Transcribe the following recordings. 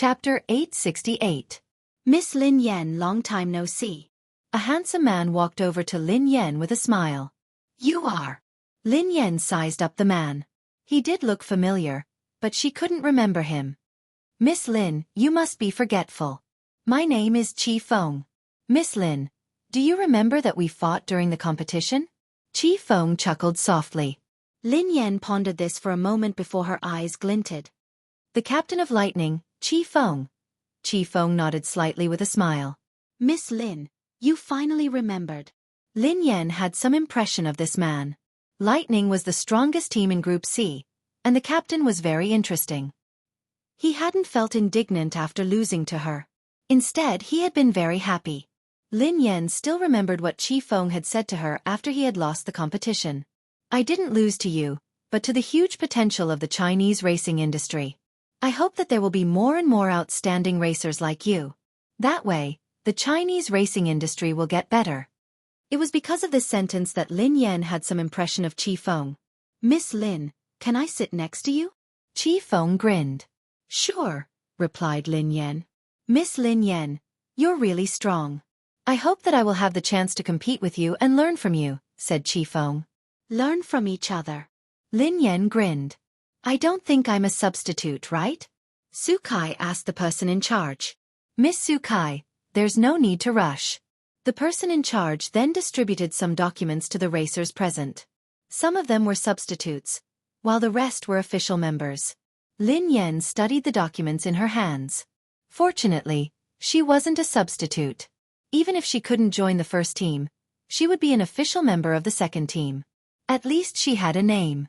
Chapter 868. Miss Lin Yan, long time no see. A handsome man walked over to Lin Yan with a smile. You are. Lin Yan sized up the man. He did look familiar, but she couldn't remember him. Miss Lin, you must be forgetful. My name is Chi Feng. Miss Lin, do you remember that we fought during the competition? Chi Feng chuckled softly. Lin Yan pondered this for a moment before her eyes glinted. The captain of lightning, Chi Feng. Chi Feng nodded slightly with a smile. Miss Lin, you finally remembered. Lin Yan had some impression of this man. Lightning was the strongest team in Group C, and the captain was very interesting. He hadn't felt indignant after losing to her. Instead, he had been very happy. Lin Yan still remembered what Chi Feng had said to her after he had lost the competition. I didn't lose to you, but to the huge potential of the Chinese racing industry. I hope that there will be more and more outstanding racers like you. That way, the Chinese racing industry will get better. It was because of this sentence that Lin Yan had some impression of Chi Feng. Miss Lin, can I sit next to you? Chi Feng grinned. Sure, replied Lin Yan. Miss Lin Yan, you're really strong. I hope that I will have the chance to compete with you and learn from you, said Chi Feng. Learn from each other. Lin Yan grinned. I don't think I'm a substitute, right? Xueqi asked the person in charge. Miss Xueqi, there's no need to rush. The person in charge then distributed some documents to the racers present. Some of them were substitutes, while the rest were official members. Lin Yan studied the documents in her hands. Fortunately, she wasn't a substitute. Even if she couldn't join the first team, she would be an official member of the second team. At least she had a name.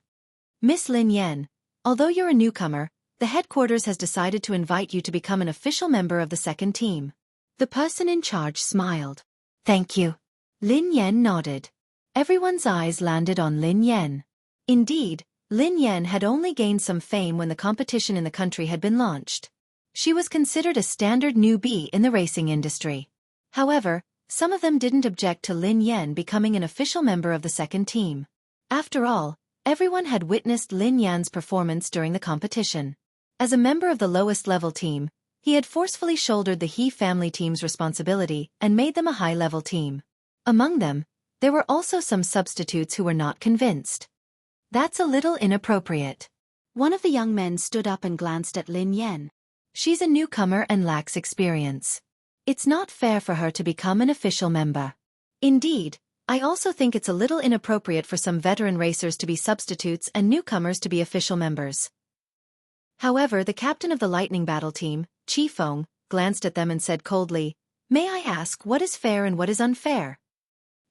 Miss Lin Yan, although you're a newcomer, the headquarters has decided to invite you to become an official member of the second team. The person in charge smiled. Thank you. Lin Yan nodded. Everyone's eyes landed on Lin Yan. Indeed, Lin Yan had only gained some fame when the competition in the country had been launched. She was considered a standard newbie in the racing industry. However, some of them didn't object to Lin Yan becoming an official member of the second team. After all, everyone had witnessed Lin Yan's performance during the competition. As a member of the lowest level team, he had forcefully shouldered the He family team's responsibility and made them a high-level team. Among them, there were also some substitutes who were not convinced. That's a little inappropriate. One of the young men stood up and glanced at Lin Yan. She's a newcomer and lacks experience. It's not fair for her to become an official member. Indeed, I also think it's a little inappropriate for some veteran racers to be substitutes and newcomers to be official members. However, the captain of the Lightning Battle team, Chi Feng, glanced at them and said coldly, May I ask what is fair and what is unfair?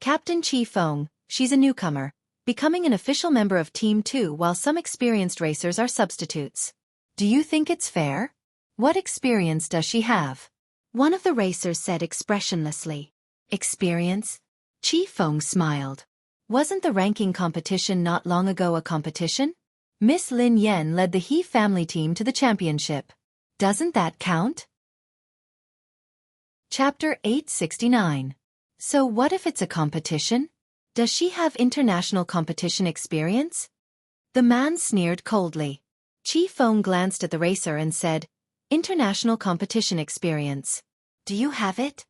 Captain Chi Feng, she's a newcomer, becoming an official member of Team 2 while some experienced racers are substitutes. Do you think it's fair? What experience does she have? One of the racers said expressionlessly. Experience? Chi Feng smiled. Wasn't the ranking competition not long ago a competition? Miss Lin Yan led the He family team to the championship. Doesn't that count? Chapter 869. So what if it's a competition? Does she have international competition experience? The man sneered coldly. Chi Feng glanced at the racer and said, International competition experience. Do you have it?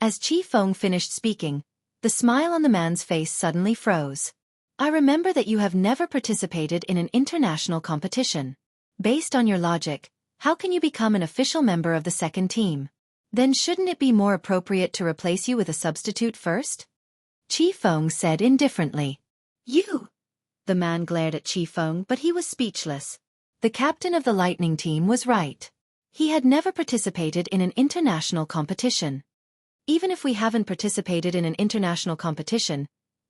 As Chi Feng finished speaking, the smile on the man's face suddenly froze. I remember that you have never participated in an international competition. Based on your logic, how can you become an official member of the second team? Then shouldn't it be more appropriate to replace you with a substitute first? Chi Feng said indifferently. You! The man glared at Chi Feng, but he was speechless. The captain of the Lightning team was right. He had never participated in an international competition. Even if we haven't participated in an international competition,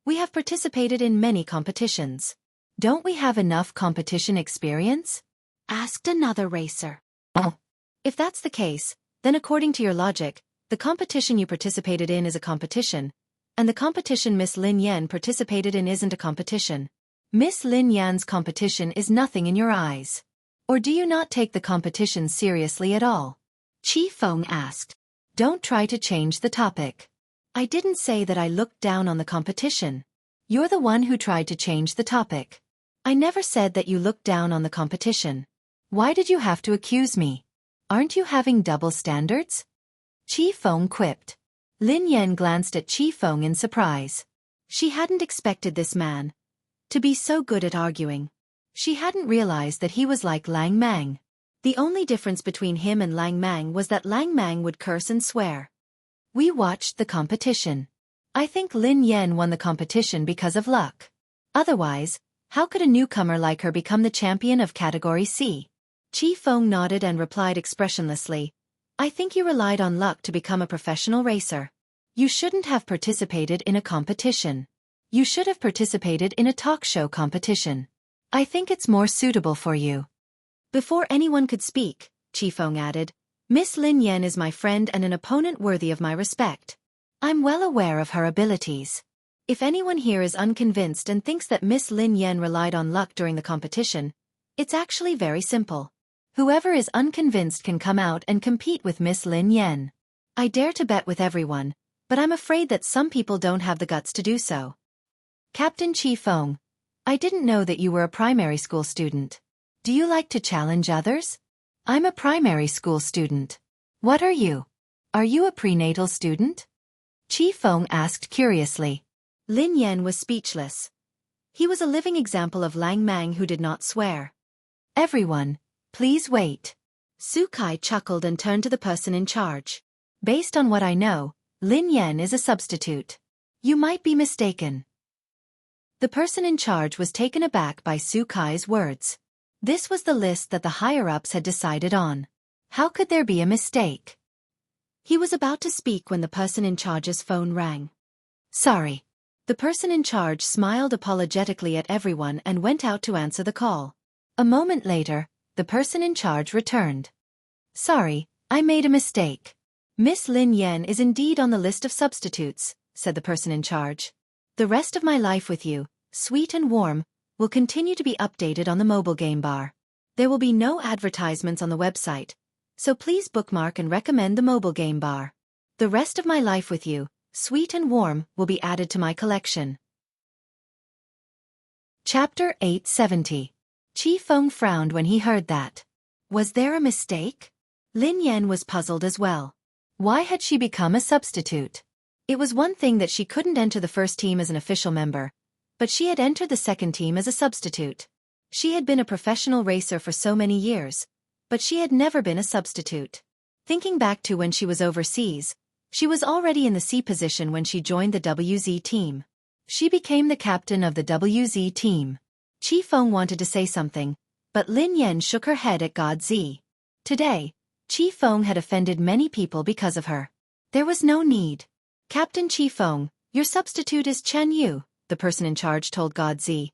we have participated in many competitions. Don't we have enough competition experience? Asked another racer. Oh. If that's the case, then according to your logic, the competition you participated in is a competition, and the competition Miss Lin Yan participated in isn't a competition. Miss Lin Yan's competition is nothing in your eyes. Or do you not take the competition seriously at all? Chi Feng asked. Don't try to change the topic. I didn't say that I looked down on the competition. You're the one who tried to change the topic. I never said that you looked down on the competition. Why did you have to accuse me? Aren't you having double standards? Qi Feng quipped. Lin Yan glanced at Qi Feng in surprise. She hadn't expected this man to be so good at arguing. She hadn't realized that he was like Lang Mang. The only difference between him and Lang Mang was that Lang Mang would curse and swear. We watched the competition. I think Lin Yan won the competition because of luck. Otherwise, how could a newcomer like her become the champion of Category C? Qi Feng nodded and replied expressionlessly, I think you relied on luck to become a professional racer. You shouldn't have participated in a competition. You should have participated in a talk show competition. I think it's more suitable for you. Before anyone could speak, Qi Feng added, Miss Lin Yan is my friend and an opponent worthy of my respect. I'm well aware of her abilities. If anyone here is unconvinced and thinks that Miss Lin Yan relied on luck during the competition, it's actually very simple. Whoever is unconvinced can come out and compete with Miss Lin Yan. I dare to bet with everyone, but I'm afraid that some people don't have the guts to do so. Captain Qi Feng, I didn't know that you were a primary school student. Do you like to challenge others? I'm a primary school student. What are you? Are you a prenatal student? Qi Feng asked curiously. Lin Yan was speechless. He was a living example of Lang Mang who did not swear. Everyone, please wait. Xueqi chuckled and turned to the person in charge. Based on what I know, Lin Yan is a substitute. You might be mistaken. The person in charge was taken aback by Xueqi's words. This was the list that the higher-ups had decided on. How could there be a mistake? He was about to speak when the person in charge's phone rang. Sorry. The person in charge smiled apologetically at everyone and went out to answer the call. A moment later, the person in charge returned. Sorry, I made a mistake. Miss Lin Yan is indeed on the list of substitutes, said the person in charge. The rest of my life with you, sweet and warm, will continue to be updated on the mobile game bar. There will be no advertisements on the website, so please bookmark and recommend the mobile game bar. The rest of my life with you, sweet and warm, will be added to my collection. Chapter 870. Qi Feng frowned when he heard that. Was there a mistake? Lin Yan was puzzled as well. Why had she become a substitute? It was one thing that she couldn't enter the first team as an official member, but she had entered the second team as a substitute. She had been a professional racer for so many years, but she had never been a substitute. Thinking back to when she was overseas, she was already in the C position when she joined the WZ team. She became the captain of the WZ team. Qi Feng wanted to say something, but Lin Yan shook her head at God Z. Today, Qi Feng had offended many people because of her. There was no need. Captain Qi Feng, your substitute is Chen Yu, the person in charge told God Z.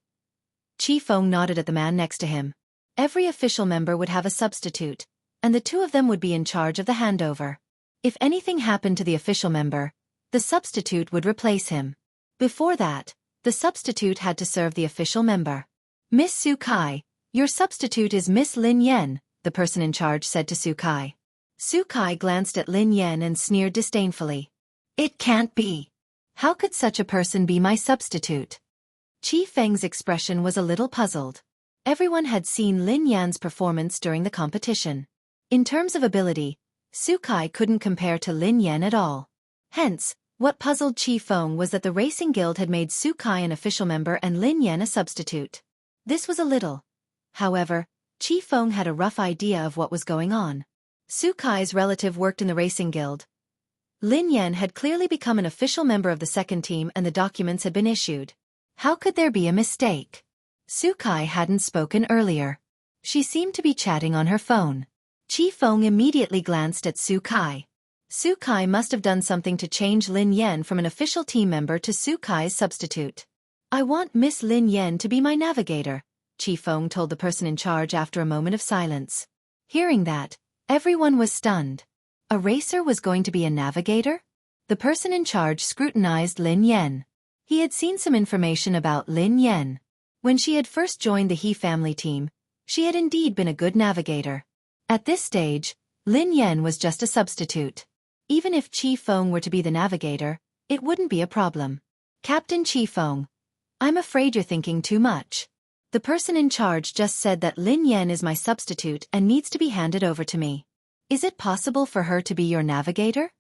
Qi Feng nodded at the man next to him. Every official member would have a substitute, and the two of them would be in charge of the handover. If anything happened to the official member, the substitute would replace him. Before that, the substitute had to serve the official member. Miss Xueqi, your substitute is Miss Lin Yan, the person in charge said to Xueqi. Xueqi glanced at Lin Yan and sneered disdainfully. It can't be. How could such a person be my substitute? Qi Feng's expression was a little puzzled. Everyone had seen Lin Yan's performance during the competition. In terms of ability, Xueqi couldn't compare to Lin Yan at all. Hence, what puzzled Qi Feng was that the Racing Guild had made Xueqi an official member and Lin Yan a substitute. This was a little. However, Qi Feng had a rough idea of what was going on. Xueqi's relative worked in the Racing Guild. Lin Yan had clearly become an official member of the second team and the documents had been issued. How could there be a mistake? Xueqi hadn't spoken earlier. She seemed to be chatting on her phone. Qi Feng immediately glanced at Xueqi. Xueqi must have done something to change Lin Yan from an official team member to Xueqi's substitute. I want Miss Lin Yan to be my navigator, Qi Feng told the person in charge after a moment of silence. Hearing that, everyone was stunned. A racer was going to be a navigator? The person in charge scrutinized Lin Yan. He had seen some information about Lin Yan. When she had first joined the He family team, she had indeed been a good navigator. At this stage, Lin Yan was just a substitute. Even if Qi Feng were to be the navigator, it wouldn't be a problem. Captain Qi Feng, I'm afraid you're thinking too much. The person in charge just said that Lin Yan is my substitute and needs to be handed over to me. Is it possible for her to be your navigator?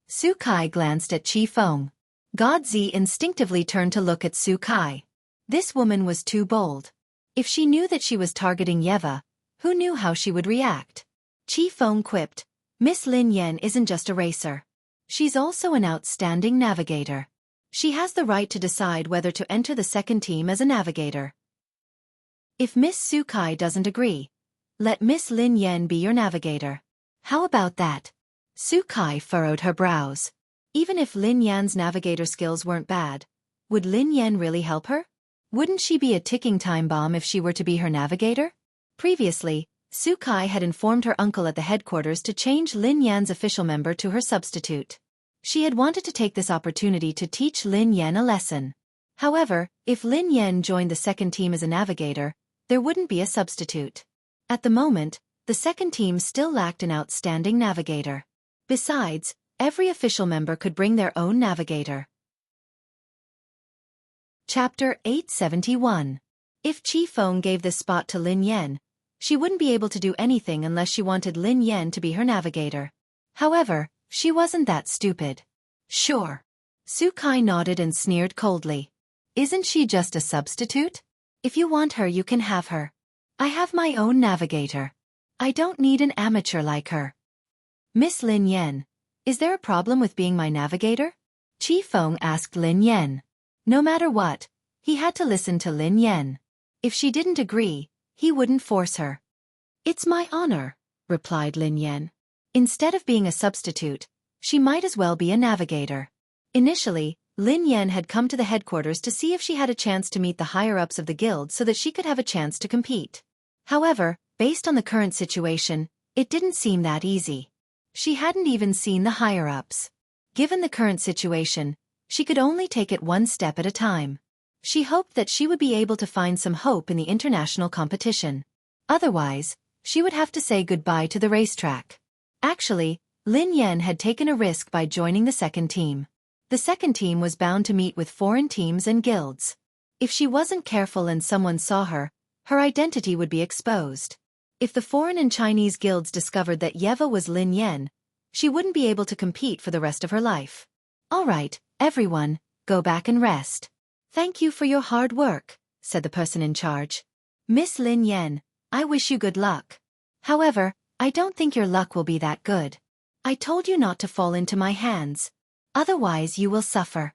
Xueqi glanced at Qi Feng. Godzi instinctively turned to look at Xueqi. This woman was too bold. If she knew that she was targeting Yeva, who knew how she would react? Qi Feng quipped, Miss Lin Yan isn't just a racer. She's also an outstanding navigator. She has the right to decide whether to enter the second team as a navigator. If Miss Xueqi doesn't agree, let Miss Lin Yan be your navigator. How about that? Xueqi furrowed her brows. Even if Lin Yan's navigator skills weren't bad, would Lin Yan really help her? Wouldn't she be a ticking time bomb if she were to be her navigator? Previously, Xueqi had informed her uncle at the headquarters to change Lin Yan's official member to her substitute. She had wanted to take this opportunity to teach Lin Yan a lesson. However, if Lin Yan joined the second team as a navigator, there wouldn't be a substitute. At the moment, the second team still lacked an outstanding navigator. Besides, every official member could bring their own navigator. Chapter 871. If Qi Feng gave this spot to Lin Yan, she wouldn't be able to do anything unless she wanted Lin Yan to be her navigator. However, she wasn't that stupid. Sure. Xueqi nodded and sneered coldly. Isn't she just a substitute? If you want her, you can have her. I have my own navigator. I don't need an amateur like her. Miss Lin Yan, is there a problem with being my navigator? Qi Feng asked Lin Yan. No matter what, he had to listen to Lin Yan. If she didn't agree, he wouldn't force her. It's my honor, replied Lin Yan. Instead of being a substitute, she might as well be a navigator. Initially, Lin Yan had come to the headquarters to see if she had a chance to meet the higher-ups of the guild so that she could have a chance to compete. However, based on the current situation, it didn't seem that easy. She hadn't even seen the higher-ups. Given the current situation, she could only take it one step at a time. She hoped that she would be able to find some hope in the international competition. Otherwise, she would have to say goodbye to the racetrack. Actually, Lin Yan had taken a risk by joining the second team. The second team was bound to meet with foreign teams and guilds. If she wasn't careful and someone saw her, her identity would be exposed. If the foreign and Chinese guilds discovered that Yeva was Lin Yan, she wouldn't be able to compete for the rest of her life. All right, everyone, go back and rest. Thank you for your hard work, said the person in charge. Miss Lin Yan, I wish you good luck. However, I don't think your luck will be that good. I told you not to fall into my hands. Otherwise you will suffer.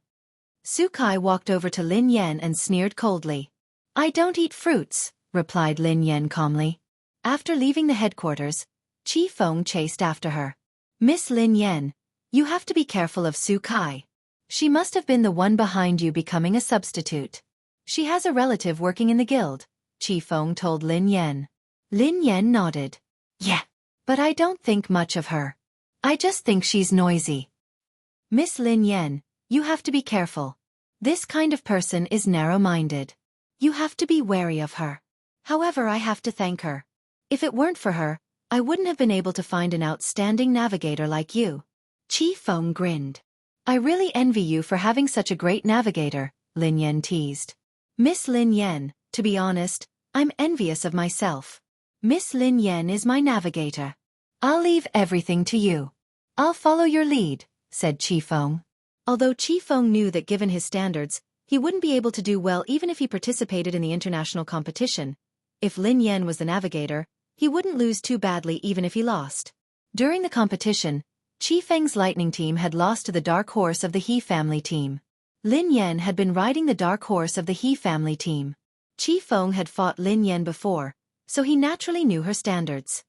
Xueqi walked over to Lin Yan and sneered coldly. I don't eat fruits, replied Lin Yan calmly. After leaving the headquarters, Qi Feng chased after her. Miss Lin Yan, you have to be careful of Xueqi. She must have been the one behind you becoming a substitute. She has a relative working in the guild, Qi Feng told Lin Yan. Lin Yan nodded. Yeah, but I don't think much of her. I just think she's noisy. Miss Lin Yan, you have to be careful. This kind of person is narrow-minded. You have to be wary of her. However, I have to thank her. If it weren't for her, I wouldn't have been able to find an outstanding navigator like you. Qi Feng grinned. I really envy you for having such a great navigator, Lin Yan teased. Miss Lin Yan, to be honest, I'm envious of myself. Miss Lin Yan is my navigator. I'll leave everything to you. I'll follow your lead, said Qi Feng. Although Qi Feng knew that given his standards, he wouldn't be able to do well even if he participated in the international competition. If Lin Yan was the navigator, he wouldn't lose too badly even if he lost. During the competition, Qi Feng's lightning team had lost to the dark horse of the He family team. Lin Yan had been riding the dark horse of the He family team. Qi Feng had fought Lin Yan before, so he naturally knew her standards.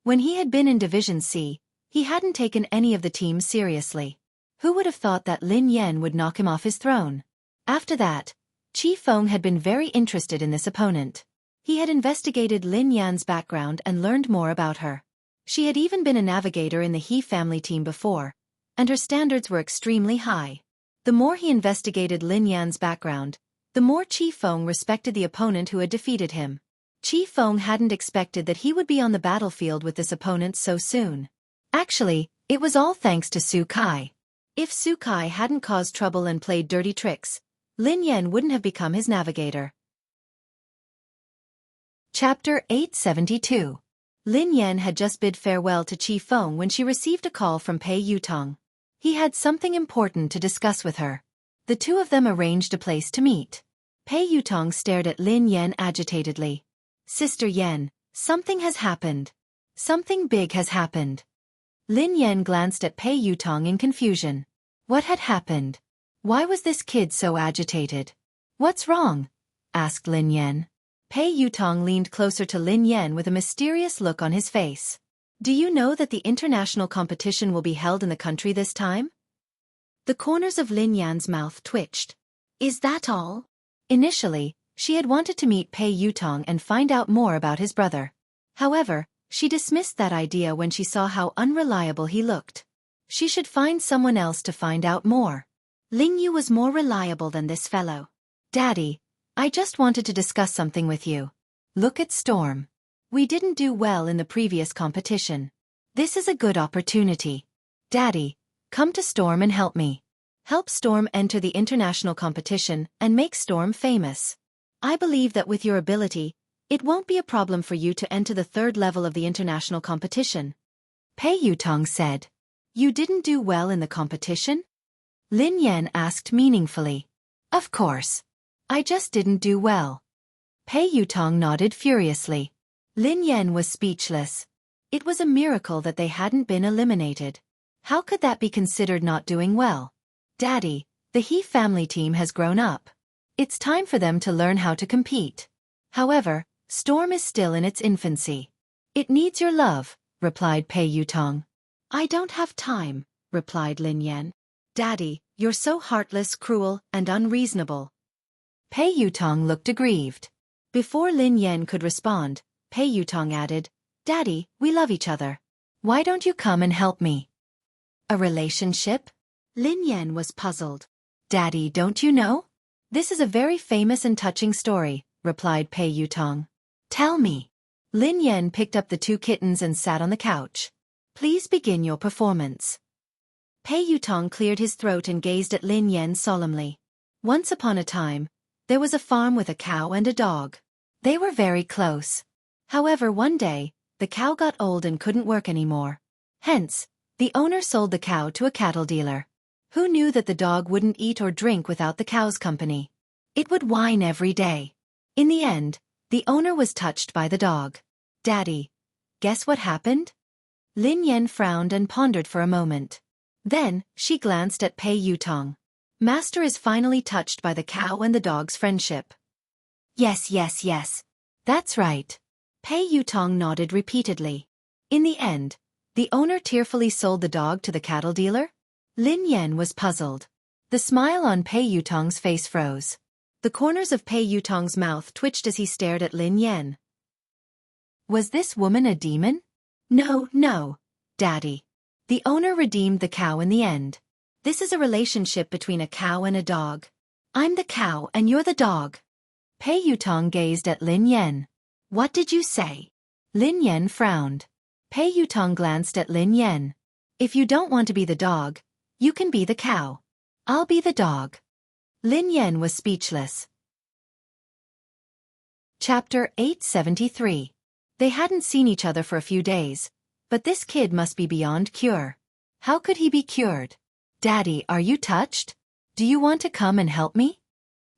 When he had been in Division C, he hadn't taken any of the teams seriously. Who would have thought that Lin Yan would knock him off his throne? After that, Qi Feng had been very interested in this opponent. He had investigated Lin Yan's background and learned more about her. She had even been a navigator in the He family team before, and her standards were extremely high. The more he investigated Lin Yan's background, the more Qi Feng respected the opponent who had defeated him. Qi Feng hadn't expected that he would be on the battlefield with this opponent so soon. Actually, it was all thanks to Xueqi. If Xueqi hadn't caused trouble and played dirty tricks, Lin Yan wouldn't have become his navigator. Chapter 872. Lin Yan had just bid farewell to Chi Feng when she received a call from Pei Yutong. He had something important to discuss with her. The two of them arranged a place to meet. Pei Yutong stared at Lin Yan agitatedly. Sister Yan, something has happened. Something big has happened. Lin Yan glanced at Pei Yutong in confusion. What had happened? Why was this kid so agitated? What's wrong? Asked Lin Yan. Pei Yutong leaned closer to Lin Yan with a mysterious look on his face. Do you know that the international competition will be held in the country this time? The corners of Lin Yan's mouth twitched. Is that all? Initially, she had wanted to meet Pei Yutong and find out more about his brother. However, she dismissed that idea when she saw how unreliable he looked. She should find someone else to find out more. Ling Yu was more reliable than this fellow. Daddy, I just wanted to discuss something with you. Look at Storm. We didn't do well in the previous competition. This is a good opportunity. Daddy, come to Storm and help me. Help Storm enter the international competition and make Storm famous. I believe that with your ability, it won't be a problem for you to enter the third level of the international competition. Pei Yutong said. You didn't do well in the competition? Lin Yan asked meaningfully. Of course. I just didn't do well. Pei Yutong nodded furiously. Lin Yan was speechless. It was a miracle that they hadn't been eliminated. How could that be considered not doing well? Daddy, the He family team has grown up. It's time for them to learn how to compete. However, Storm is still in its infancy. It needs your love, replied Pei Yutong. I don't have time, replied Lin Yan. Daddy, you're so heartless, cruel, and unreasonable. Pei Yutong looked aggrieved. Before Lin Yan could respond, Pei Yutong added, Daddy, we love each other. Why don't you come and help me? A relationship? Lin Yan was puzzled. Daddy, don't you know? This is a very famous and touching story, replied Pei Yutong. Tell me. Lin Yan picked up the two kittens and sat on the couch. Please begin your performance. Pei Yutong cleared his throat and gazed at Lin Yan solemnly. Once upon a time, there was a farm with a cow and a dog. They were very close. However, one day, the cow got old and couldn't work anymore. Hence, the owner sold the cow to a cattle dealer. Who knew that the dog wouldn't eat or drink without the cow's company? It would whine every day. In the end, the owner was touched by the dog. Daddy, guess what happened? Lin Yan frowned and pondered for a moment. Then, she glanced at Pei Yutong. Master is finally touched by the cow and the dog's friendship. Yes, yes, yes. That's right. Pei Yutong nodded repeatedly. In the end, the owner tearfully sold the dog to the cattle dealer? Lin Yan was puzzled. The smile on Pei Yutong's face froze. The corners of Pei Yutong's mouth twitched as he stared at Lin Yan. Was this woman a demon? No, no, Daddy. The owner redeemed the cow in the end. This is a relationship between a cow and a dog. I'm the cow and you're the dog. Pei Yutong gazed at Lin Yan. What did you say? Lin Yan frowned. Pei Yutong glanced at Lin Yan. If you don't want to be the dog, you can be the cow. I'll be the dog. Lin Yan was speechless. Chapter 873. They hadn't seen each other for a few days, but this kid must be beyond cure. How could he be cured? Daddy, are you touched? Do you want to come and help me?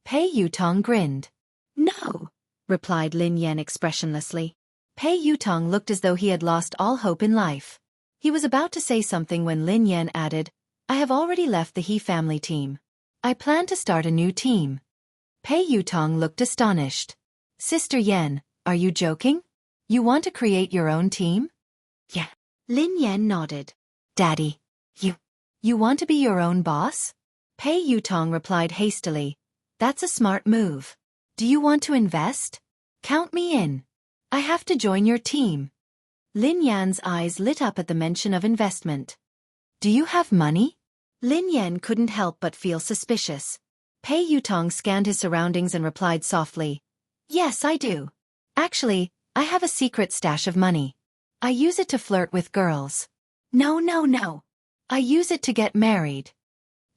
Pei Yutong grinned. No, replied Lin Yan expressionlessly. Pei Yutong looked as though he had lost all hope in life. He was about to say something when Lin Yan added, I have already left the He family team. I plan to start a new team. Pei Yutong looked astonished. Sister Yan, are you joking? You want to create your own team? Yeah. Lin Yan nodded. Daddy, you want to be your own boss? Pei Yutong replied hastily. That's a smart move. Do you want to invest? Count me in. I have to join your team. Lin Yan's eyes lit up at the mention of investment. Do you have money? Lin Yan couldn't help but feel suspicious. Pei Yutong scanned his surroundings and replied softly. Yes, I do. Actually, I have a secret stash of money. I use it to flirt with girls. No, no, no. I use it to get married.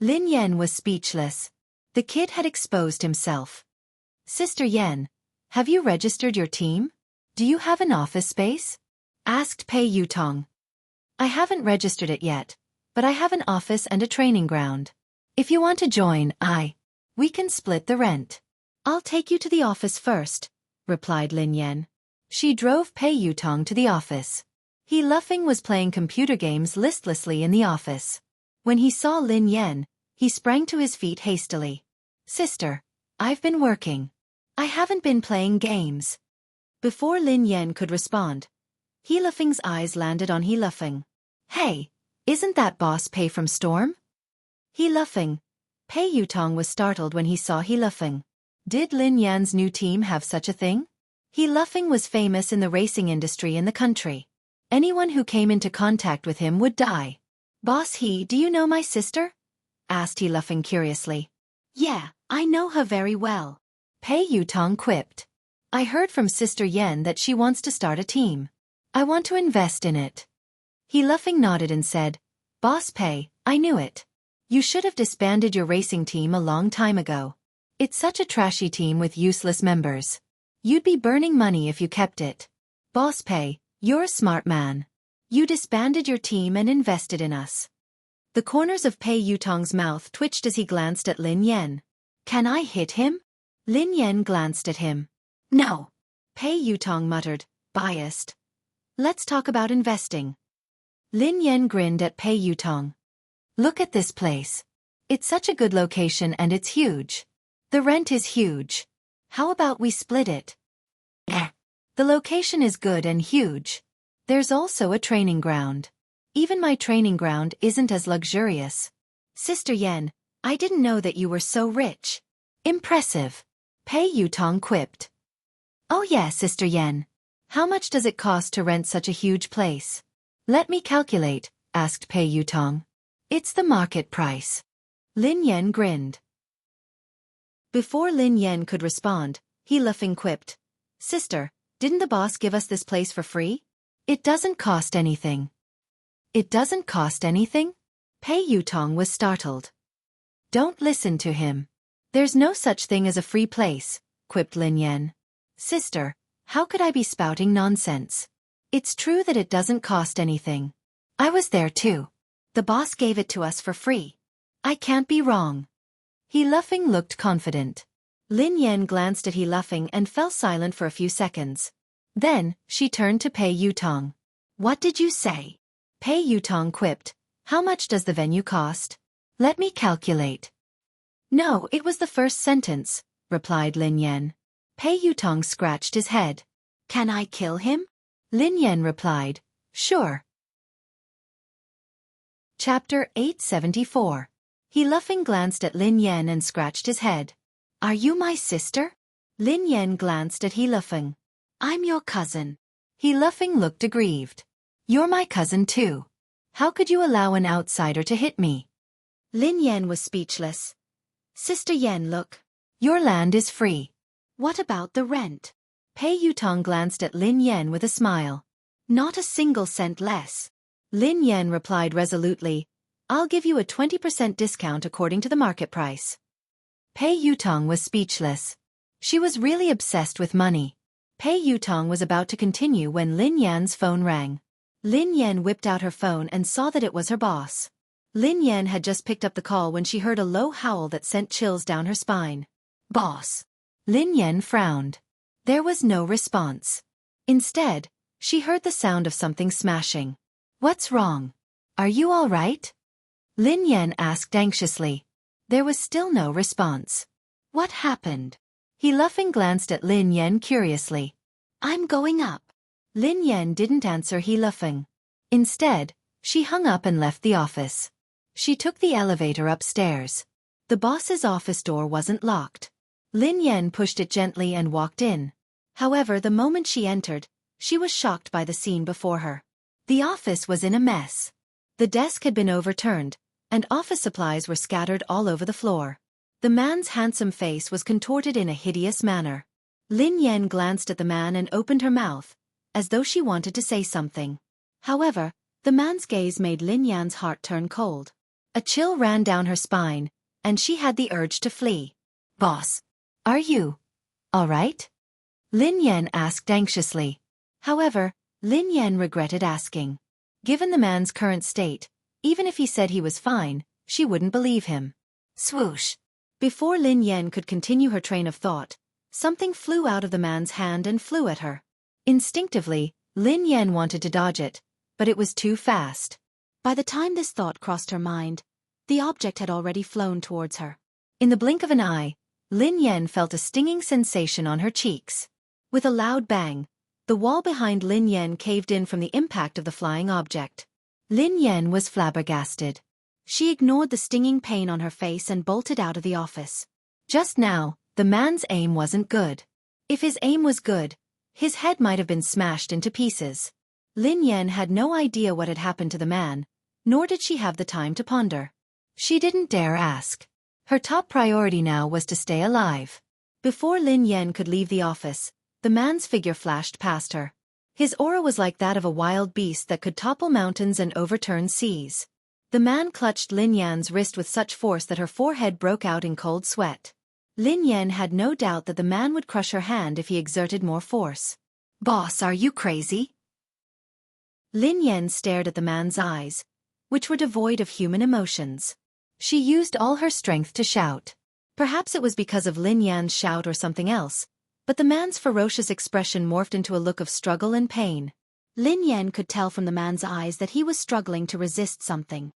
Lin Yan was speechless. The kid had exposed himself. Sister Yan, have you registered your team? Do you have an office space? asked Pei Yutong. I haven't registered it yet, but I have an office and a training ground. If you want to join, we can split the rent. I'll take you to the office first, replied Lin Yan. She drove Pei Yutong to the office. He Luffing was playing computer games listlessly in the office. When he saw Lin Yan, he sprang to his feet hastily. Sister, I've been working. I haven't been playing games. Before Lin Yan could respond, He Luffing's eyes landed on He Luffing. Hey, isn't that Boss Pei from Storm? He Luffing. Pei Yutong was startled when he saw He Luffing. Did Lin Yan's new team have such a thing? He Luffing was famous in the racing industry in the country. Anyone who came into contact with him would die. Boss He, do you know my sister? Asked He Luffing curiously. Yeah, I know her very well. Pei Yutong quipped. I heard from Sister Yen that she wants to start a team. I want to invest in it. He Luffing nodded and said, Boss Pei, I knew it. You should have disbanded your racing team a long time ago. It's such a trashy team with useless members. You'd be burning money if you kept it. Boss Pei, you're a smart man. You disbanded your team and invested in us. The corners of Pei Yutong's mouth twitched as he glanced at Lin Yan. Can I hit him? Lin Yan glanced at him. No. Pei Yutong muttered, biased. Let's talk about investing. Lin Yan grinned at Pei Yutong. Look at this place. It's such a good location and it's huge. The rent is huge. How about we split it? The location is good and huge. There's also a training ground. Even my training ground isn't as luxurious. Sister Yen, I didn't know that you were so rich. Impressive. Pei Yutong quipped. Oh yeah, Sister Yen. How much does it cost to rent such a huge place? Let me calculate, asked Pei Yutong. It's the market price. Lin Yan grinned. Before Lin Yan could respond, He Luffing quipped. Sister, didn't the boss give us this place for free? It doesn't cost anything. It doesn't cost anything? Pei Yutong was startled. Don't listen to him. There's no such thing as a free place, quipped Lin Yan. Sister, how could I be spouting nonsense? It's true that it doesn't cost anything. I was there too. The boss gave it to us for free. I can't be wrong. He Luffing looked confident. Lin Yan glanced at He Luffing and fell silent for a few seconds. Then, she turned to Pei Yutong. What did you say? Pei Yutong quipped. How much does the venue cost? Let me calculate. No, it was the first sentence, replied Lin Yan. Pei Yutong scratched his head. Can I kill him? Lin Yan replied. Sure. Chapter 874. He Luffing glanced at Lin Yan and scratched his head. Are you my sister? Lin Yan glanced at He Luffing. I'm your cousin. He Luffing looked aggrieved. You're my cousin too. How could you allow an outsider to hit me? Lin Yan was speechless. Sister Yen, look. Your land is free. What about the rent? Pei Yutong glanced at Lin Yan with a smile. Not a single cent less. Lin Yan replied resolutely. I'll give you a 20% discount according to the market price. Pei Yutong was speechless. She was really obsessed with money. Pei Yutong was about to continue when Lin Yan's phone rang. Lin Yan whipped out her phone and saw that it was her boss. Lin Yan had just picked up the call when she heard a low howl that sent chills down her spine. Boss. Lin Yan frowned. There was no response. Instead, she heard the sound of something smashing. What's wrong? Are you all right? Lin Yan asked anxiously. There was still no response. What happened? He Luffing glanced at Lin Yan curiously. I'm going up. Lin Yan didn't answer He Luffing. Instead, she hung up and left the office. She took the elevator upstairs. The boss's office door wasn't locked. Lin Yan pushed it gently and walked in. However, the moment she entered, she was shocked by the scene before her. The office was in a mess. The desk had been overturned, and office supplies were scattered all over the floor. The man's handsome face was contorted in a hideous manner. Lin Yan glanced at the man and opened her mouth, as though she wanted to say something. However, the man's gaze made Lin Yan's heart turn cold. A chill ran down her spine, and she had the urge to flee. Boss, are you all right? Lin Yan asked anxiously. However, Lin Yan regretted asking. Given the man's current state, even if he said he was fine, she wouldn't believe him. Swoosh! Before Lin Yan could continue her train of thought, something flew out of the man's hand and flew at her. Instinctively, Lin Yan wanted to dodge it, but it was too fast. By the time this thought crossed her mind, the object had already flown towards her. In the blink of an eye, Lin Yan felt a stinging sensation on her cheeks. With a loud bang, the wall behind Lin Yan caved in from the impact of the flying object. Lin Yan was flabbergasted. She ignored the stinging pain on her face and bolted out of the office. Just now, the man's aim wasn't good. If his aim was good, his head might have been smashed into pieces. Lin Yan had no idea what had happened to the man, nor did she have the time to ponder. She didn't dare ask. Her top priority now was to stay alive. Before Lin Yan could leave the office, the man's figure flashed past her. His aura was like that of a wild beast that could topple mountains and overturn seas. The man clutched Lin Yan's wrist with such force that her forehead broke out in cold sweat. Lin Yan had no doubt that the man would crush her hand if he exerted more force. "Boss, are you crazy?" Lin Yan stared at the man's eyes, which were devoid of human emotions. She used all her strength to shout. Perhaps it was because of Lin Yan's shout or something else, but the man's ferocious expression morphed into a look of struggle and pain. Lin Yan could tell from the man's eyes that he was struggling to resist something.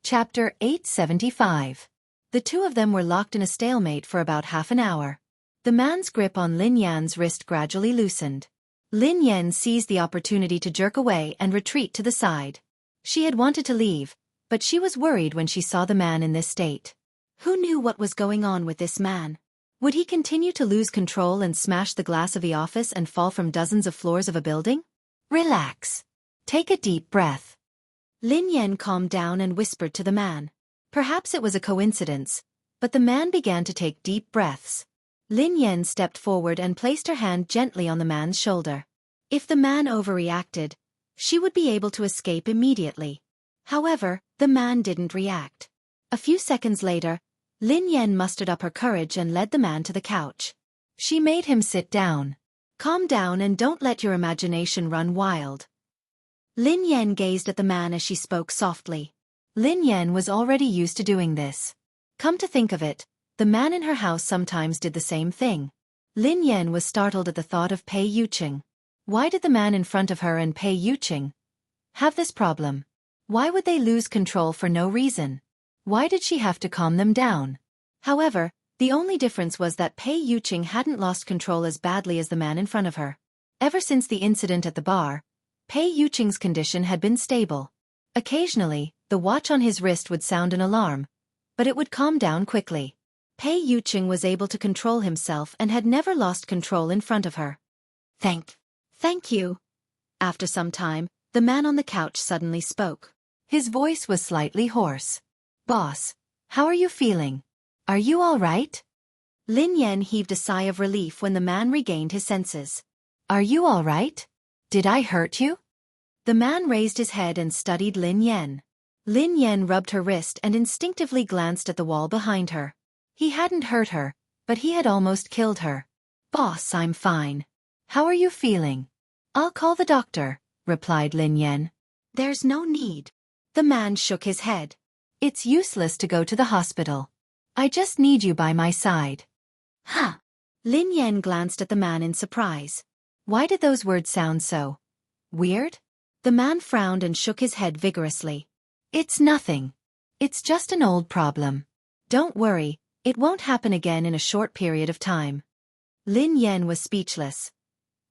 Chapter 875. The two of them were locked in a stalemate for about half an hour. The man's grip on Lin Yan's wrist gradually loosened. Lin Yan seized the opportunity to jerk away and retreat to the side. She had wanted to leave, but she was worried when she saw the man in this state. Who knew what was going on with this man? Would he continue to lose control and smash the glass of the office and fall from dozens of floors of a building? Relax. Take a deep breath. Lin Yan calmed down and whispered to the man. Perhaps it was a coincidence, but the man began to take deep breaths. Lin Yan stepped forward and placed her hand gently on the man's shoulder. If the man overreacted, she would be able to escape immediately. However, the man didn't react. A few seconds later, Lin Yan mustered up her courage and led the man to the couch. She made him sit down. Calm down and don't let your imagination run wild. Lin Yan gazed at the man as she spoke softly. Lin Yan was already used to doing this. Come to think of it, the man in her house sometimes did the same thing. Lin Yan was startled at the thought of Pei Yuqing. Why did the man in front of her and Pei Yuqing have this problem? Why would they lose control for no reason? Why did she have to calm them down? However, the only difference was that Pei Yuqing hadn't lost control as badly as the man in front of her. Ever since the incident at the bar, Pei Yuqing's condition had been stable. Occasionally, the watch on his wrist would sound an alarm, but it would calm down quickly. Pei Yuqing was able to control himself and had never lost control in front of her. Thank you. After some time, the man on the couch suddenly spoke. His voice was slightly hoarse. Boss, how are you feeling? Are you all right? Lin Yan heaved a sigh of relief when the man regained his senses. Are you all right? Did I hurt you? The man raised his head and studied Lin Yan. Lin Yan rubbed her wrist and instinctively glanced at the wall behind her. He hadn't hurt her, but he had almost killed her. Boss, I'm fine. How are you feeling? I'll call the doctor, replied Lin Yan. There's no need. The man shook his head. It's useless to go to the hospital. I just need you by my side. Huh. Lin Yan glanced at the man in surprise. Why did those words sound so weird? The man frowned and shook his head vigorously. It's nothing. It's just an old problem. Don't worry, it won't happen again in a short period of time. Lin Yan was speechless.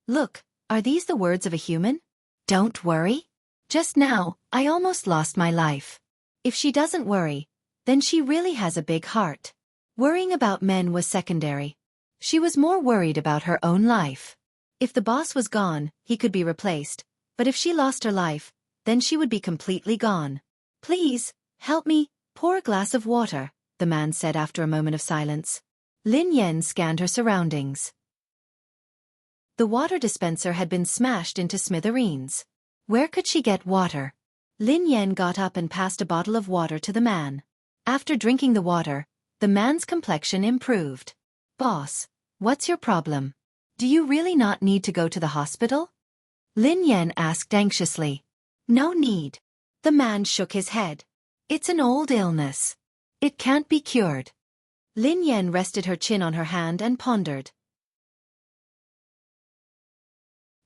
Look, are these the words of a human? Don't worry? Just now, I almost lost my life. If she doesn't worry, then she really has a big heart. Worrying about men was secondary. She was more worried about her own life. If the boss was gone, he could be replaced, but if she lost her life, then she would be completely gone. Please, help me, pour a glass of water, the man said after a moment of silence. Lin Yan scanned her surroundings. The water dispenser had been smashed into smithereens. Where could she get water? Lin Yan got up and passed a bottle of water to the man. After drinking the water, the man's complexion improved. Boss, what's your problem? Do you really not need to go to the hospital? Lin Yan asked anxiously. No need. The man shook his head. It's an old illness. It can't be cured. Lin Yan rested her chin on her hand and pondered.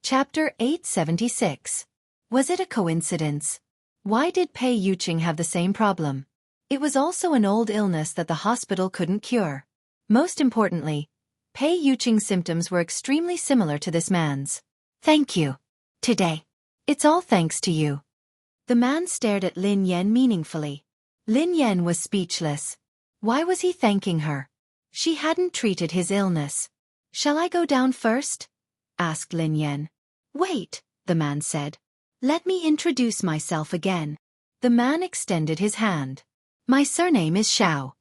Chapter 876. Was it a coincidence? Why did Pei Yuqing have the same problem? It was also an old illness that the hospital couldn't cure. Most importantly, Pei Yuqing's symptoms were extremely similar to this man's. Thank you. Today. It's all thanks to you. The man stared at Lin Yan meaningfully. Lin Yan was speechless. Why was he thanking her? She hadn't treated his illness. Shall I go down first? Asked Lin Yan. Wait, the man said. Let me introduce myself again. The man extended his hand. My surname is Xiao.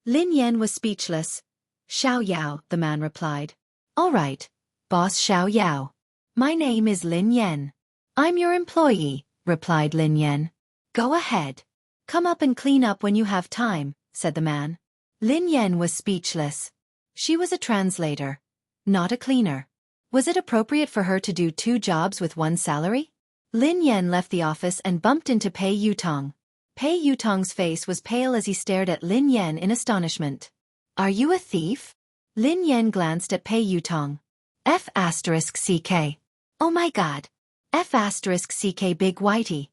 Lin Yan was speechless. Xiao Yao, the man replied. All right, boss Xiao Yao. My name is Lin Yan. I'm your employee, replied Lin Yan. Go ahead. Come up and clean up when you have time, said the man. Lin Yan was speechless. She was a translator, not a cleaner. Was it appropriate for her to do 2 jobs with 1 salary? Lin Yan left the office and bumped into Pei Yutong. Pei Yutong's face was pale as he stared at Lin Yan in astonishment. Are you a thief? Lin Yan glanced at Pei Yutong. F***CK. Oh my god. F***CK Big Whitey.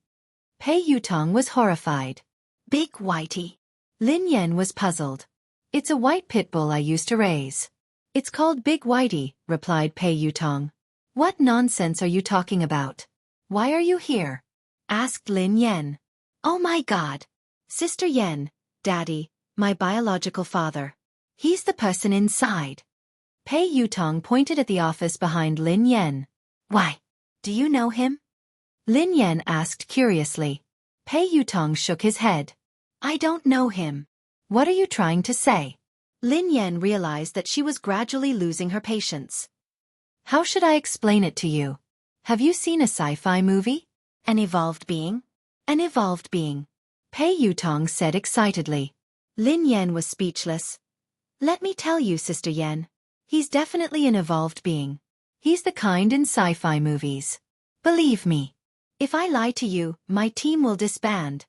Pei Yutong was horrified. Big Whitey. Lin Yan was puzzled. It's a white pit bull I used to raise. It's called Big Whitey, replied Pei Yutong. What nonsense are you talking about? Why are you here? Asked Lin Yan. Oh my god. Sister Yan, Daddy, my biological father. He's the person inside. Pei Yutong pointed at the office behind Lin Yan. Why? Do you know him? Lin Yan asked curiously. Pei Yutong shook his head. I don't know him. What are you trying to say? Lin Yan realized that she was gradually losing her patience. How should I explain it to you? Have you seen a sci-fi movie? An evolved being? An evolved being. Pei Yutong said excitedly. Lin Yan was speechless. Let me tell you, Sister Yan. He's definitely an evolved being. He's the kind in sci-fi movies. Believe me. If I lie to you, my team will disband.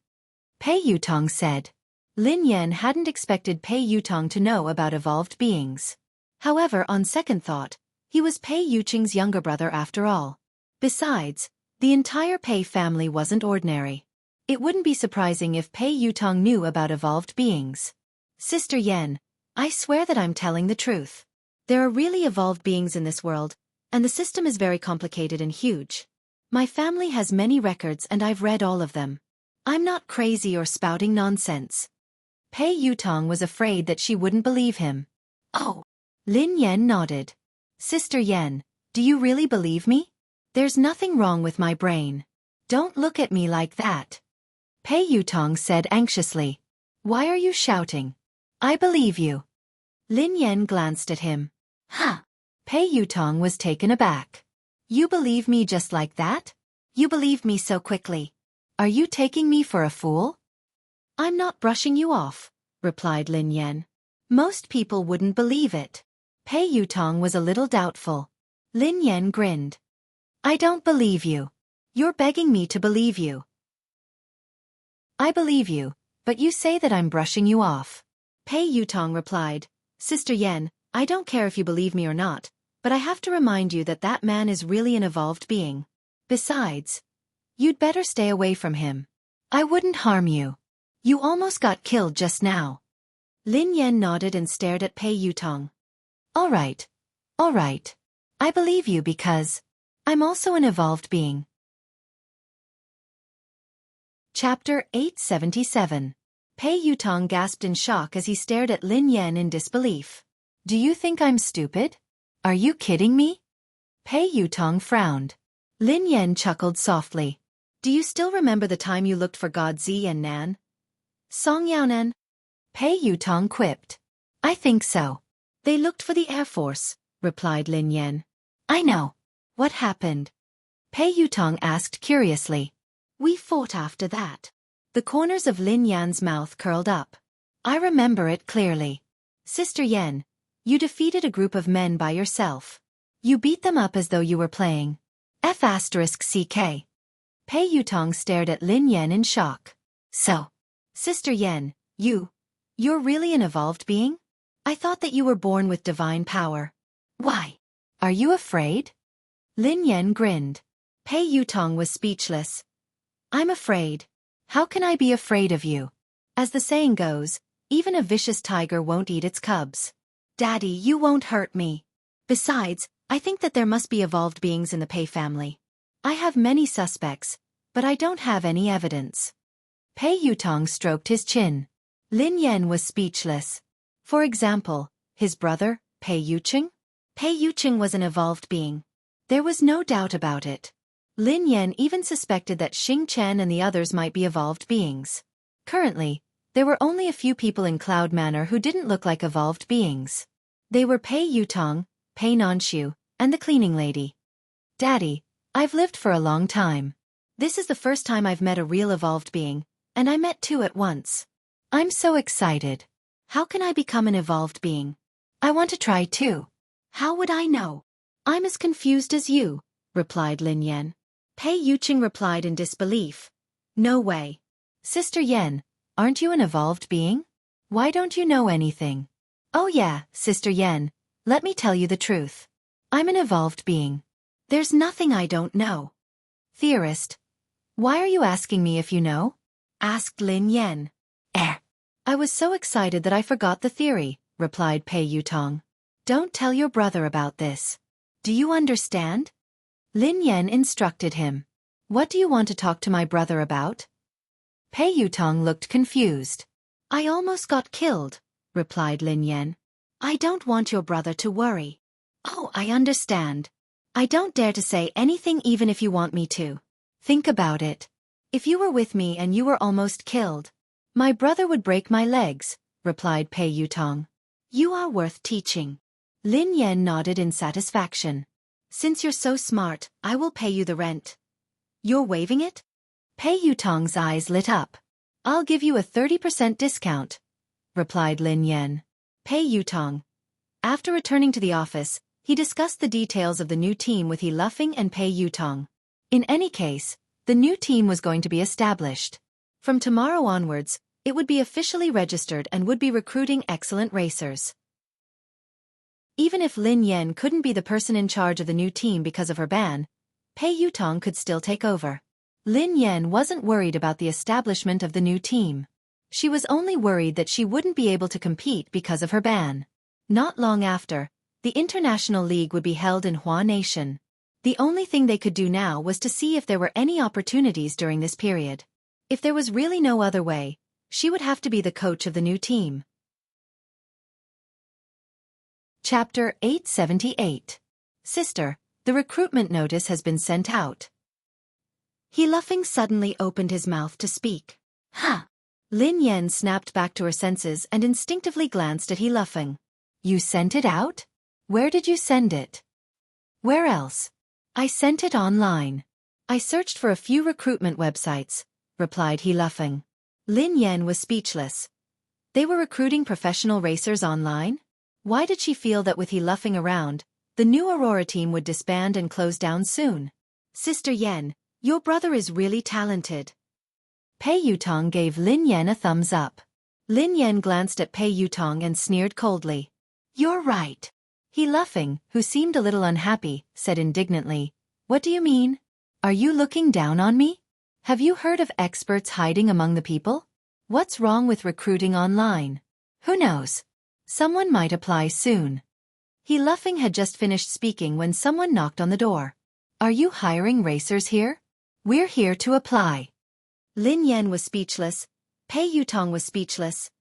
Pei Yutong said. Lin Yan hadn't expected Pei Yutong to know about evolved beings. However, on second thought, he was Pei Yuqing's younger brother after all. Besides, the entire Pei family wasn't ordinary. It wouldn't be surprising if Pei Yutong knew about evolved beings. Sister Yan, I swear that I'm telling the truth. There are really evolved beings in this world, and the system is very complicated and huge. My family has many records and I've read all of them. I'm not crazy or spouting nonsense. Pei Yutong was afraid that she wouldn't believe him. Oh. Lin Yan nodded. Sister Yan, do you really believe me? There's nothing wrong with my brain. Don't look at me like that. Pei Yutong said anxiously. Why are you shouting? I believe you. Lin Yan glanced at him. Huh. Pei Yutong was taken aback. You believe me just like that? You believe me so quickly. Are you taking me for a fool? I'm not brushing you off, replied Lin Yan. Most people wouldn't believe it. Pei Yutong was a little doubtful. Lin Yan grinned. I don't believe you. You're begging me to believe you. I believe you, but you say that I'm brushing you off. Pei Yutong replied, Sister Yan, I don't care if you believe me or not, but I have to remind you that that man is really an evolved being. Besides, you'd better stay away from him. I wouldn't harm you. You almost got killed just now. Lin Yan nodded and stared at Pei Yutong. All right. All right. I believe you because I'm also an evolved being. Chapter 877. Pei Yutong gasped in shock as he stared at Lin Yan in disbelief. Do you think I'm stupid? Are you kidding me? Pei Yutong frowned. Lin Yan chuckled softly. Do you still remember the time you looked for God Zi and Nan? Song Yaonan? Pei Yutong quipped. I think so. They looked for the Air Force, replied Lin Yan. I know. What happened? Pei Yutong asked curiously. We fought after that. The corners of Lin Yan's mouth curled up. I remember it clearly. Sister Yan, you defeated a group of men by yourself. You beat them up as though you were playing. F***CK. Pei Yutong stared at Lin Yan in shock. So, Sister Yan, you're really an evolved being? I thought that you were born with divine power. Why? Are you afraid? Lin Yan grinned. Pei Yutong was speechless. I'm afraid. How can I be afraid of you? As the saying goes, even a vicious tiger won't eat its cubs. Daddy, you won't hurt me. Besides, I think that there must be evolved beings in the Pei family. I have many suspects, but I don't have any evidence. Pei Yutong stroked his chin. Lin Yan was speechless. For example, his brother, Pei Yuqing? Pei Yuqing was an evolved being. There was no doubt about it. Lin Yan even suspected that Xing Chen and the others might be evolved beings. Currently, there were only a few people in Cloud Manor who didn't look like evolved beings. They were Pei Yutong, Pei Nanshu, and the cleaning lady. Daddy, I've lived for a long time. This is the first time I've met a real evolved being, and I met two at once. I'm so excited. How can I become an evolved being? I want to try too. How would I know? I'm as confused as you, replied Lin Yan. Pei Yuqing replied in disbelief. No way. Sister Yan, aren't you an evolved being? Why don't you know anything? Oh yeah, Sister Yan, let me tell you the truth. I'm an evolved being. There's nothing I don't know. Theorist. Why are you asking me if you know? Asked Lin Yan. I was so excited that I forgot the theory, replied Pei Yutong. Don't tell your brother about this. Do you understand? Lin Yan instructed him. What do you want to talk to my brother about? Pei Yutong looked confused. I almost got killed, replied Lin Yan. I don't want your brother to worry. Oh, I understand. I don't dare to say anything even if you want me to. Think about it. If you were with me and you were almost killed, my brother would break my legs, replied Pei Yutong. You are worth teaching. Lin Yan nodded in satisfaction. Since you're so smart, I will pay you the rent. You're waiving it? Pei Yutong's eyes lit up. I'll give you a 30% discount, replied Lin Yan. Pei Yutong. After returning to the office, he discussed the details of the new team with He Luffing and Pei Yutong. In any case, the new team was going to be established. From tomorrow onwards, it would be officially registered and would be recruiting excellent racers. Even if Lin Yan couldn't be the person in charge of the new team because of her ban, Pei Yutong could still take over. Lin Yan wasn't worried about the establishment of the new team. She was only worried that she wouldn't be able to compete because of her ban. Not long after, the International League would be held in Hua Nation. The only thing they could do now was to see if there were any opportunities during this period. If there was really no other way, she would have to be the coach of the new team. Chapter 878. Sister, the recruitment notice has been sent out. He Luffing suddenly opened his mouth to speak. Huh. Lin Yan snapped back to her senses and instinctively glanced at He Luffing. You sent it out? Where did you send it? Where else? I sent it online. I searched for a few recruitment websites, replied He Luffing. Lin Yan was speechless. They were recruiting professional racers online? Why did she feel that with He Luffing around, the new Aurora team would disband and close down soon? Sister Yan, your brother is really talented. Pei Yutong gave Lin Yan a thumbs up. Lin Yan glanced at Pei Yutong and sneered coldly. You're right. He Luffing, who seemed a little unhappy, said indignantly, What do you mean? Are you looking down on me? Have you heard of experts hiding among the people? What's wrong with recruiting online? Who knows? Someone might apply soon. He Luffing had just finished speaking when someone knocked on the door. Are you hiring racers here? We're here to apply. Lin Yan was speechless. Pei Yutong was speechless.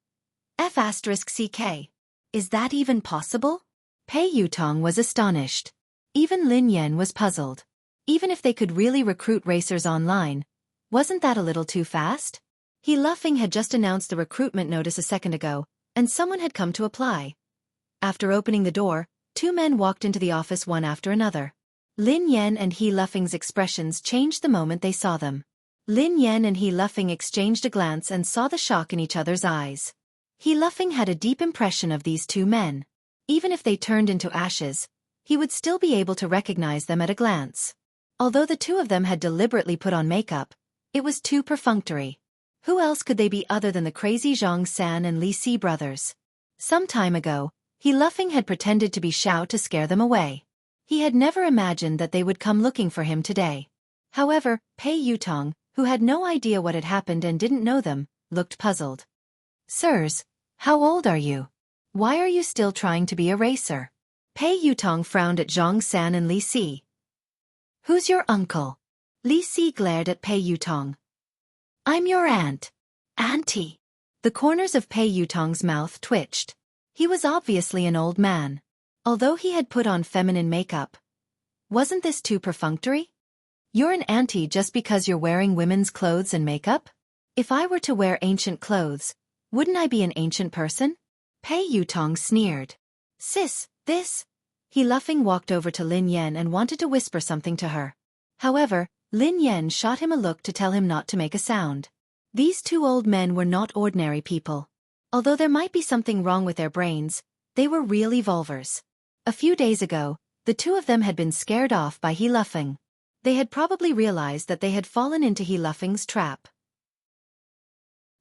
F***CK. Is that even possible? Pei Yutong was astonished. Even Lin Yan was puzzled. Even if they could really recruit racers online, wasn't that a little too fast? He Luffing had just announced the recruitment notice a second ago, and someone had come to apply. After opening the door, two men walked into the office one after another. Lin Yan and He Luffing's expressions changed the moment they saw them. Lin Yan and He Luffing exchanged a glance and saw the shock in each other's eyes. He Luffing had a deep impression of these two men. Even if they turned into ashes, he would still be able to recognize them at a glance. Although the two of them had deliberately put on makeup, it was too perfunctory. Who else could they be other than the crazy Zhang San and Li Si brothers? Some time ago, He Luffing had pretended to be Xiao to scare them away. He had never imagined that they would come looking for him today. However, Pei Yutong, who had no idea what had happened and didn't know them, looked puzzled. Sirs, how old are you? Why are you still trying to be a racer? Pei Yutong frowned at Zhang San and Li Si. Who's your uncle? Li Si glared at Pei Yutong. I'm your aunt. Auntie. The corners of Pei Yutong's mouth twitched. He was obviously an old man. Although he had put on feminine makeup. Wasn't this too perfunctory? You're an auntie just because you're wearing women's clothes and makeup? If I were to wear ancient clothes, wouldn't I be an ancient person? Pei Yutong sneered. Sis, this. He Luffing walked over to Lin Yan and wanted to whisper something to her. However, Lin Yan shot him a look to tell him not to make a sound. These two old men were not ordinary people. Although there might be something wrong with their brains, they were real evolvers. A few days ago, the two of them had been scared off by He Luffing. They had probably realized that they had fallen into He Luffing's trap.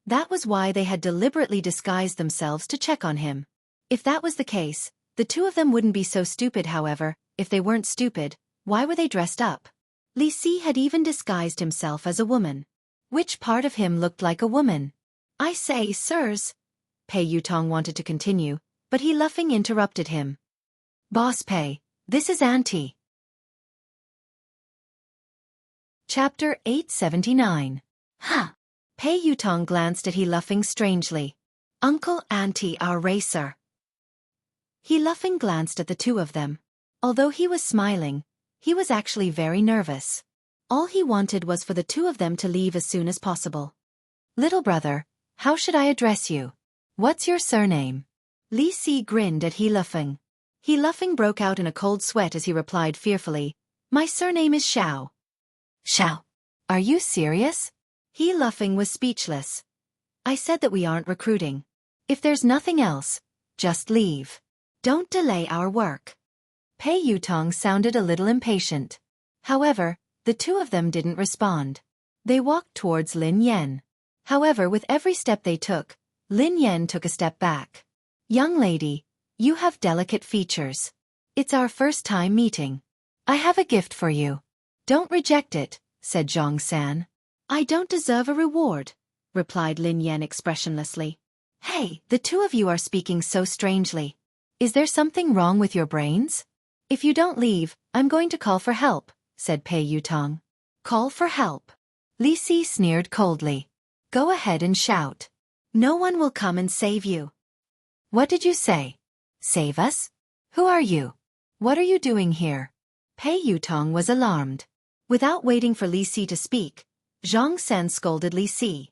That was why they had deliberately disguised themselves to check on him. If that was the case, the two of them wouldn't be so stupid. However, if they weren't stupid, why were they dressed up? Li Si had even disguised himself as a woman. Which part of him looked like a woman? I say, sirs. Pei Yutong wanted to continue, but He Luffing interrupted him. Boss Pei, this is Auntie. Chapter 879. Huh. Pei Yutong glanced at He Luffing strangely. Uncle, Auntie, our racer. He Luffing glanced at the two of them. Although he was smiling, he was actually very nervous. All he wanted was for the two of them to leave as soon as possible. Little brother, how should I address you? What's your surname? Li Si grinned at He Luffing. He Luffing broke out in a cold sweat as he replied fearfully, My surname is Xiao. Xiao? Are you serious? He Luffing was speechless. I said that we aren't recruiting. If there's nothing else, just leave. Don't delay our work. Pei Yutong sounded a little impatient. However, the two of them didn't respond. They walked towards Lin Yan. However, with every step they took, Lin Yan took a step back. Young lady, you have delicate features. It's our first time meeting. I have a gift for you. Don't reject it, said Zhang San. I don't deserve a reward, replied Lin Yan expressionlessly. Hey, the two of you are speaking so strangely. Is there something wrong with your brains? If you don't leave, I'm going to call for help, said Pei Yutong. Call for help? Li Si sneered coldly. Go ahead and shout. No one will come and save you. What did you say? Save us? Who are you? What are you doing here? Pei Yutong was alarmed. Without waiting for Li Si to speak, Zhang San scolded Li Si.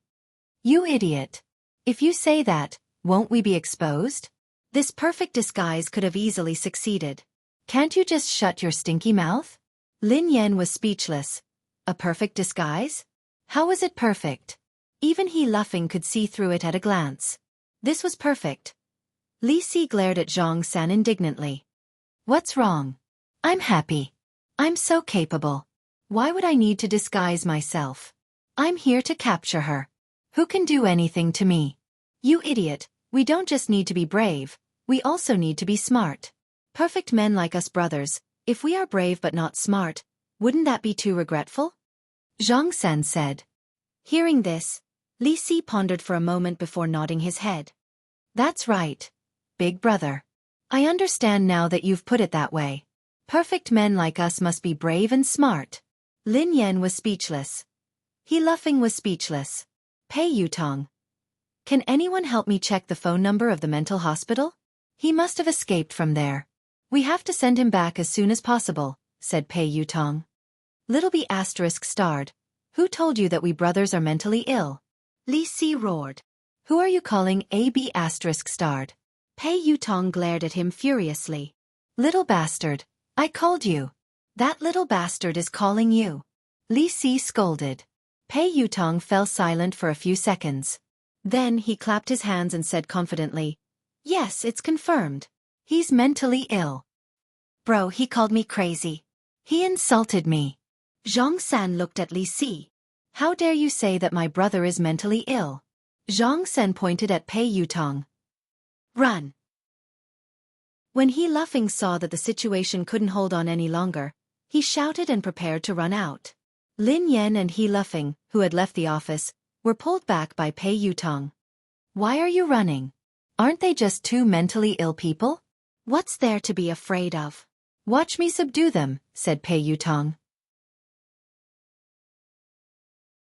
You idiot. If you say that, won't we be exposed? This perfect disguise could have easily succeeded. Can't you just shut your stinky mouth? Lin Yan was speechless. A perfect disguise? How was it perfect? Even He Luffing could see through it at a glance. This was perfect. Li Si glared at Zhang San indignantly. What's wrong? I'm happy. I'm so capable. Why would I need to disguise myself? I'm here to capture her. Who can do anything to me? You idiot, we don't just need to be brave, we also need to be smart. Perfect men like us brothers, if we are brave but not smart, wouldn't that be too regretful? Zhang San said. Hearing this, Li Si pondered for a moment before nodding his head. That's right, big brother. I understand now that you've put it that way. Perfect men like us must be brave and smart. Lin Yan was speechless. He Luffing was speechless. Pei Yutong. Can anyone help me check the phone number of the mental hospital? He must have escaped from there. We have to send him back as soon as possible, said Pei Yutong. Little B asterisk starred. Who told you that we brothers are mentally ill? Li Si roared. Who are you calling AB asterisk starred? Pei Yutong glared at him furiously. Little bastard, I called you. That little bastard is calling you. Li Si scolded. Pei Yutong fell silent for a few seconds. Then he clapped his hands and said confidently, Yes, it's confirmed. He's mentally ill. Bro, he called me crazy. He insulted me. Zhang San looked at Li Si. How dare you say that my brother is mentally ill? Zhang San pointed at Pei Yutong. Run! When He Luffing saw that the situation couldn't hold on any longer, he shouted and prepared to run out. Lin Yan and He Luffing, who had left the office, were pulled back by Pei Yutong. Why are you running? Aren't they just two mentally ill people? What's there to be afraid of? Watch me subdue them, said Pei Yutong.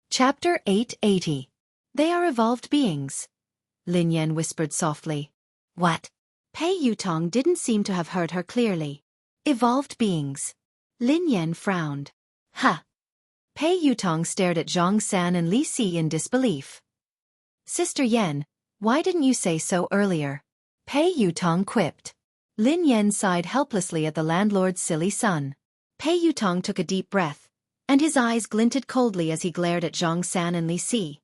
Chapter 880. They are evolved beings. Lin Yan whispered softly. What? Pei Yutong didn't seem to have heard her clearly. Evolved beings. Lin Yan frowned. Ha! Pei Yutong stared at Zhang San and Li Si in disbelief. Sister Yan, why didn't you say so earlier? Pei Yutong quipped. Lin Yan sighed helplessly at the landlord's silly son. Pei Yutong took a deep breath, and his eyes glinted coldly as he glared at Zhang San and Li Si.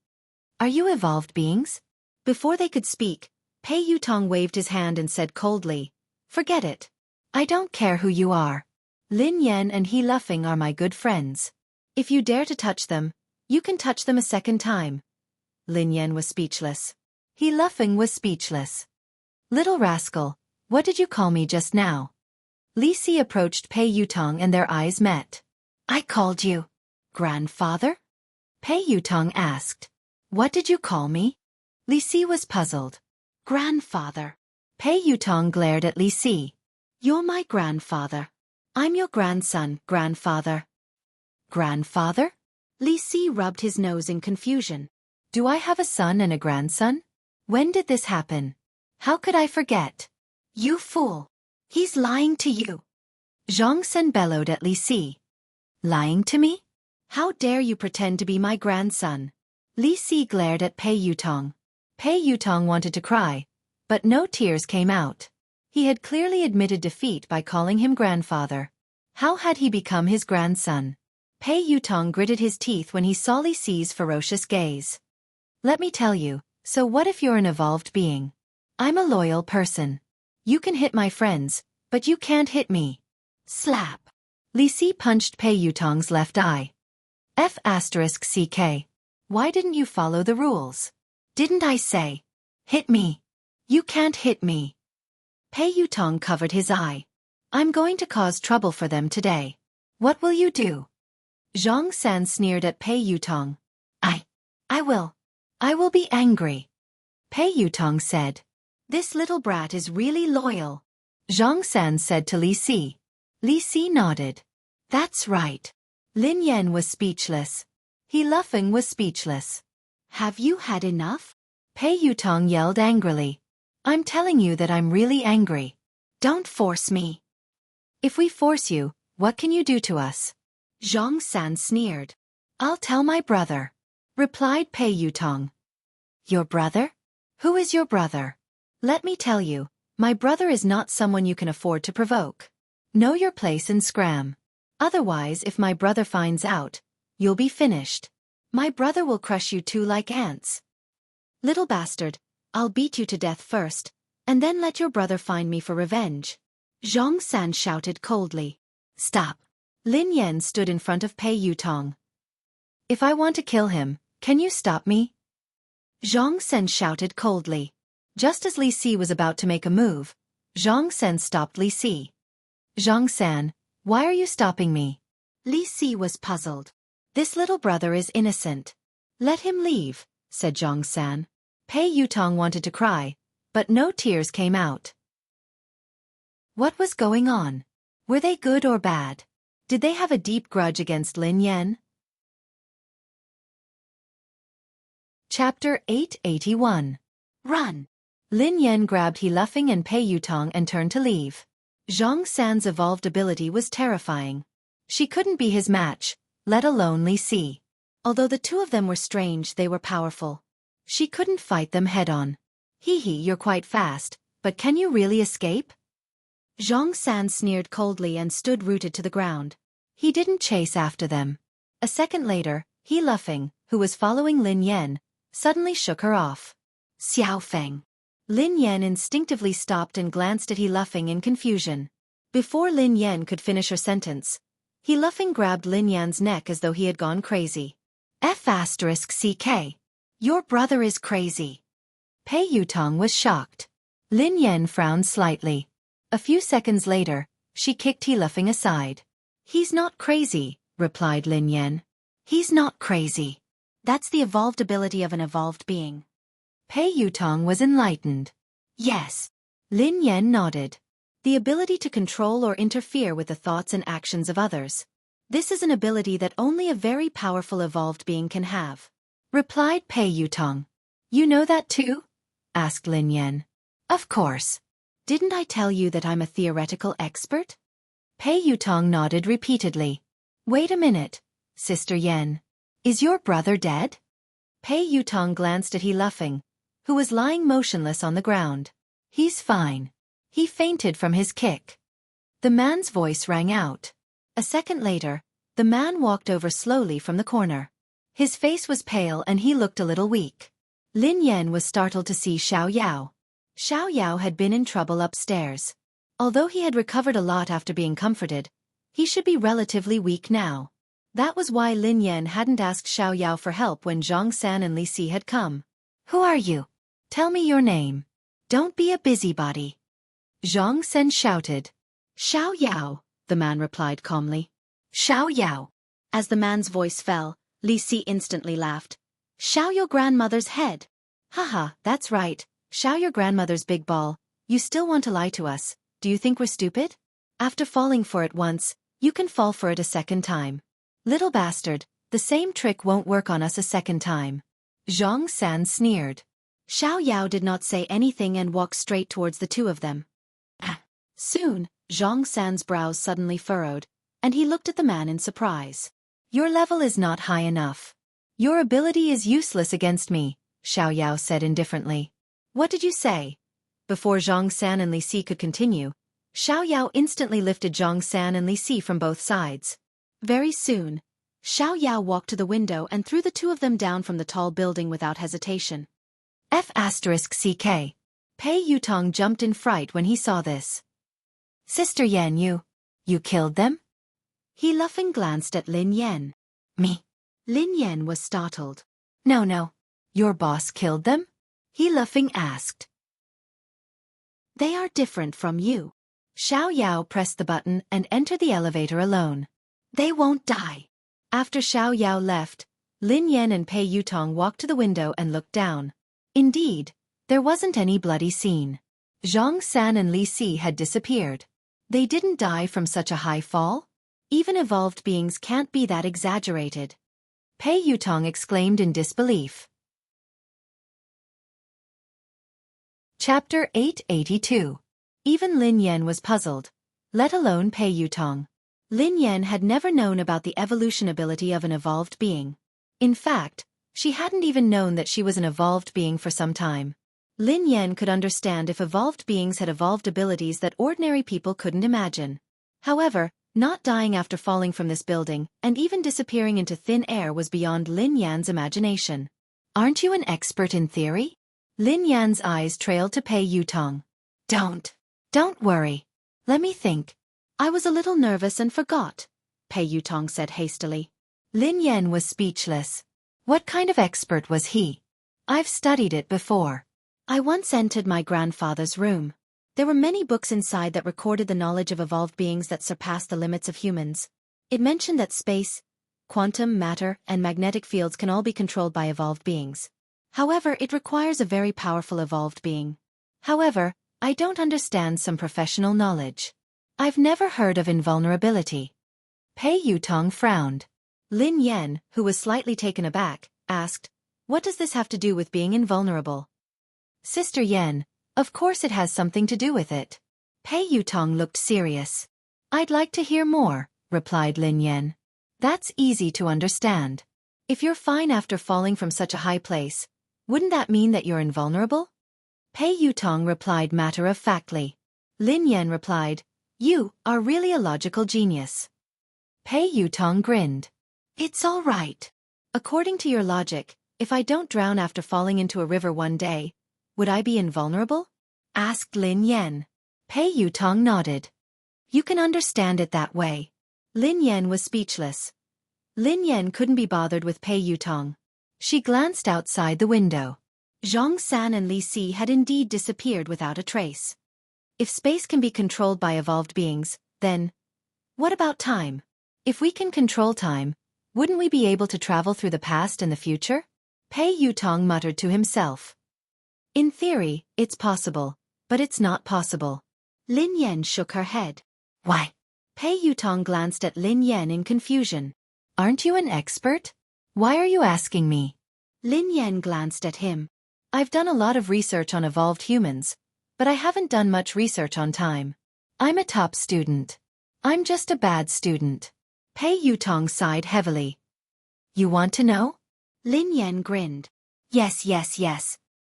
Are you evolved beings? Before they could speak, Pei Yutong waved his hand and said coldly, Forget it. I don't care who you are. Lin Yan and He Luffing are my good friends. If you dare to touch them, you can touch them a second time. Lin Yan was speechless. He Luffing was speechless. Little rascal, what did you call me just now? Li Si approached Pei Yutong and their eyes met. I called you grandfather? Pei Yutong asked. What did you call me? Li Si was puzzled. Grandfather. Pei Yutong glared at Li Si. You're my grandfather. I'm your grandson, grandfather. Grandfather? Li Si rubbed his nose in confusion. Do I have a son and a grandson? When did this happen? How could I forget? You fool! He's lying to you. Zhang Sen bellowed at Li Si. Lying to me? How dare you pretend to be my grandson? Li Si glared at Pei Yutong. Pei Yutong wanted to cry, but no tears came out. He had clearly admitted defeat by calling him grandfather. How had he become his grandson? Pei Yutong gritted his teeth when he saw Li Si's ferocious gaze. Let me tell you, so what if you're an evolved being? I'm a loyal person. You can hit my friends, but you can't hit me. Slap. Li Si punched Pei Yutong's left eye. F***CK. Why didn't you follow the rules? Didn't I say? Hit me. You can't hit me. Pei Yutong covered his eye. I'm going to cause trouble for them today. What will you do? Zhang San sneered at Pei Yutong. I will be angry. Pei Yutong said. This little brat is really loyal. Zhang San said to Li Si. Li Si nodded. That's right. Lin Yan was speechless. He Luffing was speechless. Have you had enough? Pei Yutong yelled angrily. I'm telling you that I'm really angry. Don't force me. If we force you, what can you do to us? Zhang San sneered. I'll tell my brother, replied Pei Yutong. Your brother? Who is your brother? Let me tell you, my brother is not someone you can afford to provoke. Know your place and scram. Otherwise, if my brother finds out, you'll be finished. My brother will crush you two like ants. Little bastard, I'll beat you to death first, and then let your brother find me for revenge. Zhang San shouted coldly. Stop. Lin Yan stood in front of Pei Yutong. If I want to kill him, can you stop me? Zhang Sen shouted coldly. Just as Li Si was about to make a move, Zhang Sen stopped Li Si. Zhang San, why are you stopping me? Li Si was puzzled. This little brother is innocent. Let him leave, said Zhang San. Pei Yutong wanted to cry, but no tears came out. What was going on? Were they good or bad? Did they have a deep grudge against Lin Yan? Chapter 881. Run! Lin Yan grabbed He Luffing and Pei Yutong and turned to leave. Zhang San's evolved ability was terrifying. She couldn't be his match, let alone Li Si. Although the two of them were strange, they were powerful. She couldn't fight them head-on. Hee, you're quite fast, but can you really escape? Zhang San sneered coldly and stood rooted to the ground. He didn't chase after them. A second later, He Luffing, who was following Lin Yan, suddenly shook her off. Xiao Feng. Lin Yan instinctively stopped and glanced at He Luffing in confusion. Before Lin Yan could finish her sentence, He laughing grabbed Lin Yan's neck as though he had gone crazy. F***CK. Your brother is crazy. Pei Yutong was shocked. Lin Yan frowned slightly. A few seconds later, she kicked He laughing aside. He's not crazy, replied Lin Yan. He's not crazy. That's the evolved ability of an evolved being. Pei Yutong was enlightened. Yes. Lin Yan nodded. The ability to control or interfere with the thoughts and actions of others. This is an ability that only a very powerful evolved being can have. Replied Pei Yutong. You know that too? Asked Lin Yan. Of course. Didn't I tell you that I'm a theoretical expert? Pei Yutong nodded repeatedly. Wait a minute, Sister Yan. Is your brother dead? Pei Yutong glanced at He laughing, who was lying motionless on the ground. He's fine. He fainted from his kick. The man's voice rang out. A second later, the man walked over slowly from the corner. His face was pale and he looked a little weak. Lin Yan was startled to see Xiao Yao. Xiao Yao had been in trouble upstairs. Although he had recovered a lot after being comforted, he should be relatively weak now. That was why Lin Yan hadn't asked Xiao Yao for help when Zhang San and Li Si had come. Who are you? Tell me your name. Don't be a busybody. Zhang San shouted. Xiao Yao, the man replied calmly. Xiao Yao. As the man's voice fell, Li Si instantly laughed. Xiao your grandmother's head. Haha, that's right, Xiao your grandmother's big ball. You still want to lie to us, do you think we're stupid? After falling for it once, you can fall for it a second time. Little bastard, the same trick won't work on us a second time. Zhang San sneered. Xiao Yao did not say anything and walked straight towards the two of them. Soon, Zhang San's brows suddenly furrowed, and he looked at the man in surprise. Your level is not high enough. Your ability is useless against me, Xiao Yao said indifferently. What did you say? Before Zhang San and Li Si could continue, Xiao Yao instantly lifted Zhang San and Li Si from both sides. Very soon, Xiao Yao walked to the window and threw the two of them down from the tall building without hesitation. F***CK. Pei Yutong jumped in fright when he saw this. Sister Yan, you killed them? He laughing glanced at Lin Yan. Me? Lin Yan was startled. No. Your boss killed them? He laughing asked. They are different from you. Xiao Yao pressed the button and entered the elevator alone. They won't die. After Xiao Yao left, Lin Yan and Pei Yutong walked to the window and looked down. Indeed, there wasn't any bloody scene. Zhang San and Li Si had disappeared. They didn't die from such a high fall? Even evolved beings can't be that exaggerated. Pei Yutong exclaimed in disbelief. Chapter 882. Even Lin Yan was puzzled, let alone Pei Yutong. Lin Yan had never known about the evolution ability of an evolved being. In fact, she hadn't even known that she was an evolved being for some time. Lin Yan could understand if evolved beings had evolved abilities that ordinary people couldn't imagine. However, not dying after falling from this building and even disappearing into thin air was beyond Lin Yan's imagination. Aren't you an expert in theory? Lin Yan's eyes trailed to Pei Yutong. Don't worry. Let me think. I was a little nervous and forgot, Pei Yutong said hastily. Lin Yan was speechless. What kind of expert was he? I've studied it before. I once entered my grandfather's room. There were many books inside that recorded the knowledge of evolved beings that surpassed the limits of humans. It mentioned that space, quantum, matter, and magnetic fields can all be controlled by evolved beings. However, it requires a very powerful evolved being. However, I don't understand some professional knowledge. I've never heard of invulnerability. Pei Yutong frowned. Lin Yan, who was slightly taken aback, asked, what does this have to do with being invulnerable? Sister Yan, of course it has something to do with it. Pei Yutong looked serious. I'd like to hear more, replied Lin Yan. That's easy to understand. If you're fine after falling from such a high place, wouldn't that mean that you're invulnerable? Pei Yutong replied matter-of-factly. Lin Yan replied, you are really a logical genius. Pei Yutong grinned. It's all right. According to your logic, if I don't drown after falling into a river one day, would I be invulnerable? Asked Lin Yan. Pei Yutong nodded. You can understand it that way. Lin Yan was speechless. Lin Yan couldn't be bothered with Pei Yutong. She glanced outside the window. Zhang San and Li Si had indeed disappeared without a trace. If space can be controlled by evolved beings, then what about time? If we can control time, wouldn't we be able to travel through the past and the future? Pei Yutong muttered to himself. In theory, it's possible, but it's not possible. Lin Yan shook her head. Why? Pei Yutong glanced at Lin Yan in confusion. Aren't you an expert? Why are you asking me? Lin Yan glanced at him. I've done a lot of research on evolved humans, but I haven't done much research on time. I'm a top student. I'm just a bad student. Pei Yutong sighed heavily. You want to know? Lin Yan grinned. Yes.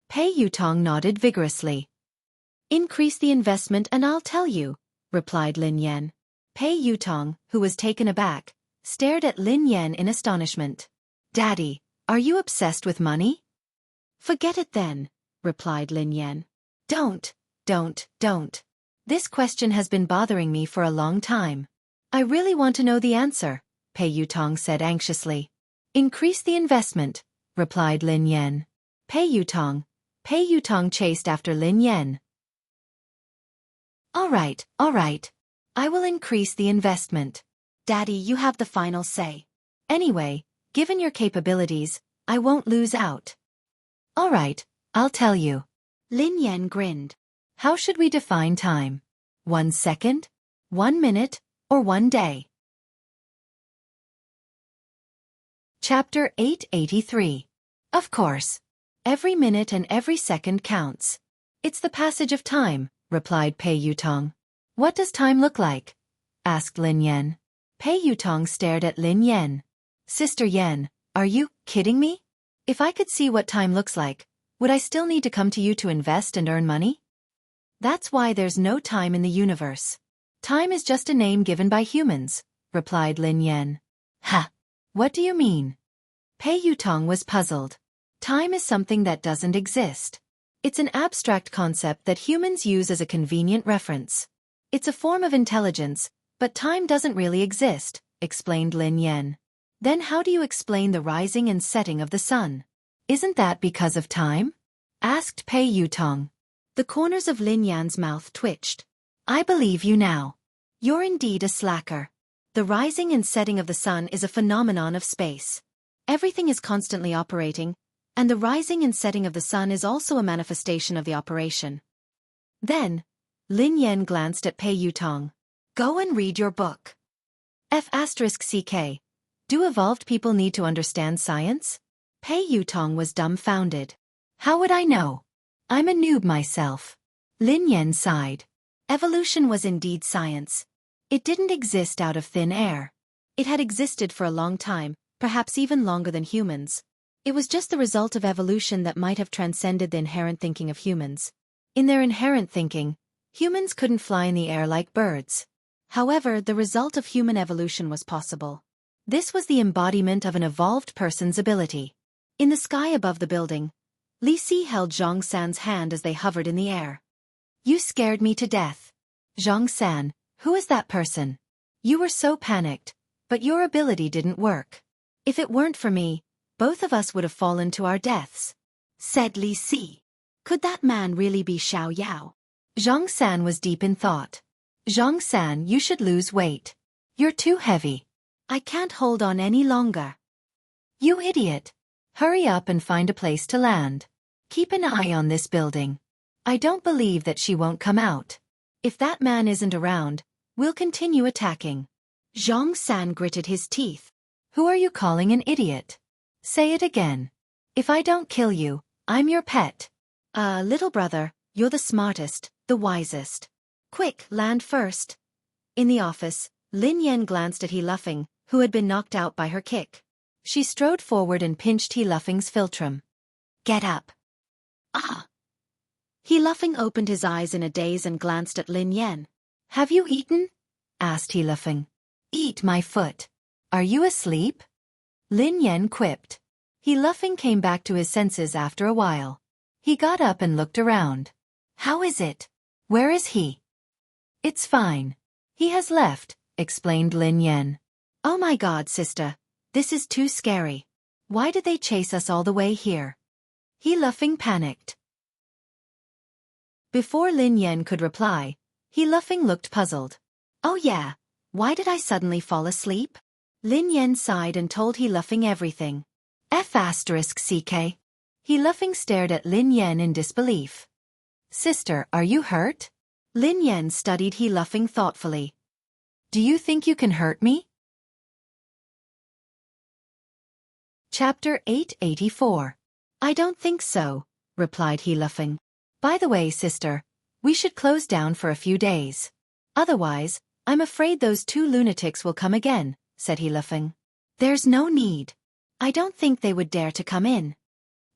Pei Yutong nodded vigorously. Increase the investment and I'll tell you, replied Lin Yan. Pei Yutong, who was taken aback, stared at Lin Yan in astonishment. Daddy, are you obsessed with money? Forget it then, replied Lin Yan. Don't. This question has been bothering me for a long time. I really want to know the answer, Pei Yutong said anxiously. Increase the investment, replied Lin Yan. Pei Yutong chased after Lin Yan. All right. I will increase the investment. Daddy, you have the final say. Anyway, given your capabilities, I won't lose out. All right, I'll tell you. Lin Yan grinned. How should we define time? 1 second? 1 minute? Or 1 day? Chapter 883. Of course. Every minute and every second counts. It's the passage of time, replied Pei Yutong. What does time look like? Asked Lin Yan. Pei Yutong stared at Lin Yan. Sister Yan, are you kidding me? If I could see what time looks like, would I still need to come to you to invest and earn money? That's why there's no time in the universe. Time is just a name given by humans, replied Lin Yan. Ha! What do you mean? Pei Yutong was puzzled. Time is something that doesn't exist. It's an abstract concept that humans use as a convenient reference. It's a form of intelligence, but time doesn't really exist, explained Lin Yan. Then how do you explain the rising and setting of the sun? Isn't that because of time? Asked Pei Yutong. The corners of Lin Yan's mouth twitched. I believe you now. You're indeed a slacker. The rising and setting of the sun is a phenomenon of space. Everything is constantly operating, and the rising and setting of the sun is also a manifestation of the operation. Then, Lin Yan glanced at Pei Yutong. Go and read your book. F***ck. Do evolved people need to understand science? Pei Yutong was dumbfounded. How would I know? I'm a noob myself. Lin Yan sighed. Evolution was indeed science. It didn't exist out of thin air. It had existed for a long time, perhaps even longer than humans. It was just the result of evolution that might have transcended the inherent thinking of humans. In their inherent thinking, humans couldn't fly in the air like birds. However, the result of human evolution was possible. This was the embodiment of an evolved person's ability. In the sky above the building, Li Si held Zhang San's hand as they hovered in the air. You scared me to death. Zhang San, who is that person? You were so panicked, but your ability didn't work. If it weren't for me, both of us would have fallen to our deaths. Said Li Si. Could that man really be Xiao Yao? Zhang San was deep in thought. Zhang San, you should lose weight. You're too heavy. I can't hold on any longer. You idiot. Hurry up and find a place to land. Keep an eye on this building. I don't believe that she won't come out. If that man isn't around, we'll continue attacking. Zhang San gritted his teeth. Who are you calling an idiot? Say it again. If I don't kill you, I'm your pet. Little brother, you're the smartest, the wisest. Quick, land first. In the office, Lin Yan glanced at He Luffing, who had been knocked out by her kick. She strode forward and pinched He Luffing's philtrum. Get up. Ah! He Luffing opened his eyes in a daze and glanced at Lin Yan. Have you eaten? Asked He Luffing. Eat my foot. Are you asleep? Lin Yan quipped. He Luffing came back to his senses after a while. He got up and looked around. How is it? Where is he? It's fine. He has left, explained Lin Yan. Oh my god, sister. This is too scary. Why did they chase us all the way here? He Luffing panicked. Before Lin Yan could reply, He Luffing looked puzzled. Oh yeah, why did I suddenly fall asleep? Lin Yan sighed and told He Luffing everything. F***CK. He Luffing stared at Lin Yan in disbelief. Sister, are you hurt? Lin Yan studied He Luffing thoughtfully. Do you think you can hurt me? Chapter 884. I don't think so, replied He Luffing. By the way, sister, we should close down for a few days. Otherwise, I'm afraid those two lunatics will come again, said He Luffing. There's no need. I don't think they would dare to come in.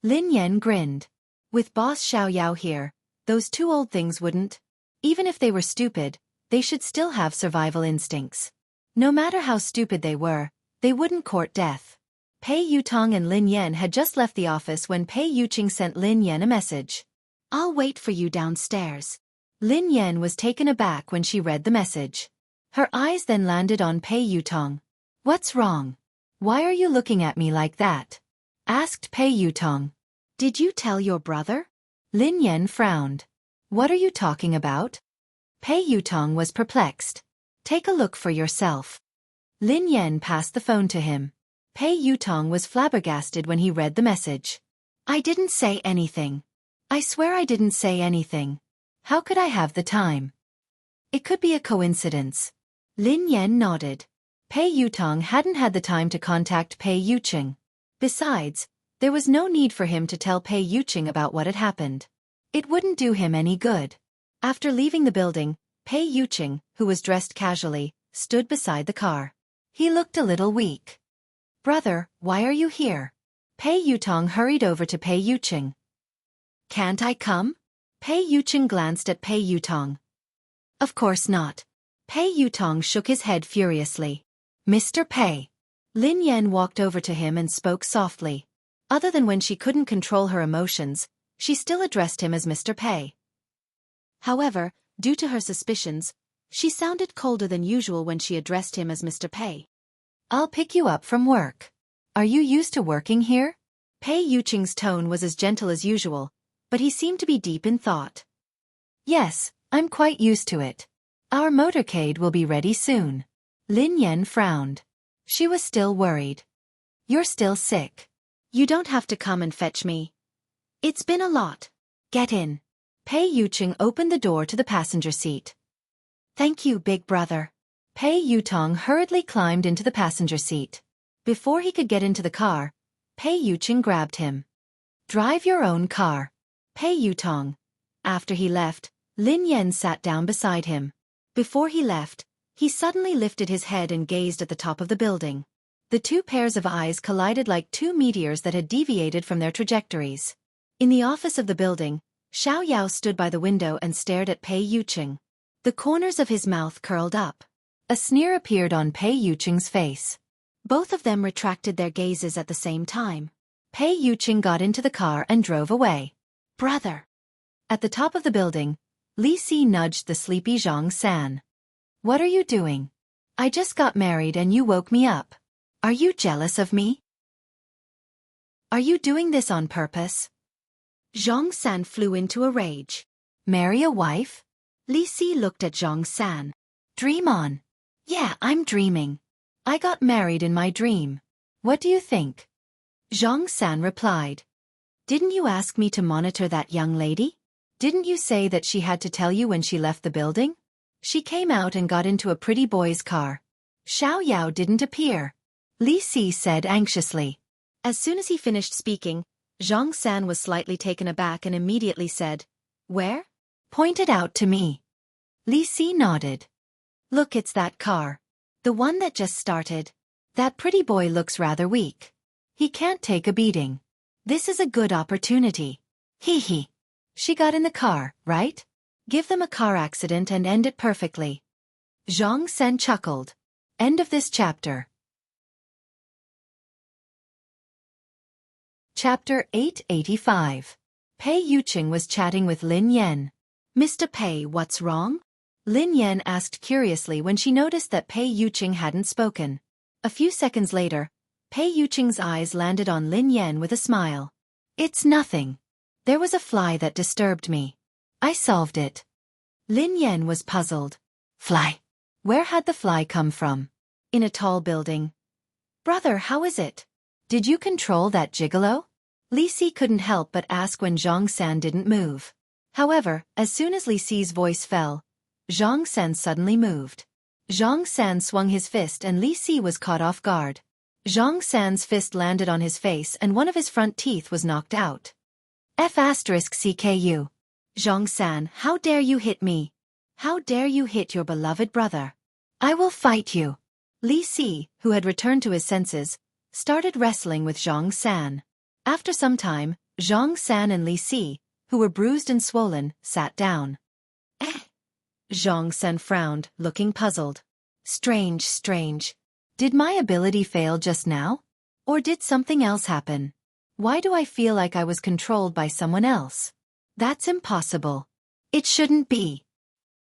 Lin Yan grinned. With Boss Xiaoyao here, those two old things wouldn't. Even if they were stupid, they should still have survival instincts. No matter how stupid they wouldn't court death. Pei Yutong and Lin Yan had just left the office when Pei Yuqing sent Lin Yan a message. I'll wait for you downstairs. Lin Yan was taken aback when she read the message. Her eyes then landed on Pei Yutong. What's wrong? Why are you looking at me like that? Asked Pei Yutong. Did you tell your brother? Lin Yan frowned. What are you talking about? Pei Yutong was perplexed. Take a look for yourself. Lin Yan passed the phone to him. Pei Yutong was flabbergasted when he read the message. I didn't say anything. I swear I didn't say anything. How could I have the time? It could be a coincidence. Lin Yan nodded. Pei Yutong hadn't had the time to contact Pei Yuqing. Besides, there was no need for him to tell Pei Yuqing about what had happened. It wouldn't do him any good. After leaving the building, Pei Yuqing, who was dressed casually, stood beside the car. He looked a little weak. Brother, why are you here? Pei Yutong hurried over to Pei Yuqing. Can't I come? Pei Yuqing glanced at Pei Yutong. Of course not. Pei Yutong shook his head furiously. Mr. Pei. Lin Yan walked over to him and spoke softly. Other than when she couldn't control her emotions, she still addressed him as Mr. Pei. However, due to her suspicions, she sounded colder than usual when she addressed him as Mr. Pei. I'll pick you up from work. Are you used to working here? Pei Yuqing's tone was as gentle as usual, but he seemed to be deep in thought. Yes, I'm quite used to it. Our motorcade will be ready soon. Lin Yan frowned. She was still worried. You're still sick. You don't have to come and fetch me. It's been a lot. Get in. Pei Yuqing opened the door to the passenger seat. Thank you, big brother. Pei Yutong hurriedly climbed into the passenger seat. Before he could get into the car, Pei Yuqing grabbed him. Drive your own car. Pei Yutong. After he left, Lin Yan sat down beside him. Before he left, he suddenly lifted his head and gazed at the top of the building. The two pairs of eyes collided like two meteors that had deviated from their trajectories. In the office of the building, Xiaoyao stood by the window and stared at Pei Yuqing. The corners of his mouth curled up. A sneer appeared on Pei Yuqing's face. Both of them retracted their gazes at the same time. Pei Yuqing got into the car and drove away. Brother. At the top of the building, Li Si nudged the sleepy Zhang San. What are you doing? I just got married and you woke me up. Are you jealous of me? Are you doing this on purpose? Zhang San flew into a rage. Marry a wife? Li Si looked at Zhang San. Dream on. Yeah, I'm dreaming. I got married in my dream. What do you think? Zhang San replied. Didn't you ask me to monitor that young lady? Didn't you say that she had to tell you when she left the building? She came out and got into a pretty boy's car. Xiaoyao didn't appear. Li Si said anxiously. As soon as he finished speaking, Zhang San was slightly taken aback and immediately said, Where? Pointed out to me. Li Si nodded. Look, it's that car. The one that just started. That pretty boy looks rather weak. He can't take a beating. This is a good opportunity. Hee hee. She got in the car, right? Give them a car accident and end it perfectly. Zhang San chuckled. End of this chapter. Chapter 885. Pei Yuqing was chatting with Lin Yan. Mr. Pei, what's wrong? Lin Yan asked curiously when she noticed that Pei Yuqing hadn't spoken. A few seconds later, Pei Yuqing's eyes landed on Lin Yan with a smile. It's nothing. There was a fly that disturbed me. I solved it. Lin Yan was puzzled. Fly? Where had the fly come from? In a tall building. Brother, how is it? Did you control that gigolo? Li Si couldn't help but ask when Zhang San didn't move. However, as soon as Li Si's voice fell, Zhang San suddenly moved. Zhang San swung his fist and Li Si was caught off guard. Zhang San's fist landed on his face and one of his front teeth was knocked out. F***CKU. Zhang San, how dare you hit me? How dare you hit your beloved brother? I will fight you. Li Si, who had returned to his senses, started wrestling with Zhang San. After some time, Zhang San and Li Si, who were bruised and swollen, sat down. Zhang San frowned, looking puzzled. Strange. Did my ability fail just now? Or did something else happen? Why do I feel like I was controlled by someone else? That's impossible. It shouldn't be.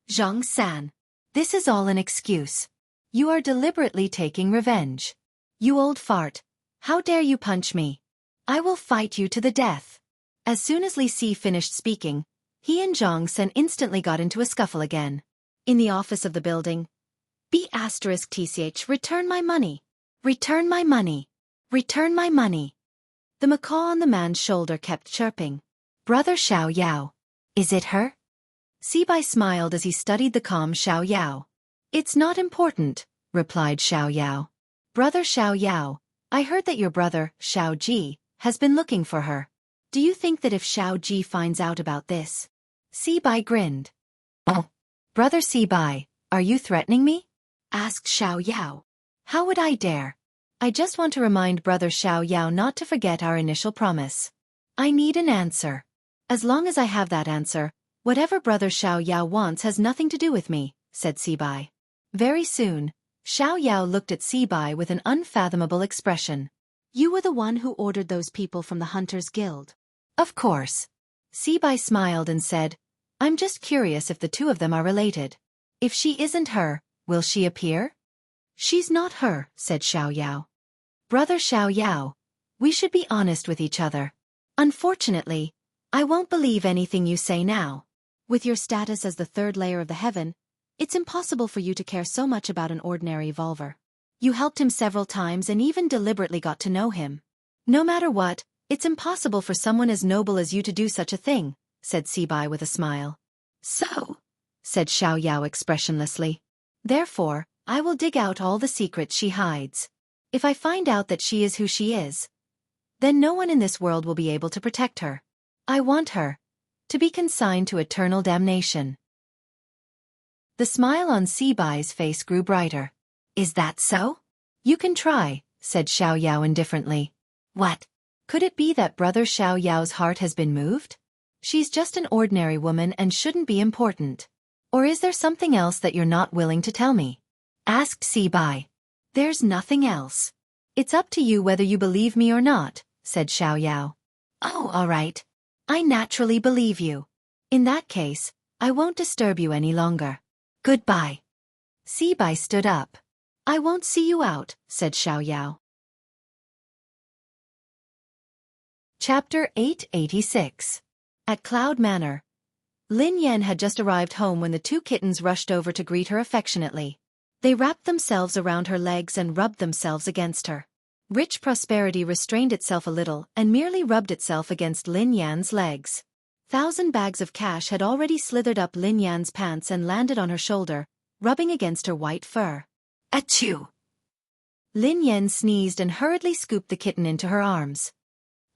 Zhang San. This is all an excuse. You are deliberately taking revenge. You old fart. How dare you punch me? I will fight you to the death. As soon as Li Si finished speaking, he and Zhang San instantly got into a scuffle again. In the office of the building, B***TCH, return my money. Return my money. Return my money. The macaw on the man's shoulder kept chirping. Brother Xiao Yao. Is it her? Sibai smiled as he studied the calm Xiao Yao. It's not important, replied Xiao Yao. Brother Xiao Yao, I heard that your brother, Xiao Ji, has been looking for her. Do you think that if Xiao Ji finds out about this? Sibai grinned. Oh. Brother Sibai, are you threatening me? Asked Xiao Yao. How would I dare? I just want to remind Brother Xiao Yao not to forget our initial promise. I need an answer. As long as I have that answer, whatever Brother Xiao Yao wants has nothing to do with me, said Sibai. Very soon, Xiao Yao looked at Sibai with an unfathomable expression. You were the one who ordered those people from the Hunters Guild. Of course. Sibai smiled and said, I'm just curious if the two of them are related. If she isn't her, will she appear? She's not her, said Xiao Yao. Brother Xiao Yao, we should be honest with each other. Unfortunately, I won't believe anything you say now. With your status as the third layer of the heaven, it's impossible for you to care so much about an ordinary evolver. You helped him several times and even deliberately got to know him. No matter what, it's impossible for someone as noble as you to do such a thing, said Sibai with a smile. So, said Xiao Yao expressionlessly. Therefore, I will dig out all the secrets she hides. If I find out that she is who she is, then no one in this world will be able to protect her. I want her to be consigned to eternal damnation. The smile on Sibai's face grew brighter. Is that so? You can try, said Xiao Yao indifferently. What? Could it be that Brother Xiao Yao's heart has been moved? She's just an ordinary woman and shouldn't be important. Or is there something else that you're not willing to tell me? Asked Sibai. There's nothing else. It's up to you whether you believe me or not, said Xiao Yao. Oh, all right. I naturally believe you. In that case, I won't disturb you any longer. Goodbye. Sibai stood up. I won't see you out, said Xiao Yao. Chapter 886. At Cloud Manor. Lin Yan had just arrived home when the two kittens rushed over to greet her affectionately. They wrapped themselves around her legs and rubbed themselves against her. Rich Prosperity restrained itself a little and merely rubbed itself against Lin Yan's legs. 1,000 bags of cash had already slithered up Lin Yan's pants and landed on her shoulder, rubbing against her white fur. Achoo! Lin Yan sneezed and hurriedly scooped the kitten into her arms.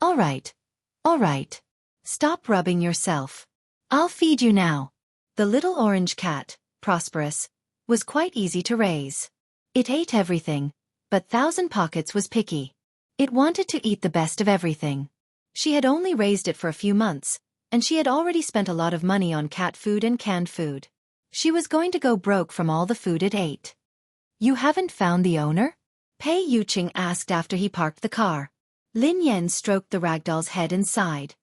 All right. Stop rubbing yourself. I'll feed you now. The little orange cat, Prosperous, was quite easy to raise. It ate everything, but 1,000 Pockets was picky. It wanted to eat the best of everything. She had only raised it for a few months, and she had already spent a lot of money on cat food and canned food. She was going to go broke from all the food it ate. You haven't found the owner? Pei Yuqing asked after he parked the car. Lin Yan stroked the ragdoll's head and sighed.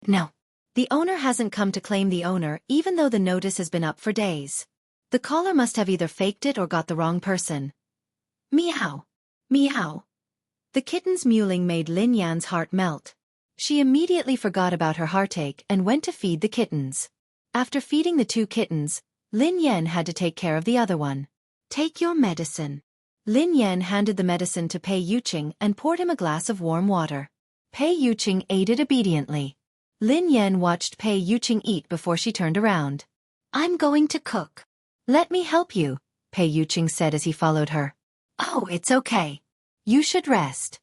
No. The owner hasn't come to claim the owner even though the notice has been up for days. The caller must have either faked it or got the wrong person. Meow. Meow. The kitten's mewling made Lin Yan's heart melt. She immediately forgot about her heartache and went to feed the kittens. After feeding the 2 kittens, Lin Yan had to take care of the other one. Take your medicine. Lin Yan handed the medicine to Pei Yuqing and poured him a glass of warm water. Pei Yuqing ate it obediently. Lin Yan watched Pei Yuqing eat before she turned around. I'm going to cook. Let me help you, Pei Yuqing said as he followed her. Oh, it's okay. You should rest.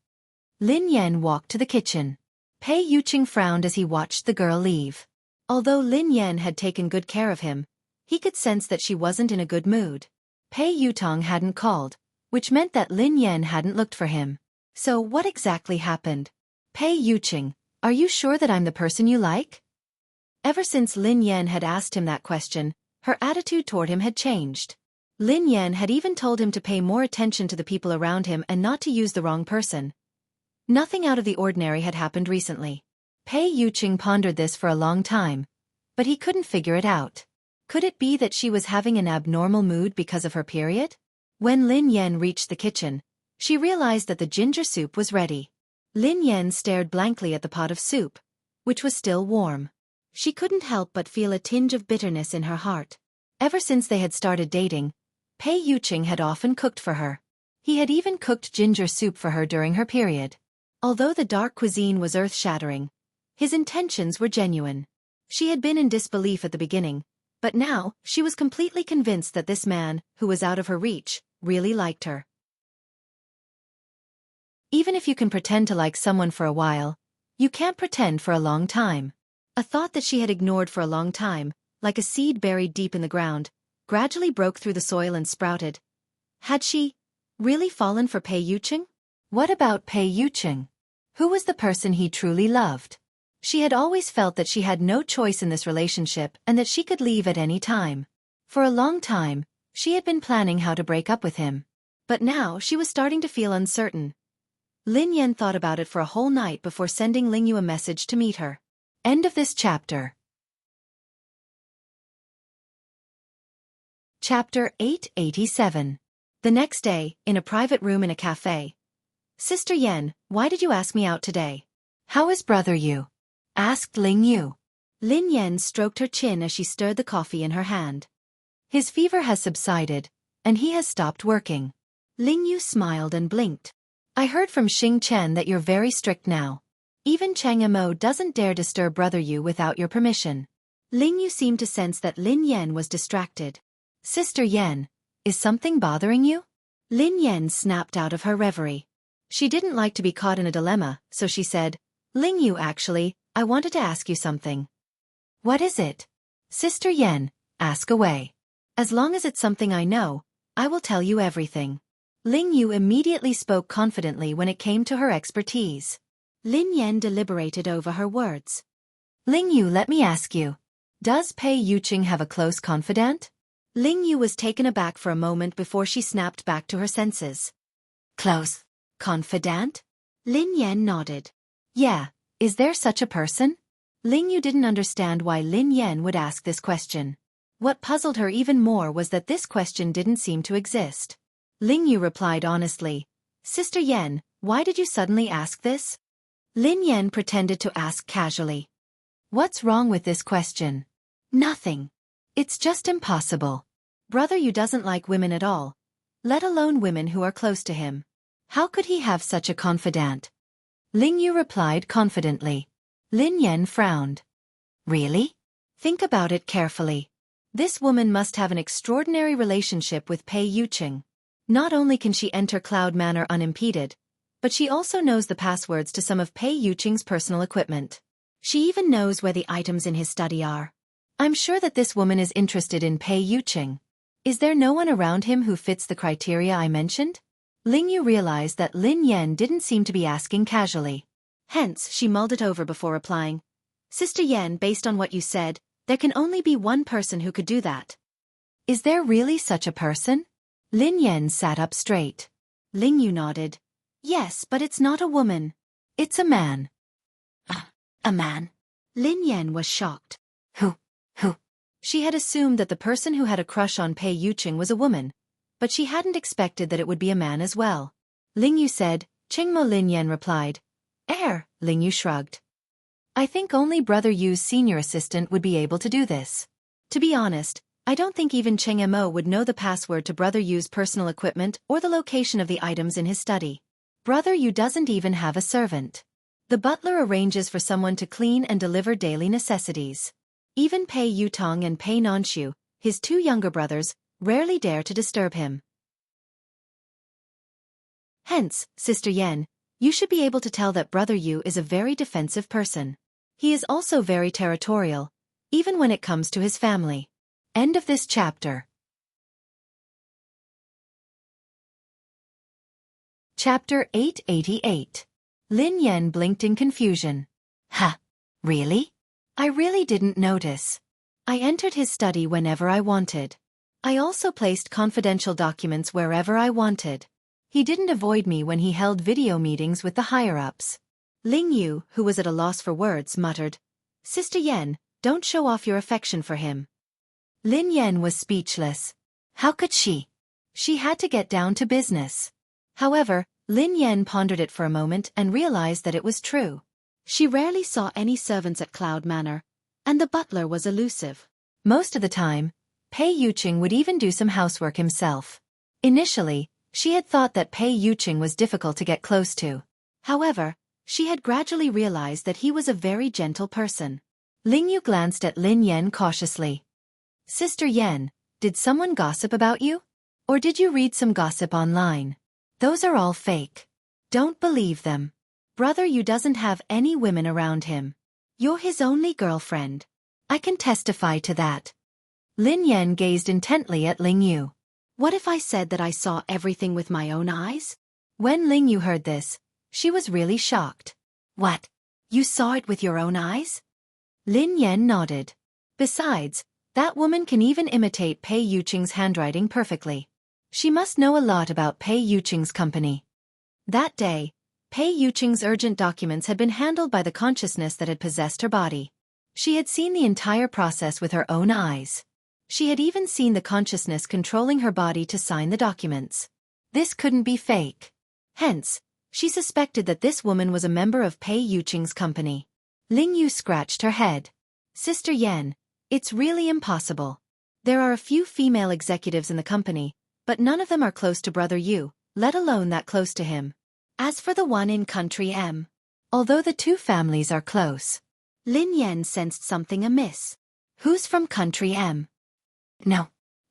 Lin Yan walked to the kitchen. Pei Yuqing frowned as he watched the girl leave. Although Lin Yan had taken good care of him, he could sense that she wasn't in a good mood. Pei Yutong hadn't called, which meant that Lin Yan hadn't looked for him. So what exactly happened? Pei Yuqing, are you sure that I'm the person you like? Ever since Lin Yan had asked him that question, her attitude toward him had changed. Lin Yan had even told him to pay more attention to the people around him and not to use the wrong person. Nothing out of the ordinary had happened recently. Pei Yuqing pondered this for a long time, but he couldn't figure it out. Could it be that she was having an abnormal mood because of her period? When Lin Yan reached the kitchen, she realized that the ginger soup was ready. Lin Yan stared blankly at the pot of soup, which was still warm. She couldn't help but feel a tinge of bitterness in her heart. Ever since they had started dating, Pei Yuqing had often cooked for her. He had even cooked ginger soup for her during her period. Although the dark cuisine was earth-shattering, his intentions were genuine. She had been in disbelief at the beginning, but now she was completely convinced that this man, who was out of her reach, really liked her. Even if you can pretend to like someone for a while, you can't pretend for a long time. A thought that she had ignored for a long time, like a seed buried deep in the ground, gradually broke through the soil and sprouted. Had she really fallen for Pei Yuqing? What about Pei Yuqing? Who was the person he truly loved? She had always felt that she had no choice in this relationship and that she could leave at any time. For a long time, she had been planning how to break up with him. But now she was starting to feel uncertain. Lin Yan thought about it for a whole night before sending Ling Yu a message to meet her. End of this chapter. Chapter 887. The next day, in a private room in a cafe. Sister Yan, why did you ask me out today? How is brother Yu? Asked Ling Yu. Lin Yan stroked her chin as she stirred the coffee in her hand. His fever has subsided, and he has stopped working. Ling Yu smiled and blinked. I heard from Xing Chen that you're very strict now. Even Chang Mo doesn't dare disturb brother Yu without your permission. Ling Yu seemed to sense that Lin Yan was distracted. Sister Yan, is something bothering you? Lin Yan snapped out of her reverie. She didn't like to be caught in a dilemma, so she said, Ling Yu, actually, I wanted to ask you something. What is it? Sister Yan, ask away. As long as it's something I know, I will tell you everything. Ling Yu immediately spoke confidently when it came to her expertise. Lin Yan deliberated over her words. Ling Yu, let me ask you. Does Pei Yuqing have a close confidant? Ling Yu was taken aback for a moment before she snapped back to her senses. Close confidant? Lin Yan nodded. Yeah. Is there such a person? Ling Yu didn't understand why Lin Yan would ask this question. What puzzled her even more was that this question didn't seem to exist. Ling Yu replied honestly, Sister Yan, why did you suddenly ask this? Lin Yan pretended to ask casually. What's wrong with this question? Nothing. It's just impossible. Brother Yu doesn't like women at all, let alone women who are close to him. How could he have such a confidant? Ling Yu replied confidently. Lin Yan frowned. Really? Think about it carefully. This woman must have an extraordinary relationship with Pei Yuqing. Not only can she enter Cloud Manor unimpeded, but she also knows the passwords to some of Pei Yuqing's personal equipment. She even knows where the items in his study are. I'm sure that this woman is interested in Pei Yuqing. Is there no one around him who fits the criteria I mentioned? Ling Yu realized that Lin Yan didn't seem to be asking casually. Hence, she mulled it over before replying. Sister Yan, based on what you said, there can only be one person who could do that. Is there really such a person? Lin Yan sat up straight. Ling Yu nodded. Yes, but it's not a woman. It's a man. A man? Lin Yan was shocked. Who? She had assumed that the person who had a crush on Pei Yuqing was a woman, but she hadn't expected that it would be a man as well. Ling Yu said. Qingmo Lin Yan replied. Ling Yu shrugged. I think only Brother Yu's senior assistant would be able to do this. To be honest, I don't think even Cheng Mo would know the password to Brother Yu's personal equipment or the location of the items in his study. Brother Yu doesn't even have a servant. The butler arranges for someone to clean and deliver daily necessities. Even Pei Yutong and Pei Nanshu, his two younger brothers, rarely dare to disturb him. Hence, Sister Yan, you should be able to tell that Brother Yu is a very defensive person. He is also very territorial, even when it comes to his family. End of this chapter. Chapter 888. Lin Yan blinked in confusion. Ha! Really? I really didn't notice. I entered his study whenever I wanted. I also placed confidential documents wherever I wanted. He didn't avoid me when he held video meetings with the higher-ups. Ling Yu, who was at a loss for words, muttered, Sister Yan, don't show off your affection for him. Lin Yan was speechless. How could she? She had to get down to business. However, Lin Yan pondered it for a moment and realized that it was true. She rarely saw any servants at Cloud Manor, and the butler was elusive. Most of the time, Pei Yuqing would even do some housework himself. Initially, she had thought that Pei Yuqing was difficult to get close to. However, she had gradually realized that he was a very gentle person. Ling Yu glanced at Lin Yan cautiously. Sister Yan, did someone gossip about you? Or did you read some gossip online? Those are all fake. Don't believe them. Brother Yu doesn't have any women around him. You're his only girlfriend. I can testify to that. Lin Yan gazed intently at Ling Yu. What if I said that I saw everything with my own eyes? When Ling Yu heard this, she was really shocked. What? You saw it with your own eyes? Lin Yan nodded. Besides, that woman can even imitate Pei Yuqing's handwriting perfectly. She must know a lot about Pei Yuqing's company. That day, Pei Yuqing's urgent documents had been handled by the consciousness that had possessed her body. She had seen the entire process with her own eyes. She had even seen the consciousness controlling her body to sign the documents. This couldn't be fake. Hence, she suspected that this woman was a member of Pei Yuqing's company. Ling Yu scratched her head. Sister Yan, it's really impossible. There are a few female executives in the company, but none of them are close to Brother Yu, let alone that close to him. As for the one in Country M, although the two families are close, Lin Yan sensed something amiss. Who's from Country M?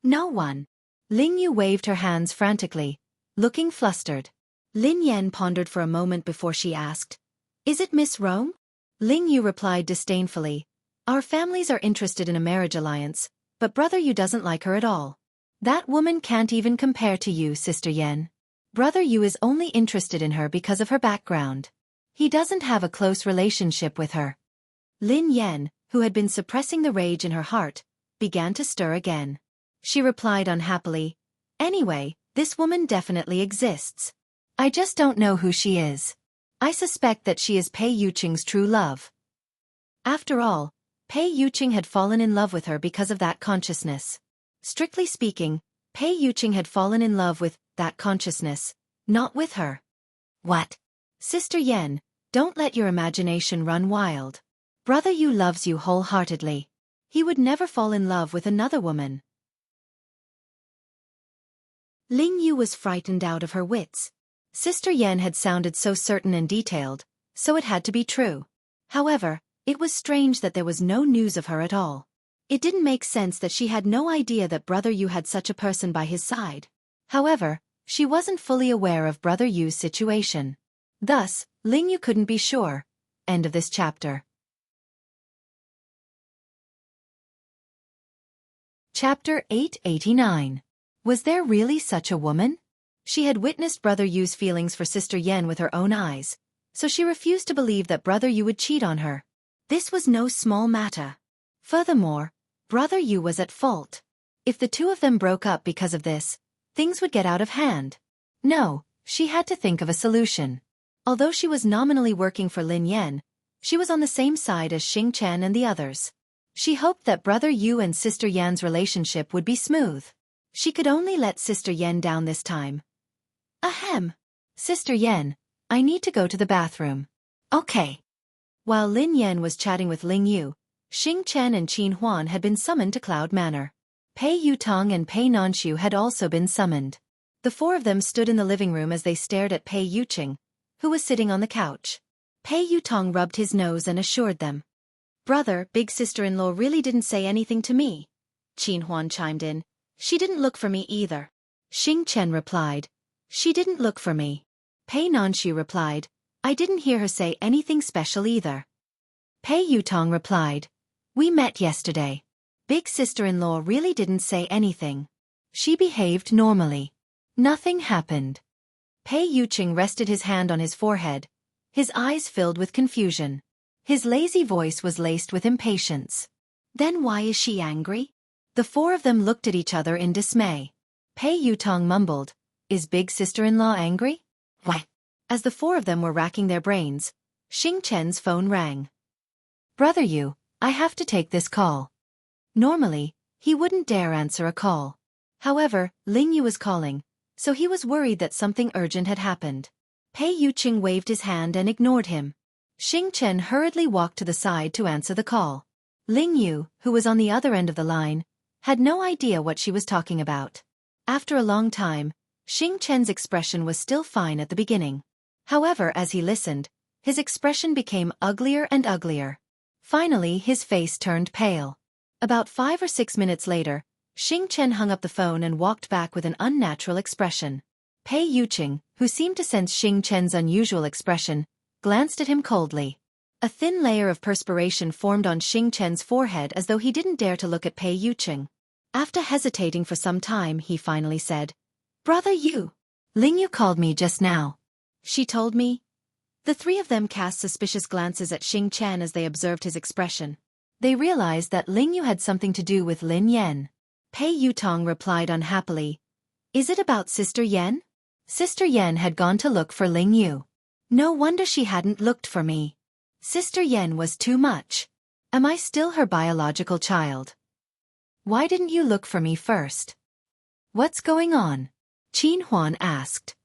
No one. Ling Yu waved her hands frantically, looking flustered. Lin Yan pondered for a moment before she asked, Is it Miss Rome? Ling Yu replied disdainfully, Our families are interested in a marriage alliance, but Brother Yu doesn't like her at all. That woman can't even compare to you, Sister Yan. Brother Yu is only interested in her because of her background. He doesn't have a close relationship with her. Lin Yan, who had been suppressing the rage in her heart, began to stir again. She replied unhappily, Anyway, this woman definitely exists. I just don't know who she is. I suspect that she is Pei Yuqing's true love. After all, Pei Yuqing had fallen in love with her because of that consciousness. Strictly speaking, Pei Yuqing had fallen in love with that consciousness, not with her. What? Sister Yan, don't let your imagination run wild. Brother Yu loves you wholeheartedly. He would never fall in love with another woman. Ling Yu was frightened out of her wits. Sister Yan had sounded so certain and detailed, so it had to be true. However, it was strange that there was no news of her at all. It didn't make sense that she had no idea that Brother Yu had such a person by his side. However, she wasn't fully aware of Brother Yu's situation. Thus, Ling Yu couldn't be sure. End of this chapter. Chapter 889. Was there really such a woman? She had witnessed Brother Yu's feelings for Sister Yan with her own eyes, so she refused to believe that Brother Yu would cheat on her. This was no small matter. Furthermore, Brother Yu was at fault. If the two of them broke up because of this, things would get out of hand. No, she had to think of a solution. Although she was nominally working for Lin Yan, she was on the same side as Xing Chen and the others. She hoped that Brother Yu and Sister Yan's relationship would be smooth. She could only let Sister Yan down this time. Ahem. Sister Yan, I need to go to the bathroom. Okay. While Lin Yan was chatting with Ling Yu, Xing Chen and Qin Huan had been summoned to Cloud Manor. Pei Yutong and Pei Nanshu had also been summoned. The four of them stood in the living room as they stared at Pei Yuqing, who was sitting on the couch. Pei Yutong rubbed his nose and assured them. Brother, big sister-in-law really didn't say anything to me. Qin Huan chimed in. She didn't look for me either. Xing Chen replied. She didn't look for me. Pei Nanshu replied. I didn't hear her say anything special either. Pei Yutong replied. We met yesterday. Big sister-in-law really didn't say anything. She behaved normally. Nothing happened. Pei Yuqing rested his hand on his forehead, his eyes filled with confusion. His lazy voice was laced with impatience. Then why is she angry? The four of them looked at each other in dismay. Pei Yutong mumbled, Is big sister-in-law angry? What? As the four of them were racking their brains, Xing Chen's phone rang. Brother Yu, I have to take this call. Normally, he wouldn't dare answer a call. However, Ling Yu was calling, so he was worried that something urgent had happened. Pei Yuqing waved his hand and ignored him. Xing Chen hurriedly walked to the side to answer the call. Ling Yu, who was on the other end of the line, had no idea what she was talking about. After a long time, Xing Chen's expression was still fine at the beginning. However, as he listened, his expression became uglier and uglier. Finally, his face turned pale. About 5 or 6 minutes later, Xing Chen hung up the phone and walked back with an unnatural expression. Pei Yuqing, who seemed to sense Xing Chen's unusual expression, glanced at him coldly. A thin layer of perspiration formed on Xing Chen's forehead as though he didn't dare to look at Pei Yuqing. After hesitating for some time, he finally said, Brother Yu. Ling Yu called me just now. She told me. The three of them cast suspicious glances at Xing Chen as they observed his expression. They realized that Ling Yu had something to do with Lin Yan. Pei Yutong replied unhappily, Is it about Sister Yan? Sister Yan had gone to look for Ling Yu. No wonder she hadn't looked for me. Sister Yan was too much. Am I still her biological child? Why didn't you look for me first? What's going on? Qin Huan asked.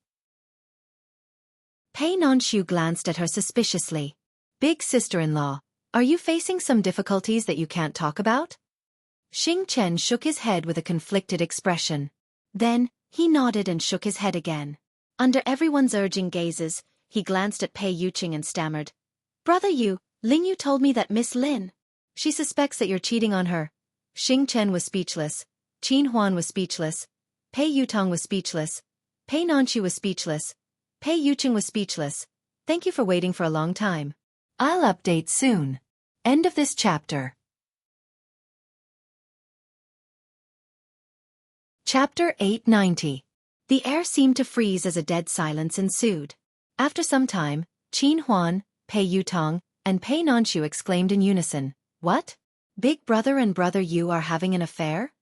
Pei Nanshu glanced at her suspiciously. Big sister-in-law, are you facing some difficulties that you can't talk about? Xing Chen shook his head with a conflicted expression. Then, he nodded and shook his head again. Under everyone's urging gazes, he glanced at Pei Yuqing and stammered. Brother Yu, Ling Yu told me that Miss Lin. She suspects that you're cheating on her. Xing Chen was speechless. Qin Huan was speechless. Pei Yutong was speechless. Pei Nanshu was speechless. Pei Yuqing was speechless. Thank you for waiting for a long time. I'll update soon. End of this chapter. Chapter 890. The air seemed to freeze as a dead silence ensued. After some time, Qin Huan, Pei Yutong, and Pei Nanshu exclaimed in unison, What? Big Brother and Brother Yu are having an affair?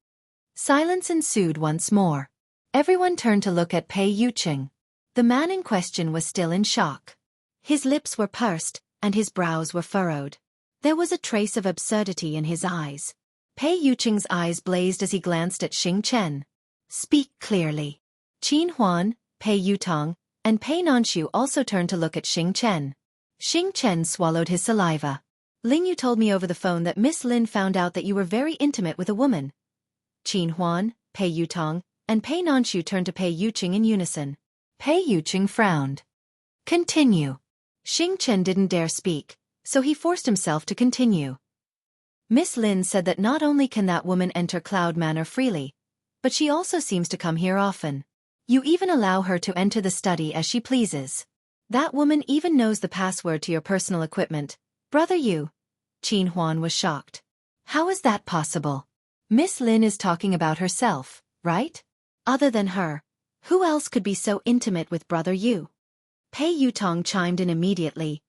Silence ensued once more. Everyone turned to look at Pei Yuqing. The man in question was still in shock. His lips were pursed, and his brows were furrowed. There was a trace of absurdity in his eyes. Pei Yuqing's eyes blazed as he glanced at Xing Chen. Speak clearly. Qin Huan, Pei Yutong, and Pei Nanshu also turned to look at Xing Chen. Xing Chen swallowed his saliva. Ling Yu told me over the phone that Miss Lin found out that you were very intimate with a woman. Qin Huan, Pei Yutong, and Pei Nanshu turned to Pei Yuqing in unison. Pei Yuqing frowned. Continue. Xing Chen didn't dare speak, so he forced himself to continue. Miss Lin said that not only can that woman enter Cloud Manor freely, but she also seems to come here often. You even allow her to enter the study as she pleases. That woman even knows the password to your personal equipment. Brother Yu. Qin Huan was shocked. How is that possible? Miss Lin is talking about herself, right? Other than her, who else could be so intimate with Brother Yu? Pei Yutong chimed in immediately.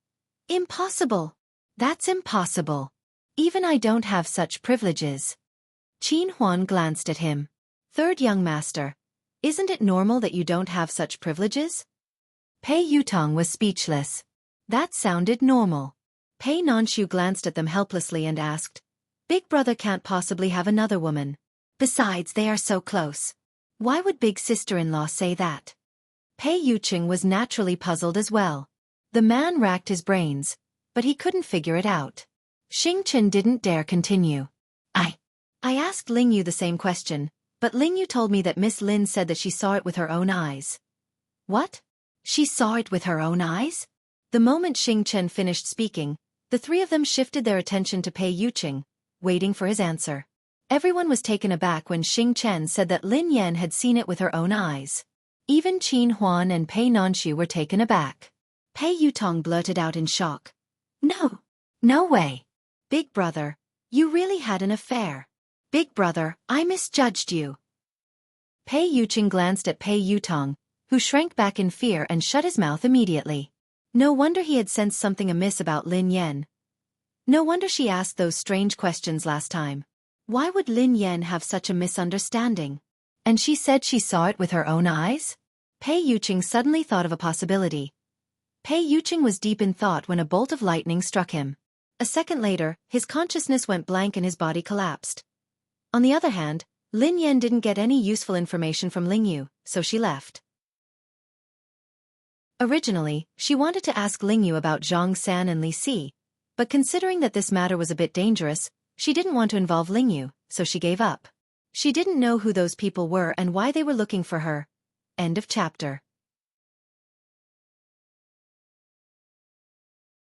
Impossible. That's impossible. Even I don't have such privileges. Qin Huan glanced at him. Third young master. Isn't it normal that you don't have such privileges? Pei Yutong was speechless. That sounded normal. Pei Nanshu glanced at them helplessly and asked, Big brother can't possibly have another woman. Besides, they are so close. Why would big sister-in-law say that? Pei Yuqing was naturally puzzled as well. The man racked his brains, but he couldn't figure it out. Xing Chen didn't dare continue. I asked Ling Yu the same question, but Ling Yu told me that Miss Lin said that she saw it with her own eyes. What? She saw it with her own eyes? The moment Xing Chen finished speaking, the three of them shifted their attention to Pei Yuqing, waiting for his answer. Everyone was taken aback when Xing Chen said that Lin Yan had seen it with her own eyes. Even Qin Huan and Pei Nanshu were taken aback. Pei Yutong blurted out in shock. No. No way. Big brother, you really had an affair. Big brother, I misjudged you. Pei Yuqing glanced at Pei Yutong, who shrank back in fear and shut his mouth immediately. No wonder he had sensed something amiss about Lin Yan. No wonder she asked those strange questions last time. Why would Lin Yan have such a misunderstanding? And she said she saw it with her own eyes? Pei Yuqing suddenly thought of a possibility. Pei Yuqing was deep in thought when a bolt of lightning struck him. A second later, his consciousness went blank and his body collapsed. On the other hand, Lin Yan didn't get any useful information from Ling Yu, so she left. Originally, she wanted to ask Ling Yu about Zhang San and Li Si, but considering that this matter was a bit dangerous, she didn't want to involve Ling Yu, so she gave up. She didn't know who those people were and why they were looking for her. End of chapter.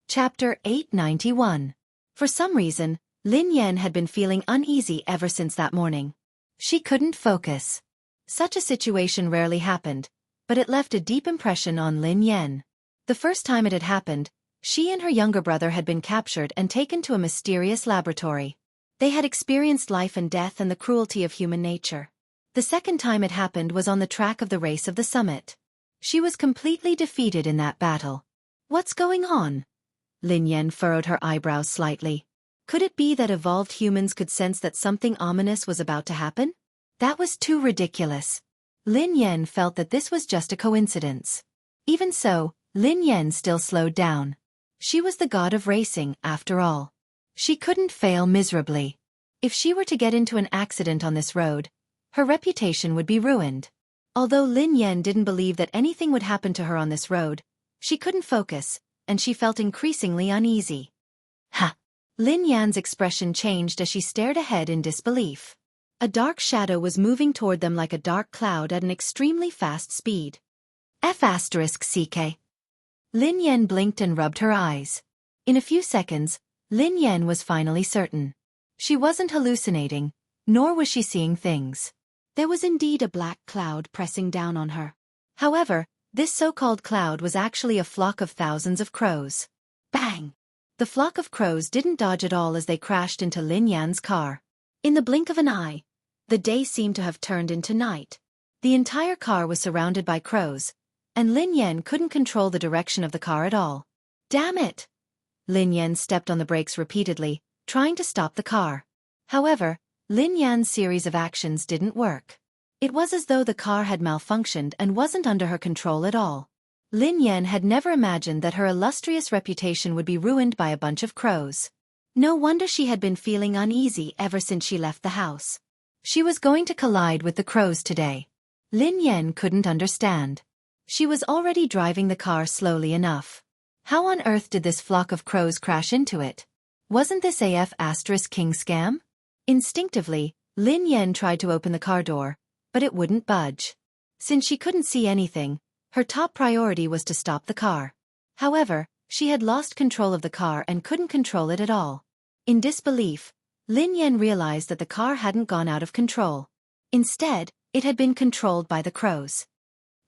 Chapter 891. For some reason, Lin Yan had been feeling uneasy ever since that morning. She couldn't focus. Such a situation rarely happened, but it left a deep impression on Lin Yan. The first time it had happened, she and her younger brother had been captured and taken to a mysterious laboratory. They had experienced life and death and the cruelty of human nature. The second time it happened was on the track of the race of the summit. She was completely defeated in that battle. What's going on? Lin Yan furrowed her eyebrows slightly. Could it be that evolved humans could sense that something ominous was about to happen? That was too ridiculous. Lin Yan felt that this was just a coincidence. Even so, Lin Yan still slowed down. She was the god of racing, after all. She couldn't fail miserably. If she were to get into an accident on this road, her reputation would be ruined. Although Lin Yan didn't believe that anything would happen to her on this road, she couldn't focus, and she felt increasingly uneasy. Ha! Lin Yan's expression changed as she stared ahead in disbelief. A dark shadow was moving toward them like a dark cloud at an extremely fast speed. F***CK. Lin Yan blinked and rubbed her eyes. In a few seconds, Lin Yan was finally certain. She wasn't hallucinating, nor was she seeing things. There was indeed a black cloud pressing down on her. However, this so-called cloud was actually a flock of thousands of crows. Bang! The flock of crows didn't dodge at all as they crashed into Lin Yan's car. In the blink of an eye, the day seemed to have turned into night. The entire car was surrounded by crows, and Lin Yan couldn't control the direction of the car at all. Damn it! Lin Yan stepped on the brakes repeatedly, trying to stop the car. However, Lin Yan's series of actions didn't work. It was as though the car had malfunctioned and wasn't under her control at all. Lin Yan had never imagined that her illustrious reputation would be ruined by a bunch of crows. No wonder she had been feeling uneasy ever since she left the house. She was going to collide with the crows today. Lin Yan couldn't understand. She was already driving the car slowly enough. How on earth did this flock of crows crash into it? Wasn't this King scam? Instinctively, Lin Yan tried to open the car door, but it wouldn't budge. Since she couldn't see anything, her top priority was to stop the car. However, she had lost control of the car and couldn't control it at all. In disbelief, Lin Yan realized that the car hadn't gone out of control. Instead, it had been controlled by the crows.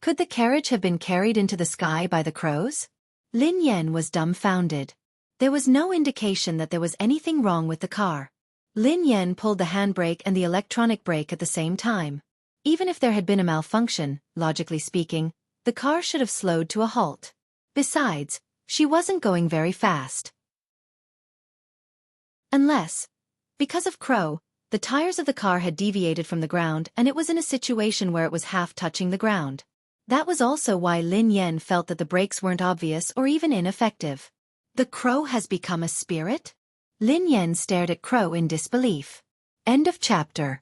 Could the carriage have been carried into the sky by the crows? Lin Yan was dumbfounded. There was no indication that there was anything wrong with the car. Lin Yan pulled the handbrake and the electronic brake at the same time. Even if there had been a malfunction, logically speaking, the car should have slowed to a halt. Besides, she wasn't going very fast. Unless, because of Crow, the tires of the car had deviated from the ground and it was in a situation where it was half touching the ground. That was also why Lin Yan felt that the brakes weren't obvious or even ineffective. The crow has become a spirit? Lin Yan stared at Crow in disbelief. End of chapter.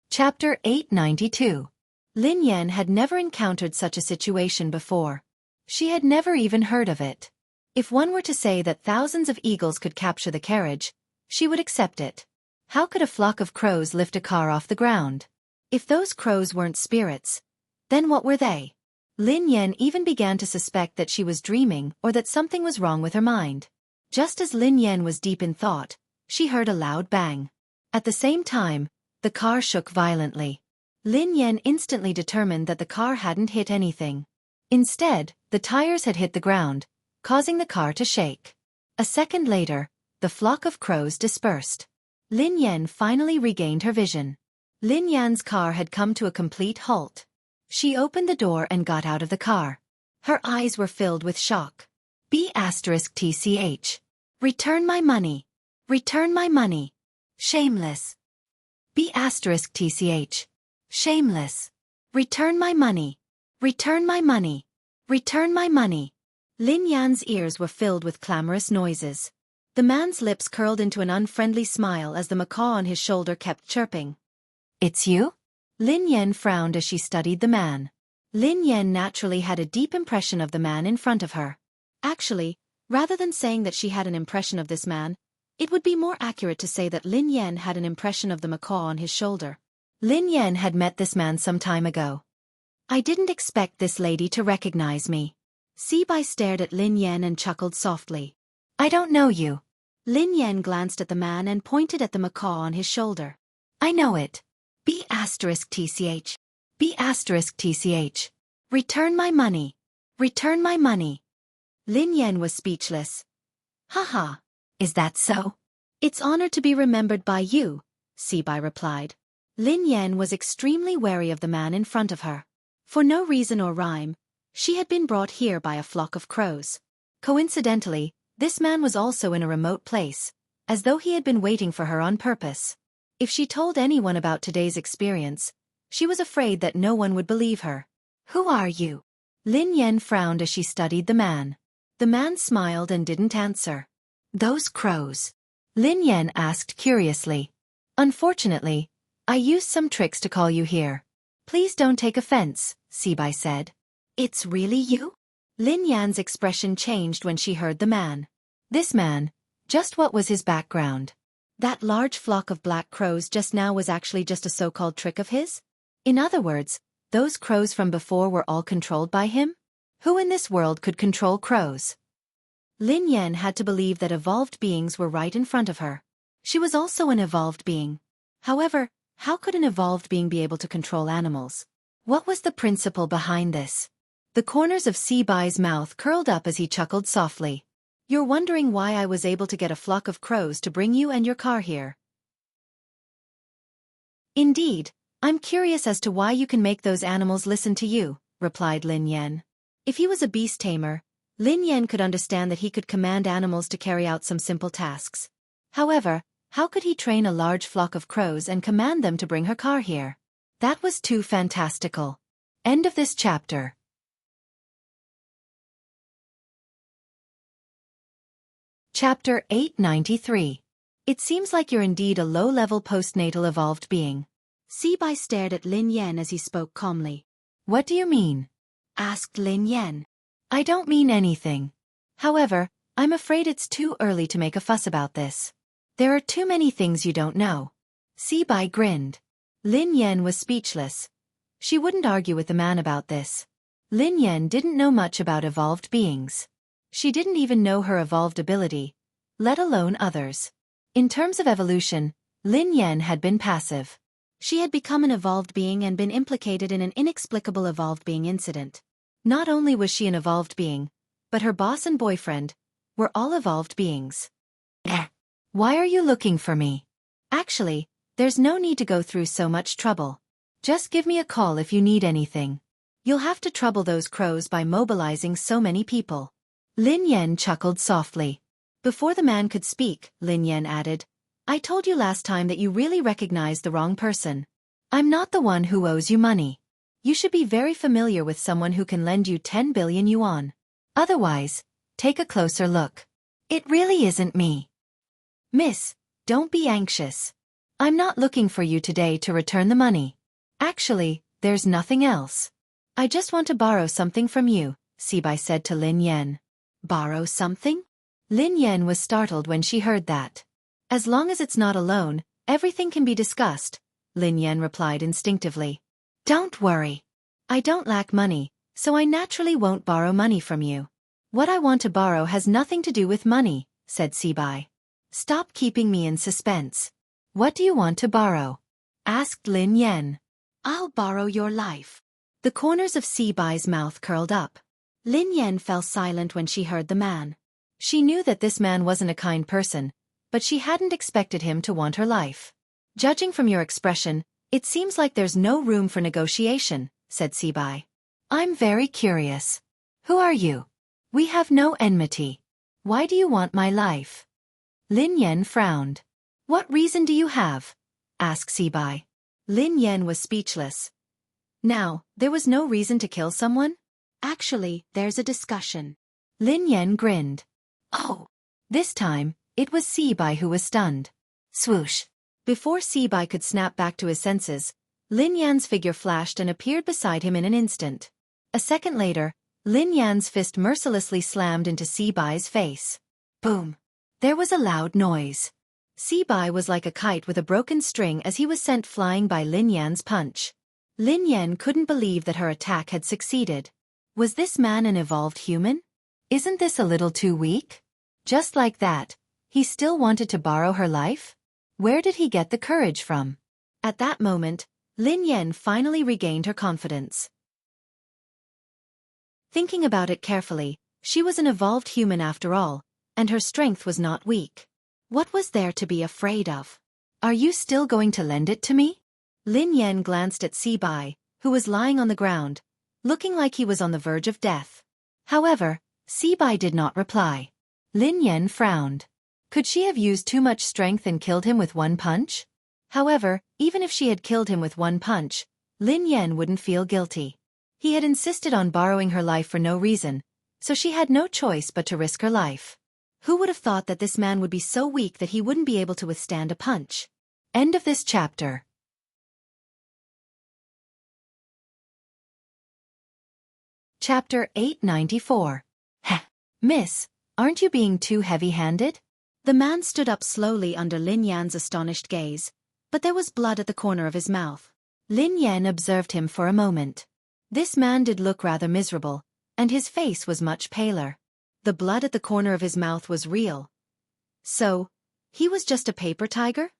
Chapter 892. Lin Yan had never encountered such a situation before. She had never even heard of it. If one were to say that thousands of eagles could capture the carriage, she would accept it. How could a flock of crows lift a car off the ground? If those crows weren't spirits, then what were they? Lin Yan even began to suspect that she was dreaming or that something was wrong with her mind. Just as Lin Yan was deep in thought, she heard a loud bang. At the same time, the car shook violently. Lin Yan instantly determined that the car hadn't hit anything. Instead, the tires had hit the ground, causing the car to shake. A second later, the flock of crows dispersed. Lin Yan finally regained her vision. Lin Yan's car had come to a complete halt. She opened the door and got out of the car. Her eyes were filled with shock. B*TCH. Return my money. Return my money. Shameless. B*TCH. Shameless. Return my money. Return my money. Return my money. Lin Yan's ears were filled with clamorous noises. The man's lips curled into an unfriendly smile as the macaw on his shoulder kept chirping. It's you? Lin Yan frowned as she studied the man. Lin Yan naturally had a deep impression of the man in front of her. Actually, rather than saying that she had an impression of this man, it would be more accurate to say that Lin Yan had an impression of the macaw on his shoulder. Lin Yan had met this man some time ago. I didn't expect this lady to recognize me. Sibai stared at Lin Yan and chuckled softly. I don't know you. Lin Yan glanced at the man and pointed at the macaw on his shoulder. I know it. B*TCH. B*TCH. Return my money. Return my money. Lin Yan was speechless. Haha. Is that so? It's honored to be remembered by you, Sibai replied. Lin Yan was extremely wary of the man in front of her. For no reason or rhyme, she had been brought here by a flock of crows. Coincidentally, this man was also in a remote place, as though he had been waiting for her on purpose. If she told anyone about today's experience, she was afraid that no one would believe her. Who are you? Lin Yan frowned as she studied the man. The man smiled and didn't answer. Those crows? Lin Yan asked curiously. Unfortunately, I used some tricks to call you here. Please don't take offense, Sibai said. It's really you? Lin Yan's expression changed when she heard the man. This man, just what was his background? That large flock of black crows just now was actually just a so-called trick of his? In other words, those crows from before were all controlled by him? Who in this world could control crows? Lin Yan had to believe that evolved beings were right in front of her. She was also an evolved being. However, how could an evolved being be able to control animals? What was the principle behind this? The corners of Sibai's mouth curled up as he chuckled softly. You're wondering why I was able to get a flock of crows to bring you and your car here. Indeed, I'm curious as to why you can make those animals listen to you, replied Lin Yan. If he was a beast tamer, Lin Yan could understand that he could command animals to carry out some simple tasks. However, how could he train a large flock of crows and command them to bring her car here? That was too fantastical. End of this chapter. Chapter 893. It seems like you're indeed a low-level postnatal evolved being. Sibai stared at Lin Yan as he spoke calmly. What do you mean? Asked Lin Yan. I don't mean anything. However, I'm afraid it's too early to make a fuss about this. There are too many things you don't know. Sibai grinned. Lin Yan was speechless. She wouldn't argue with the man about this. Lin Yan didn't know much about evolved beings. She didn't even know her evolved ability, let alone others. In terms of evolution, Lin Yan had been passive. She had become an evolved being and been implicated in an inexplicable evolved being incident. Not only was she an evolved being, but her boss and boyfriend were all evolved beings. Why are you looking for me? Actually, there's no need to go through so much trouble. Just give me a call if you need anything. You'll have to trouble those crows by mobilizing so many people. Lin Yan chuckled softly. Before the man could speak, Lin Yan added, I told you last time that you really recognized the wrong person. I'm not the one who owes you money. You should be very familiar with someone who can lend you 10 billion yuan. Otherwise, take a closer look. It really isn't me. Miss, don't be anxious. I'm not looking for you today to return the money. Actually, there's nothing else. I just want to borrow something from you, Sibai said to Lin Yan. Borrow something? Lin Yan was startled when she heard that. As long as it's not a loan, everything can be discussed, Lin Yan replied instinctively. Don't worry. I don't lack money, so I naturally won't borrow money from you. What I want to borrow has nothing to do with money, said Sibai. Stop keeping me in suspense. What do you want to borrow? Asked Lin Yan. I'll borrow your life. The corners of Sibai's mouth curled up. Lin Yan fell silent when she heard the man. She knew that this man wasn't a kind person, but she hadn't expected him to want her life. Judging from your expression, it seems like there's no room for negotiation, said Sibai. I'm very curious. Who are you? We have no enmity. Why do you want my life? Lin Yan frowned. What reason do you have? Asked Sibai. Lin Yan was speechless. Now, there was no reason to kill someone? Actually, there's a discussion. Lin Yan grinned. Oh. This time, it was Sibai who was stunned. Swoosh. Before Sibai could snap back to his senses, Lin Yan's figure flashed and appeared beside him in an instant. A second later, Lin Yan's fist mercilessly slammed into Sibai's face. Boom. There was a loud noise. Sibai was like a kite with a broken string as he was sent flying by Lin Yan's punch. Lin Yan couldn't believe that her attack had succeeded. Was this man an evolved human? Isn't this a little too weak? Just like that, he still wanted to borrow her life? Where did he get the courage from? At that moment, Lin Yan finally regained her confidence. Thinking about it carefully, she was an evolved human after all, and her strength was not weak. What was there to be afraid of? Are you still going to lend it to me? Lin Yan glanced at Sibai, who was lying on the ground, looking like he was on the verge of death. However, Sibai did not reply. Lin Yan frowned. Could she have used too much strength and killed him with one punch? However, even if she had killed him with one punch, Lin Yan wouldn't feel guilty. He had insisted on borrowing her life for no reason, so she had no choice but to risk her life. Who would have thought that this man would be so weak that he wouldn't be able to withstand a punch? End of this chapter. Chapter 894. Heh. Miss, aren't you being too heavy-handed? The man stood up slowly under Lin Yan's astonished gaze, but there was blood at the corner of his mouth. Lin Yan observed him for a moment. This man did look rather miserable, and his face was much paler. The blood at the corner of his mouth was real. So, he was just a paper tiger?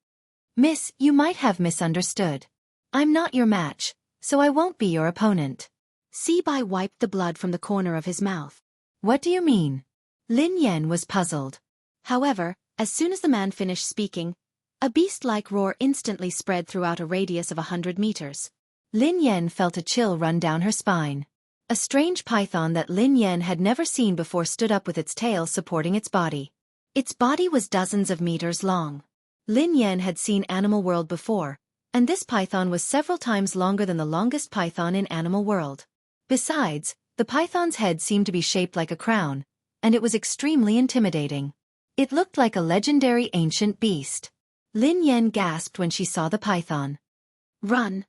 Miss, you might have misunderstood. I'm not your match, so I won't be your opponent. Sibai wiped the blood from the corner of his mouth. What do you mean? Lin Yan was puzzled. However, as soon as the man finished speaking, a beast-like roar instantly spread throughout a radius of 100 meters. Lin Yan felt a chill run down her spine. A strange python that Lin Yan had never seen before stood up with its tail supporting its body. Its body was dozens of meters long. Lin Yan had seen Animal World before, and this python was several times longer than the longest python in Animal World. Besides, the python's head seemed to be shaped like a crown, and it was extremely intimidating. It looked like a legendary ancient beast. Lin Yan gasped when she saw the python. Run!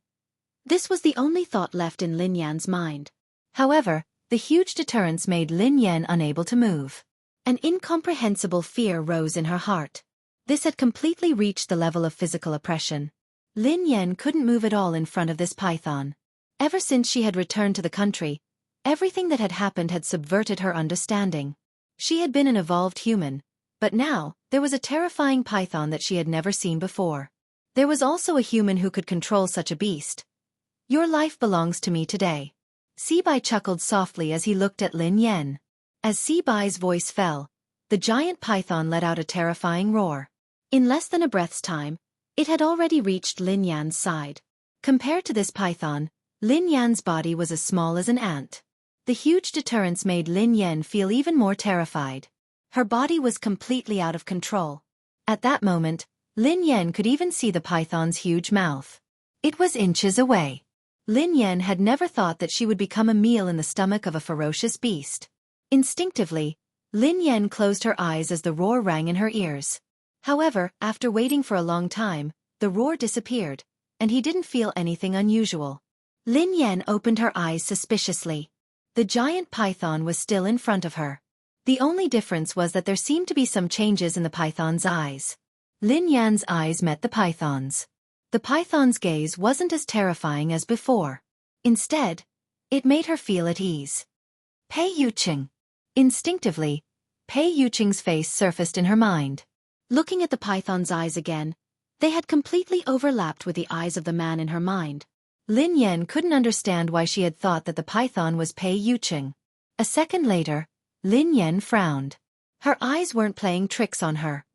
This was the only thought left in Lin Yan's mind. However, the huge deterrence made Lin Yan unable to move. An incomprehensible fear rose in her heart. This had completely reached the level of physical oppression. Lin Yan couldn't move at all in front of this python. Ever since she had returned to the country, everything that had happened had subverted her understanding. She had been an evolved human, but now, there was a terrifying python that she had never seen before. There was also a human who could control such a beast. Your life belongs to me today. Sibai chuckled softly as he looked at Lin Yan. As Sibai's voice fell, the giant python let out a terrifying roar. In less than a breath's time, it had already reached Lin Yan's side. Compared to this python, Lin Yan's body was as small as an ant. The huge deterrence made Lin Yan feel even more terrified. Her body was completely out of control. At that moment, Lin Yan could even see the python's huge mouth. It was inches away. Lin Yan had never thought that she would become a meal in the stomach of a ferocious beast. Instinctively, Lin Yan closed her eyes as the roar rang in her ears. However, after waiting for a long time, the roar disappeared, and he didn't feel anything unusual. Lin Yan opened her eyes suspiciously. The giant python was still in front of her. The only difference was that there seemed to be some changes in the python's eyes. Lin Yan's eyes met the python's. The python's gaze wasn't as terrifying as before. Instead, it made her feel at ease. Pei Yuqing. Instinctively, Pei Yuqing's face surfaced in her mind. Looking at the python's eyes again, they had completely overlapped with the eyes of the man in her mind. Lin Yan couldn't understand why she had thought that the python was Pei Yuqing. A second later, Lin Yan frowned. Her eyes weren't playing tricks on her.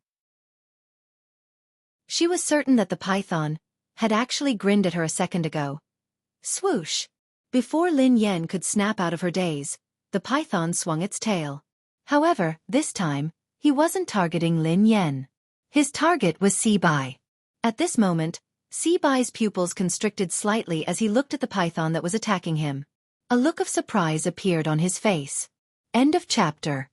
She was certain that the python had actually grinned at her a second ago. Swoosh! Before Lin Yan could snap out of her daze, the python swung its tail. However, this time, he wasn't targeting Lin Yan. His target was Sibai. At this moment, Sibai's pupils constricted slightly as he looked at the python that was attacking him. A look of surprise appeared on his face. End of chapter.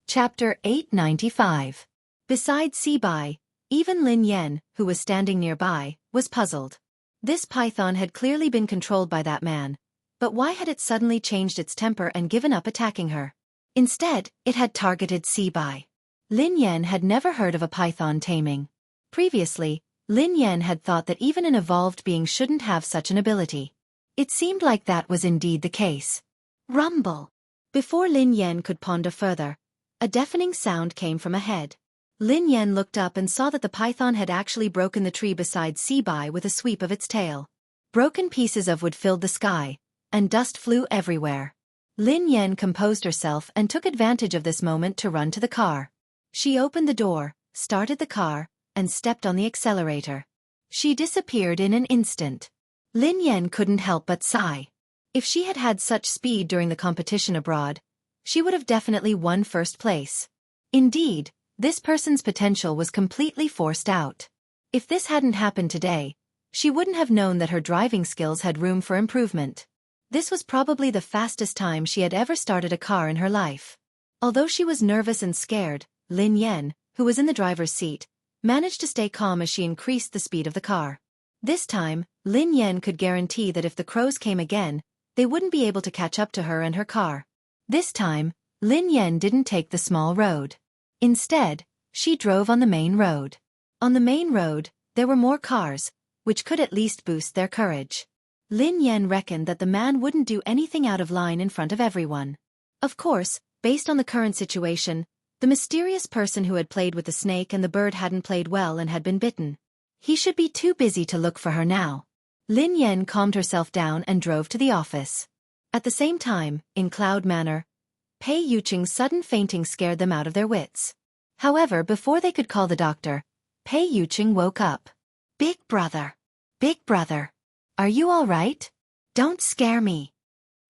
Chapter 895. Besides Sibai, even Lin Yan, who was standing nearby, was puzzled. This python had clearly been controlled by that man, but why had it suddenly changed its temper and given up attacking her? Instead, it had targeted Sibai. Lin Yan had never heard of a python taming. Previously, Lin Yan had thought that even an evolved being shouldn't have such an ability. It seemed like that was indeed the case. Rumble! Before Lin Yan could ponder further, a deafening sound came from ahead. Lin Yan looked up and saw that the python had actually broken the tree beside Sibai with a sweep of its tail. Broken pieces of wood filled the sky, and dust flew everywhere. Lin Yan composed herself and took advantage of this moment to run to the car. She opened the door, started the car, and stepped on the accelerator. She disappeared in an instant. Lin Yan couldn't help but sigh. If she had had such speed during the competition abroad, she would have definitely won first place. Indeed, this person's potential was completely forced out. If this hadn't happened today, she wouldn't have known that her driving skills had room for improvement. This was probably the fastest time she had ever started a car in her life. Although she was nervous and scared, Lin Yan, who was in the driver's seat, managed to stay calm as she increased the speed of the car. This time, Lin Yan could guarantee that if the crows came again, they wouldn't be able to catch up to her and her car. This time, Lin Yan didn't take the small road. Instead, she drove on the main road. On the main road, there were more cars, which could at least boost their courage. Lin Yan reckoned that the man wouldn't do anything out of line in front of everyone. Of course, based on the current situation, the mysterious person who had played with the snake and the bird hadn't played well and had been bitten. He should be too busy to look for her now. Lin Yan calmed herself down and drove to the office. At the same time, in Cloud Manor, Pei Yuqing's sudden fainting scared them out of their wits. However, before they could call the doctor, Pei Yuqing woke up. Big brother. Big brother. Are you all right? Don't scare me.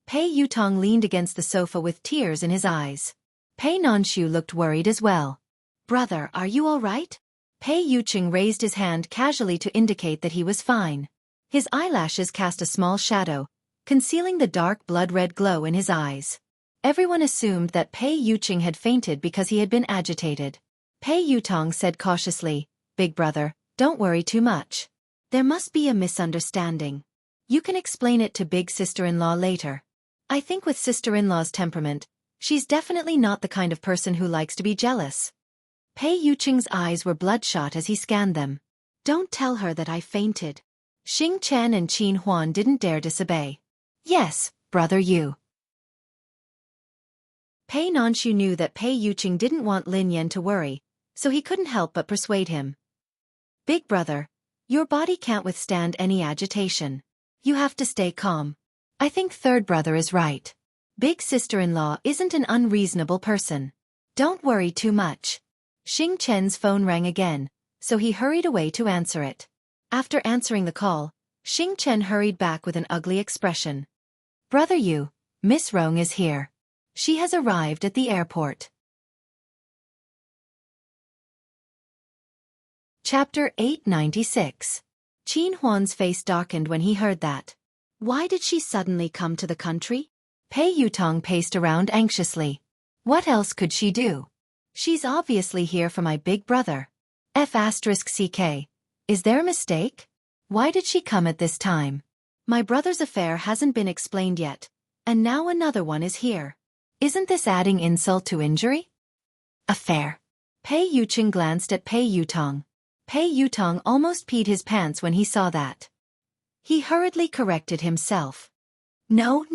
Pei Yutong leaned against the sofa with tears in his eyes. Pei Nanshu looked worried as well. Brother, are you all right? Pei Yuqing raised his hand casually to indicate that he was fine. His eyelashes cast a small shadow, concealing the dark blood-red glow in his eyes. Everyone assumed that Pei Yuqing had fainted because he had been agitated. Pei Yutong said cautiously, Big brother, don't worry too much. There must be a misunderstanding. You can explain it to big sister-in-law later. I think with sister-in-law's temperament, she's definitely not the kind of person who likes to be jealous. Pei Yuqing's eyes were bloodshot as he scanned them. Don't tell her that I fainted. Xing Chen and Qin Huan didn't dare disobey. Yes, brother you. Pei Nanshu knew that Pei Yuqing didn't want Lin Yan to worry, so he couldn't help but persuade him. Big brother, your body can't withstand any agitation. You have to stay calm. I think third brother is right. Big sister-in-law isn't an unreasonable person. Don't worry too much. Xing Chen's phone rang again, so he hurried away to answer it. After answering the call, Xing Chen hurried back with an ugly expression. Brother Yu, Miss Rong is here. She has arrived at the airport. Chapter 896. Qin Huan's face darkened when he heard that. Why did she suddenly come to the country? Pei Yutong paced around anxiously. What else could she do? She's obviously here for my big brother. F***CK. Is there a mistake? Why did she come at this time? My brother's affair hasn't been explained yet, and now another one is here. Isn't this adding insult to injury? Affair. Pei Yuqing glanced at Pei Yutong. Pei Yutong almost peed his pants when he saw that. He hurriedly corrected himself. No.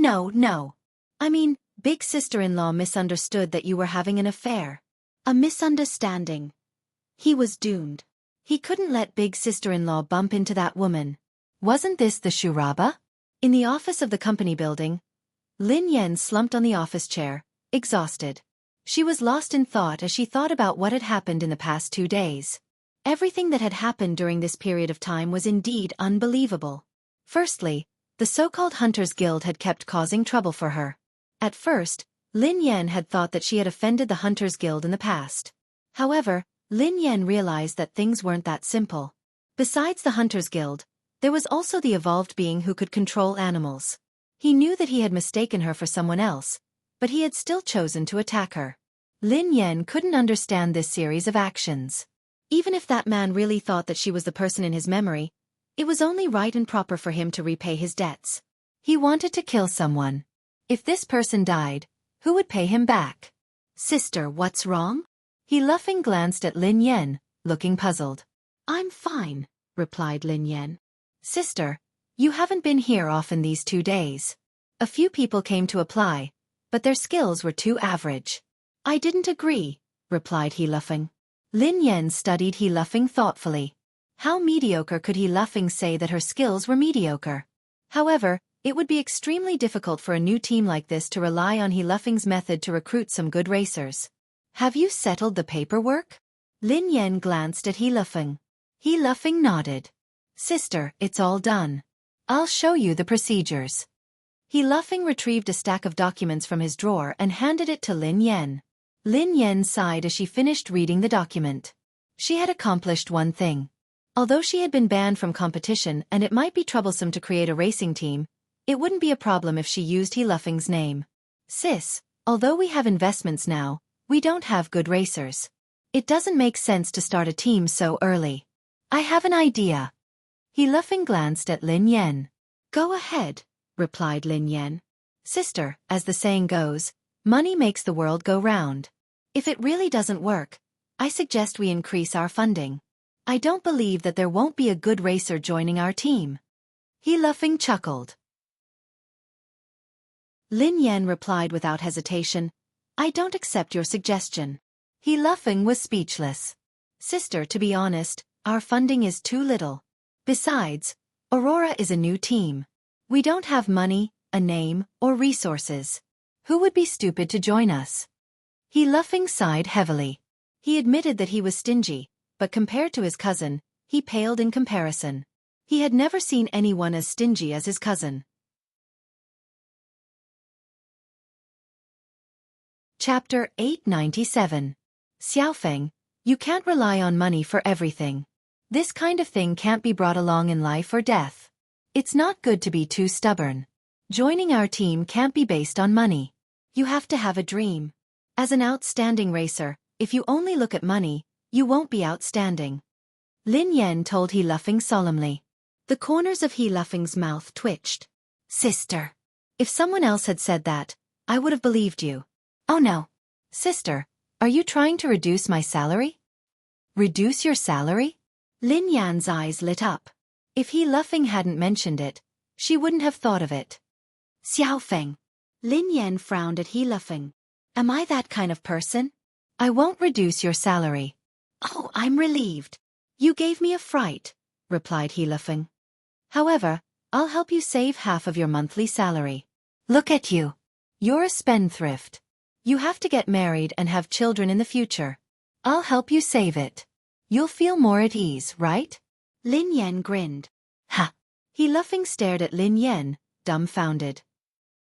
I mean, big sister-in-law misunderstood that you were having an affair. A misunderstanding. He was doomed. He couldn't let big sister-in-law bump into that woman. Wasn't this the Shuraba? In the office of the company building, Lin Yan slumped on the office chair, exhausted. She was lost in thought as she thought about what had happened in the past 2 days. Everything that had happened during this period of time was indeed unbelievable. Firstly, the so-called Hunters Guild had kept causing trouble for her. At first, Lin Yan had thought that she had offended the Hunters Guild in the past. However, Lin Yan realized that things weren't that simple. Besides the Hunters Guild, there was also the evolved being who could control animals. He knew that he had mistaken her for someone else, but he had still chosen to attack her. Lin Yan couldn't understand this series of actions. Even if that man really thought that she was the person in his memory, it was only right and proper for him to repay his debts. He wanted to kill someone. If this person died, who would pay him back? Sister, what's wrong? He laughing glanced at Lin Yan, looking puzzled. I'm fine, replied Lin Yan. Sister, you haven't been here often these 2 days. A few people came to apply, but their skills were too average. I didn't agree, replied He Luffing. Lin Yan studied He Luffing thoughtfully. How mediocre could He Luffing say that her skills were mediocre? However, it would be extremely difficult for a new team like this to rely on He Luffing's method to recruit some good racers. Have you settled the paperwork? Lin Yan glanced at He Luffing. He Luffing nodded. Sister, it's all done. I'll show you the procedures. He Luffing retrieved a stack of documents from his drawer and handed it to Lin Yan. Lin Yan sighed as she finished reading the document. She had accomplished one thing. Although she had been banned from competition and it might be troublesome to create a racing team, it wouldn't be a problem if she used He Luffing's name. Sis, although we have investments now, we don't have good racers. It doesn't make sense to start a team so early. I have an idea. He Luffing glanced at Lin Yan. Go ahead, replied Lin Yan. Sister, as the saying goes, money makes the world go round. If it really doesn't work, I suggest we increase our funding. I don't believe that there won't be a good racer joining our team. He Luffing chuckled. Lin Yan replied without hesitation, I don't accept your suggestion. He Luffing was speechless. Sister, to be honest, our funding is too little. Besides, Aurora is a new team. We don't have money, a name, or resources. Who would be stupid to join us? He Luffing sighed heavily. He admitted that he was stingy, but compared to his cousin, he paled in comparison. He had never seen anyone as stingy as his cousin. Chapter 897. Xiaofeng, you can't rely on money for everything. This kind of thing can't be brought along in life or death. It's not good to be too stubborn. Joining our team can't be based on money. You have to have a dream. As an outstanding racer, if you only look at money, you won't be outstanding. Lin Yan told He Luffing solemnly. The corners of He Luffing's mouth twitched. Sister. If someone else had said that, I would have believed you. Oh no. Sister, are you trying to reduce my salary? Reduce your salary? Lin Yan's eyes lit up. If He Luffing hadn't mentioned it, she wouldn't have thought of it. Xiaofeng. Lin Yan frowned at He Luffing. Am I that kind of person? I won't reduce your salary. Oh, I'm relieved. You gave me a fright, replied He Luffing. However, I'll help you save half of your monthly salary. Look at you. You're a spendthrift. You have to get married and have children in the future. I'll help you save it. You'll feel more at ease, right? Lin Yan grinned. Ha! He Luffing stared at Lin Yan, dumbfounded.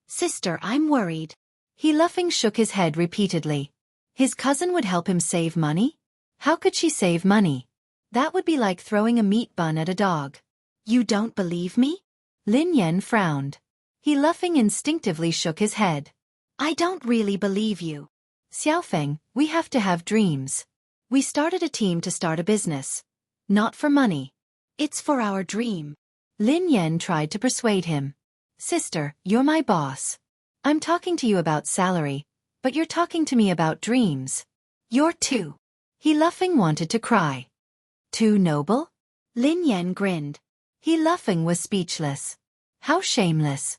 Sister, I'm worried. He Luffing shook his head repeatedly. His cousin would help him save money? How could she save money? That would be like throwing a meat bun at a dog. You don't believe me? Lin Yan frowned. He laughing instinctively shook his head. I don't really believe you. Xiaofeng, we have to have dreams. We started a team to start a business. Not for money. It's for our dream. Lin Yan tried to persuade him. Sister, you're my boss. I'm talking to you about salary, but you're talking to me about dreams. You're too. He laughing wanted to cry. Too noble? Lin Yan grinned. He laughing was speechless. How shameless.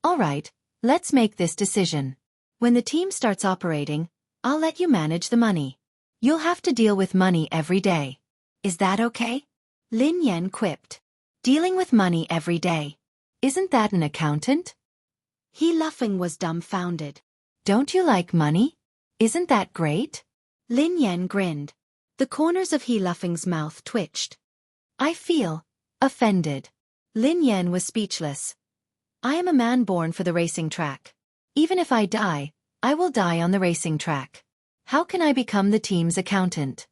All right, let's make this decision. When the team starts operating, I'll let you manage the money. You'll have to deal with money every day. Is that okay? Lin Yan quipped. Dealing with money every day. Isn't that an accountant? He laughing was dumbfounded. Don't you like money? Isn't that great? Lin Yan grinned. The corners of He laughing's mouth twitched. I feel offended. Lin Yan was speechless. I am a man born for the racing track. Even if I die, I will die on the racing track. How can I become the team's accountant?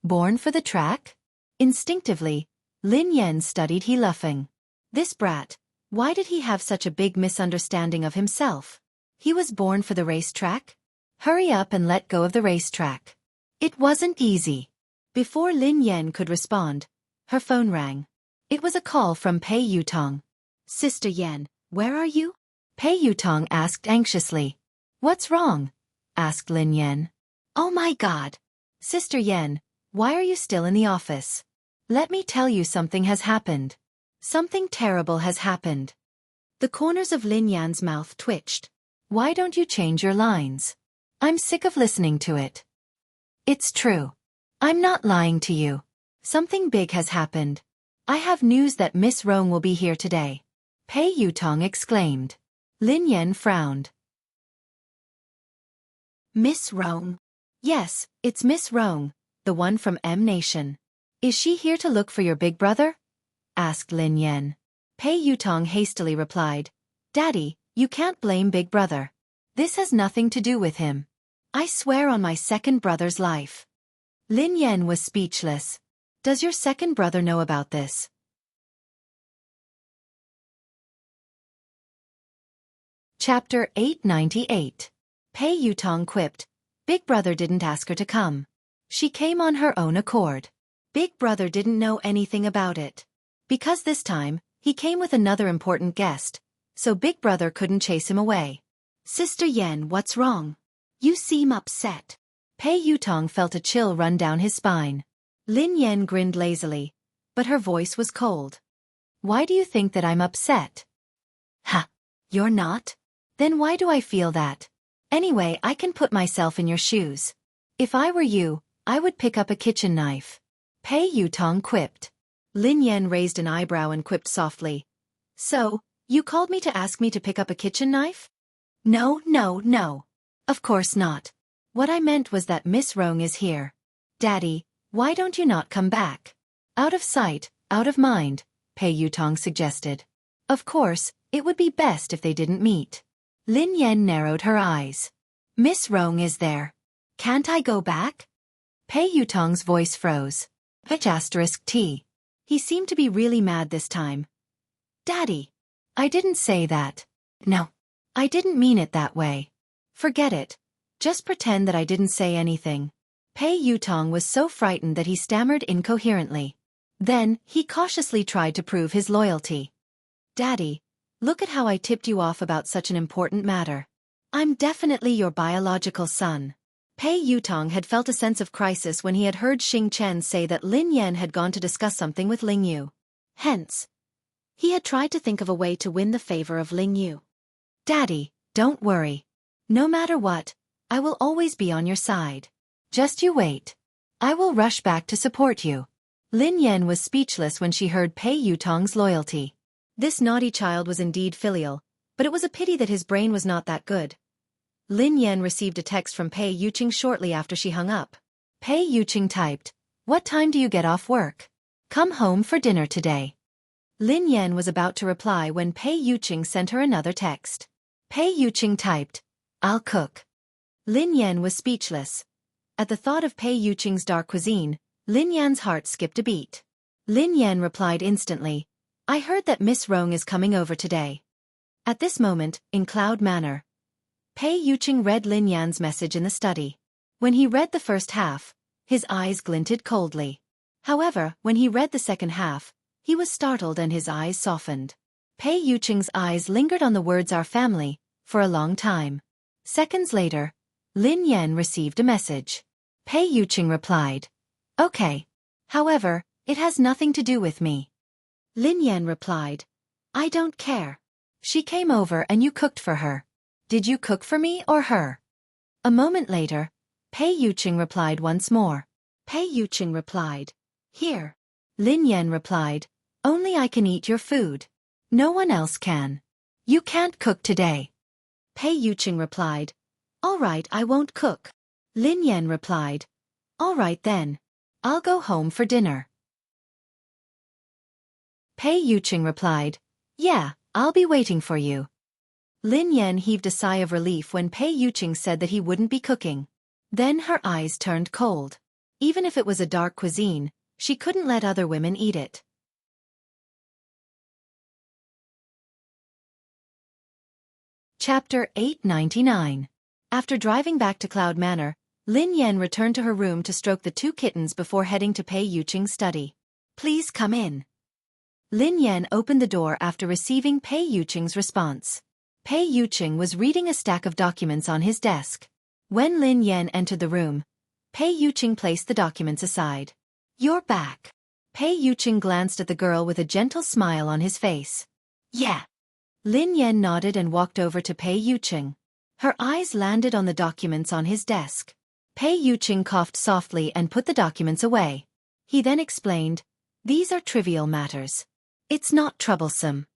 Born for the track? Instinctively, Lin Yan studied He laughing. This brat, why did he have such a big misunderstanding of himself? He was born for the racetrack? Hurry up and let go of the racetrack. It wasn't easy. Before Lin Yan could respond, her phone rang. It was a call from Pei Yutong. Sister Yan, where are you? Pei Yutong asked anxiously. What's wrong? Asked Lin Yan. Oh my God. Sister Yan, why are you still in the office? Let me tell you something has happened. Something terrible has happened. The corners of Lin Yan's mouth twitched. Why don't you change your lines? I'm sick of listening to it. It's true. I'm not lying to you. Something big has happened. I have news that Miss Rong will be here today. Pei Yutong exclaimed. Lin Yan frowned. Miss Rong? Yes, it's Miss Rong, the one from M Nation. Is she here to look for your big brother? Asked Lin Yan. Pei Yutong hastily replied. Daddy, you can't blame big brother. This has nothing to do with him. I swear on my second brother's life. Lin Yan was speechless. Does your second brother know about this? Chapter 898. Pei Yutong quipped. Big brother didn't ask her to come. She came on her own accord. Big brother didn't know anything about it. Because this time, he came with another important guest, so big brother couldn't chase him away. Sister Yan, what's wrong? You seem upset. Pei Yutong felt a chill run down his spine. Lin Yan grinned lazily, but her voice was cold. Why do you think that I'm upset? Ha! You're not? Then why do I feel that? Anyway, I can put myself in your shoes. If I were you, I would pick up a kitchen knife. Pei Yutong quipped. Lin Yan raised an eyebrow and quipped softly. So, you called me to ask me to pick up a kitchen knife? No, no, no. Of course not. What I meant was that Miss Rong is here. Daddy, why don't you not come back? Out of sight, out of mind, Pei Yutong suggested. Of course, it would be best if they didn't meet. Lin Yan narrowed her eyes. Miss Rong is there. Can't I go back? Pei Yutong's voice froze. T. He seemed to be really mad this time. Daddy. I didn't say that. No. I didn't mean it that way. Forget it. Just pretend that I didn't say anything. Pei Yutong was so frightened that he stammered incoherently. Then, he cautiously tried to prove his loyalty. Daddy, look at how I tipped you off about such an important matter. I'm definitely your biological son. Pei Yutong had felt a sense of crisis when he had heard Xing Chen say that Lin Yan had gone to discuss something with Ling Yu. Hence, he had tried to think of a way to win the favor of Ling Yu. Daddy, don't worry. No matter what, I will always be on your side. Just you wait. I will rush back to support you. Lin Yan was speechless when she heard Pei Yutong's loyalty. This naughty child was indeed filial, but it was a pity that his brain was not that good. Lin Yan received a text from Pei Yuqing shortly after she hung up. Pei Yuqing typed, "What time do you get off work? Come home for dinner today." Lin Yan was about to reply when Pei Yuqing sent her another text. Pei Yuqing typed, "I'll cook." Lin Yan was speechless. At the thought of Pei Yuqing's dark cuisine, Lin Yan's heart skipped a beat. Lin Yan replied instantly, I heard that Miss Rong is coming over today. At this moment, in Cloud Manor, Pei Yuqing read Lin Yan's message in the study. When he read the first half, his eyes glinted coldly. However, when he read the second half, he was startled and his eyes softened. Pei Yuqing's eyes lingered on the words "our family" for a long time. Seconds later, Lin Yan received a message. Pei Yuqing replied, "Okay. However, it has nothing to do with me." Lin Yan replied, "I don't care. She came over and you cooked for her. Did you cook for me or her?" A moment later, Pei Yuqing replied once more. Pei Yuqing replied, "Here." Lin Yan replied, "Only I can eat your food. No one else can. You can't cook today." Pei Yuqing replied, "All right, I won't cook." Lin Yan replied, "All right then. I'll go home for dinner." Pei Yuqing replied, "Yeah, I'll be waiting for you." Lin Yan heaved a sigh of relief when Pei Yuqing said that he wouldn't be cooking. Then her eyes turned cold. Even if it was a dark cuisine, she couldn't let other women eat it. Chapter 899. After driving back to Cloud Manor, Lin Yan returned to her room to stroke the two kittens before heading to Pei Yuqing's study. "Please come in." Lin Yan opened the door after receiving Pei Yuqing's response. Pei Yuqing was reading a stack of documents on his desk. When Lin Yan entered the room, Pei Yuqing placed the documents aside. "You're back." Pei Yuqing glanced at the girl with a gentle smile on his face. "Yeah." Lin Yan nodded and walked over to Pei Yuqing. Her eyes landed on the documents on his desk. Pei Yuqing coughed softly and put the documents away. He then explained, "These are trivial matters. It's not troublesome."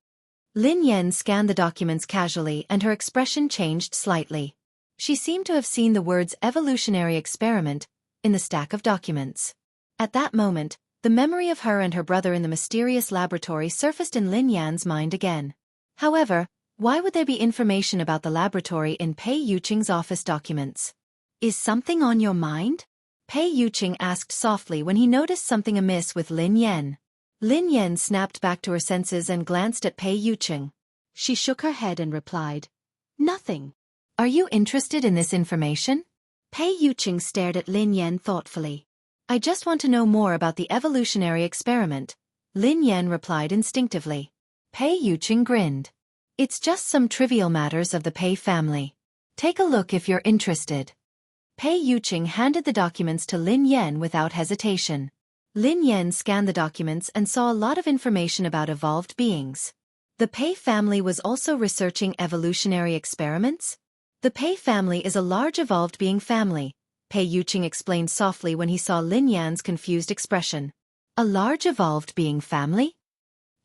Lin Yan scanned the documents casually and her expression changed slightly. She seemed to have seen the words "evolutionary experiment" in the stack of documents. At that moment, the memory of her and her brother in the mysterious laboratory surfaced in Lin Yan's mind again. However, why would there be information about the laboratory in Pei Yuqing's office documents? "Is something on your mind?" Pei Yuqing asked softly when he noticed something amiss with Lin Yan. Lin Yan snapped back to her senses and glanced at Pei Yuqing. She shook her head and replied, "Nothing." "Are you interested in this information?" Pei Yuqing stared at Lin Yan thoughtfully. "I just want to know more about the evolutionary experiment," Lin Yan replied instinctively. Pei Yuqing grinned. "It's just some trivial matters of the Pei family. Take a look if you're interested." Pei Yuqing handed the documents to Lin Yan without hesitation. Lin Yan scanned the documents and saw a lot of information about evolved beings. The Pei family was also researching evolutionary experiments? The Pei family is a large evolved being family, Pei Yuqing explained softly when he saw Lin Yan's confused expression. A large evolved being family?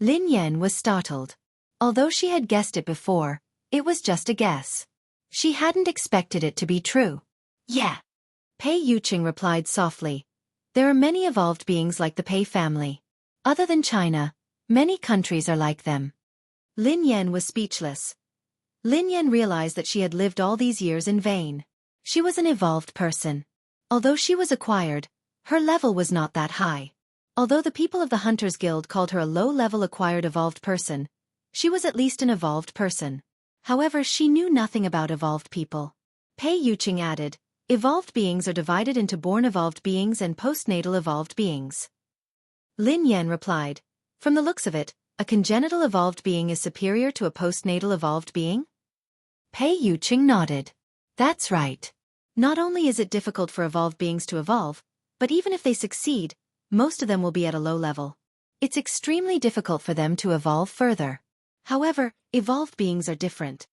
Lin Yan was startled. Although she had guessed it before, it was just a guess. She hadn't expected it to be true. "Yeah," Pei Yuqing replied softly. "There are many evolved beings like the Pei family. Other than China, many countries are like them." Lin Yan was speechless. Lin Yan realized that she had lived all these years in vain. She was an evolved person. Although she was acquired, her level was not that high. Although the people of the Hunters Guild called her a low-level acquired evolved person, she was at least an evolved person. However, she knew nothing about evolved people. Pei Yuqing added, "Evolved beings are divided into born evolved beings and postnatal evolved beings." Lin Yan replied, "From the looks of it, a congenital evolved being is superior to a postnatal evolved being?" Pei Yuqing nodded. "That's right. Not only is it difficult for evolved beings to evolve, but even if they succeed, most of them will be at a low level. It's extremely difficult for them to evolve further. However, evolved beings are different.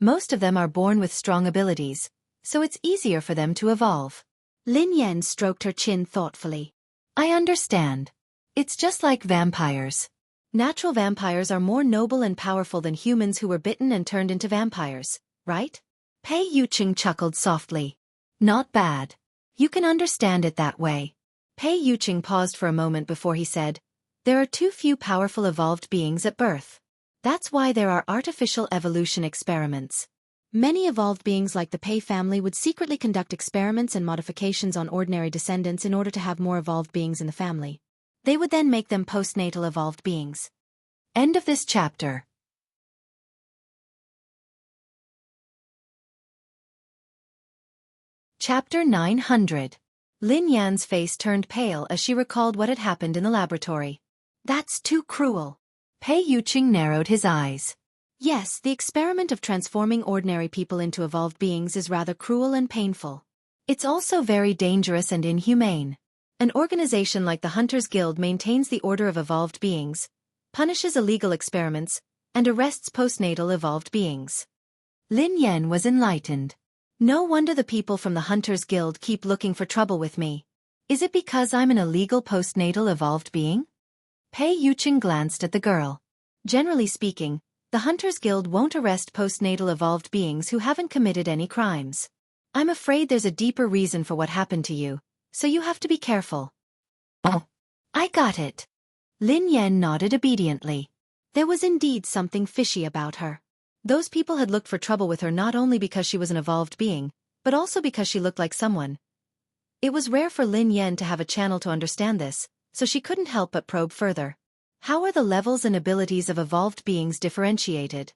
Most of them are born with strong abilities, so it's easier for them to evolve." Lin Yan stroked her chin thoughtfully. "I understand. It's just like vampires. Natural vampires are more noble and powerful than humans who were bitten and turned into vampires, right?" Pei Yuqing chuckled softly. "Not bad. You can understand it that way." Pei Yuqing paused for a moment before he said, "There are too few powerful evolved beings at birth. That's why there are artificial evolution experiments. Many evolved beings like the Pei family would secretly conduct experiments and modifications on ordinary descendants in order to have more evolved beings in the family. They would then make them postnatal evolved beings. End of this chapter. Chapter 900. Lin Yan's face turned pale as she recalled what had happened in the laboratory. That's too cruel. Pei Yuqing narrowed his eyes. Yes, the experiment of transforming ordinary people into evolved beings is rather cruel and painful. It's also very dangerous and inhumane. An organization like the Hunters Guild maintains the order of evolved beings, punishes illegal experiments, and arrests postnatal evolved beings. Lin Yan was enlightened. No wonder the people from the Hunters Guild keep looking for trouble with me. Is it because I'm an illegal postnatal evolved being? Pei Yuqing glanced at the girl. Generally speaking, the Hunters Guild won't arrest postnatal evolved beings who haven't committed any crimes. I'm afraid there's a deeper reason for what happened to you, so you have to be careful. Oh, I got it. Lin Yan nodded obediently. There was indeed something fishy about her. Those people had looked for trouble with her not only because she was an evolved being, but also because she looked like someone. It was rare for Lin Yan to have a channel to understand this, so she couldn't help but probe further. How are the levels and abilities of evolved beings differentiated?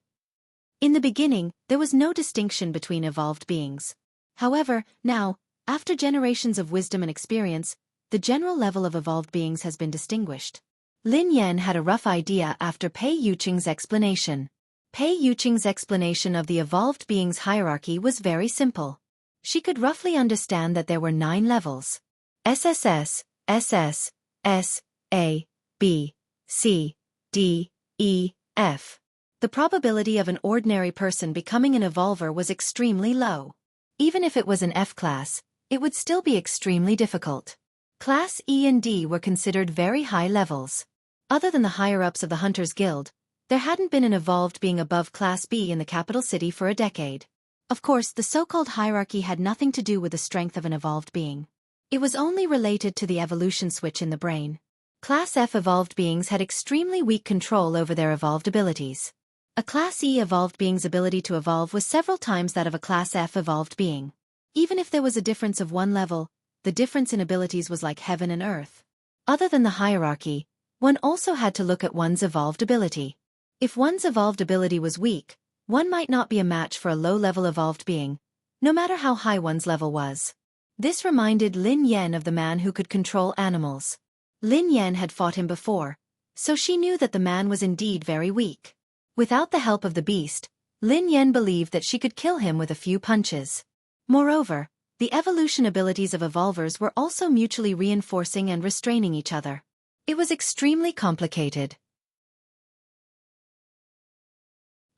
In the beginning, there was no distinction between evolved beings. However, now, after generations of wisdom and experience, the general level of evolved beings has been distinguished. Lin Yan had a rough idea after Pei Yuqing's explanation. Pei Yuqing's explanation of the evolved beings' hierarchy was very simple. She could roughly understand that there were 9 levels. SSS, SS, S, A, B, C, D, E, F. The probability of an ordinary person becoming an evolver was extremely low. Even if it was an F class, it would still be extremely difficult. Class E and D were considered very high levels. Other than the higher-ups of the Hunters Guild, there hadn't been an evolved being above Class B in the capital city for a decade. Of course, the so-called hierarchy had nothing to do with the strength of an evolved being. It was only related to the evolution switch in the brain. Class F evolved beings had extremely weak control over their evolved abilities. A Class E evolved being's ability to evolve was several times that of a Class F evolved being. Even if there was a difference of 1 level, the difference in abilities was like heaven and earth. Other than the hierarchy, one also had to look at one's evolved ability. If one's evolved ability was weak, one might not be a match for a low-level evolved being, no matter how high one's level was. This reminded Lin Yan of the man who could control animals. Lin Yan had fought him before, so she knew that the man was indeed very weak. Without the help of the beast, Lin Yan believed that she could kill him with a few punches. Moreover, the evolution abilities of evolvers were also mutually reinforcing and restraining each other. It was extremely complicated.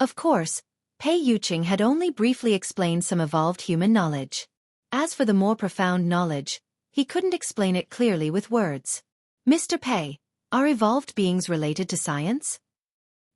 Of course, Pei Yuqing had only briefly explained some evolved human knowledge. As for the more profound knowledge, he couldn't explain it clearly with words. Mr. Pei, are evolved beings related to science?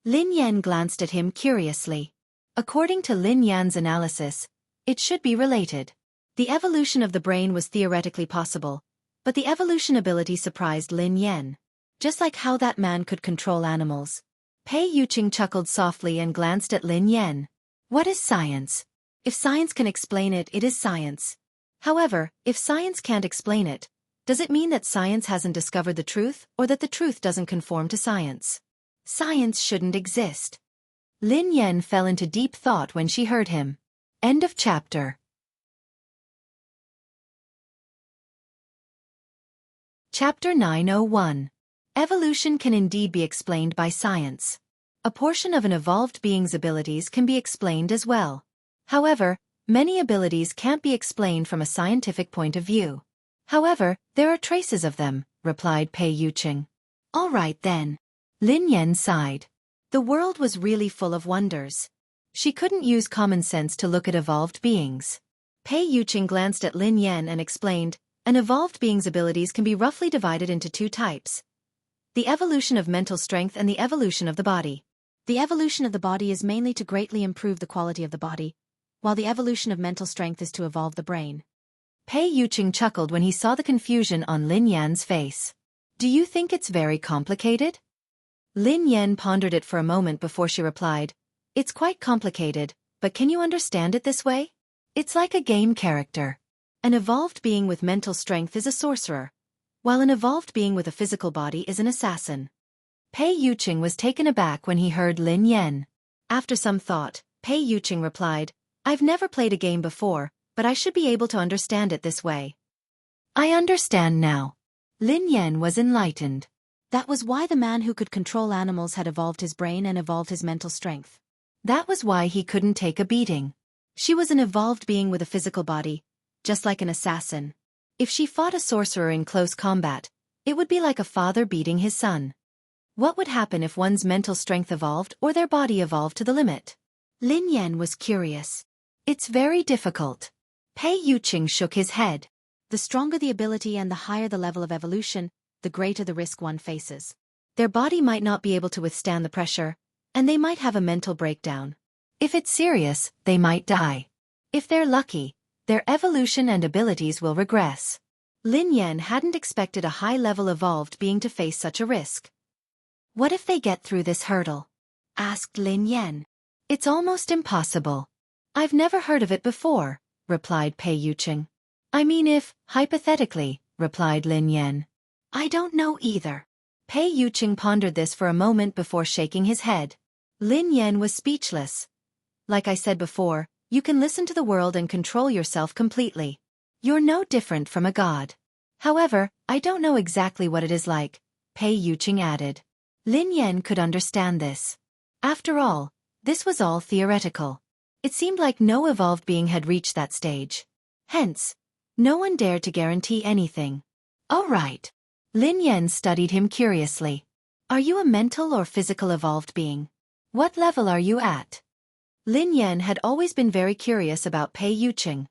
Lin Yan glanced at him curiously. According to Lin Yan's analysis, it should be related. The evolution of the brain was theoretically possible, but the evolution ability surprised Lin Yan. Just like how that man could control animals. Pei Yuqing chuckled softly and glanced at Lin Yan. What is science? If science can explain it, it is science. However, if science can't explain it, does it mean that science hasn't discovered the truth, or that the truth doesn't conform to science? Science shouldn't exist. Lin Yan fell into deep thought when she heard him. End of chapter. Chapter 901. Evolution can indeed be explained by science. A portion of an evolved being's abilities can be explained as well. However, many abilities can't be explained from a scientific point of view. However, there are traces of them, replied Pei Yuqing. All right then. Lin Yan sighed. The world was really full of wonders. She couldn't use common sense to look at evolved beings. Pei Yuqing glanced at Lin Yan and explained, an evolved being's abilities can be roughly divided into 2 types. The evolution of mental strength and the evolution of the body. The evolution of the body is mainly to greatly improve the quality of the body, while the evolution of mental strength is to evolve the brain. Pei Yuqing chuckled when he saw the confusion on Lin Yan's face. Do you think it's very complicated? Lin Yan pondered it for a moment before she replied, it's quite complicated, but can you understand it this way? It's like a game character. An evolved being with mental strength is a sorcerer. while an evolved being with a physical body is an assassin. Pei Yuqing was taken aback when he heard Lin Yan. After some thought, Pei Yuqing replied, "I've never played a game before, but I should be able to understand it this way." "I understand now." Lin Yan was enlightened. That was why the man who could control animals had evolved his brain and evolved his mental strength. That was why he couldn't take a beating. She was an evolved being with a physical body, just like an assassin. If she fought a sorcerer in close combat, it would be like a father beating his son. What would happen if one's mental strength evolved or their body evolved to the limit? Lin Yan was curious. "It's very difficult." Pei Yuqing shook his head. The stronger the ability and the higher the level of evolution, the greater the risk one faces. Their body might not be able to withstand the pressure, and they might have a mental breakdown. If it's serious, they might die. If they're lucky, their evolution and abilities will regress. Lin Yan hadn't expected a high-level evolved being to face such a risk. "What if they get through this hurdle?" asked Lin Yan. "It's almost impossible." "I've never heard of it before," replied Pei Yuqing. "I mean if, hypothetically," replied Lin Yan. "I don't know either." Pei Yuqing pondered this for a moment before shaking his head. Lin Yan was speechless. "Like I said before, you can listen to the world and control yourself completely. You're no different from a god. However, I don't know exactly what it is like," Pei Yuqing added. Lin Yan could understand this. After all, this was all theoretical. It seemed like no evolved being had reached that stage. Hence, no one dared to guarantee anything. "All right." Lin Yan studied him curiously. "Are you a mental or physical evolved being? What level are you at?" Lin Yan had always been very curious about Pei Yuqing.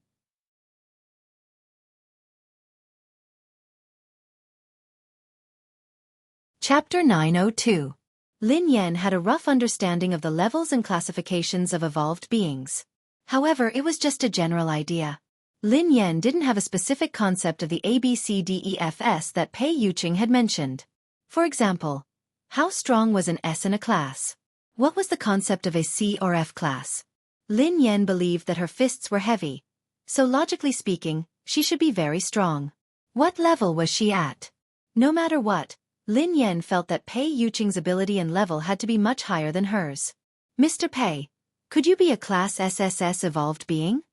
Chapter 902. Lin Yan had a rough understanding of the levels and classifications of evolved beings. However, it was just a general idea. Lin Yan didn't have a specific concept of the ABCDEFS that Pei Yuqing had mentioned. For example, how strong was an S in a class? What was the concept of a C or F class? Lin Yan believed that her fists were heavy, so logically speaking, she should be very strong. What level was she at? No matter what, Lin Yan felt that Pei Yuqing's ability and level had to be much higher than hers. "Mr. Pei, could you be a Class SSS evolved being?"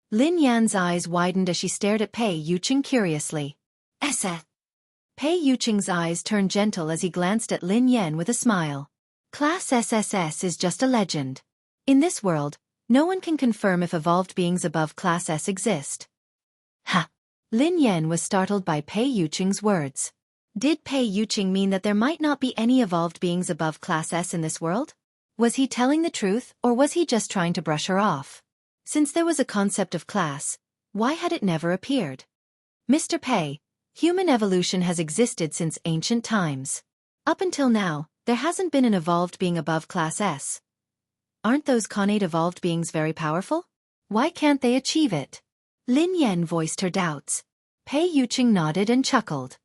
Lin Yan's eyes widened as she stared at Pei Yuqing curiously. "SS?" Pei Yuqing's eyes turned gentle as he glanced at Lin Yan with a smile. "Class SSS is just a legend. In this world, no one can confirm if evolved beings above Class S exist." "Ha!" Lin Yan was startled by Pei Yuqing's words. Did Pei Yuqing mean that there might not be any evolved beings above Class S in this world? Was he telling the truth, or was he just trying to brush her off? Since there was a concept of class, why had it never appeared? "Mr. Pei, human evolution has existed since ancient times. Up until now, there hasn't been an evolved being above Class S. Aren't those connate evolved beings very powerful? Why can't they achieve it?" Lin Yan voiced her doubts. Pei Yuqing nodded and chuckled.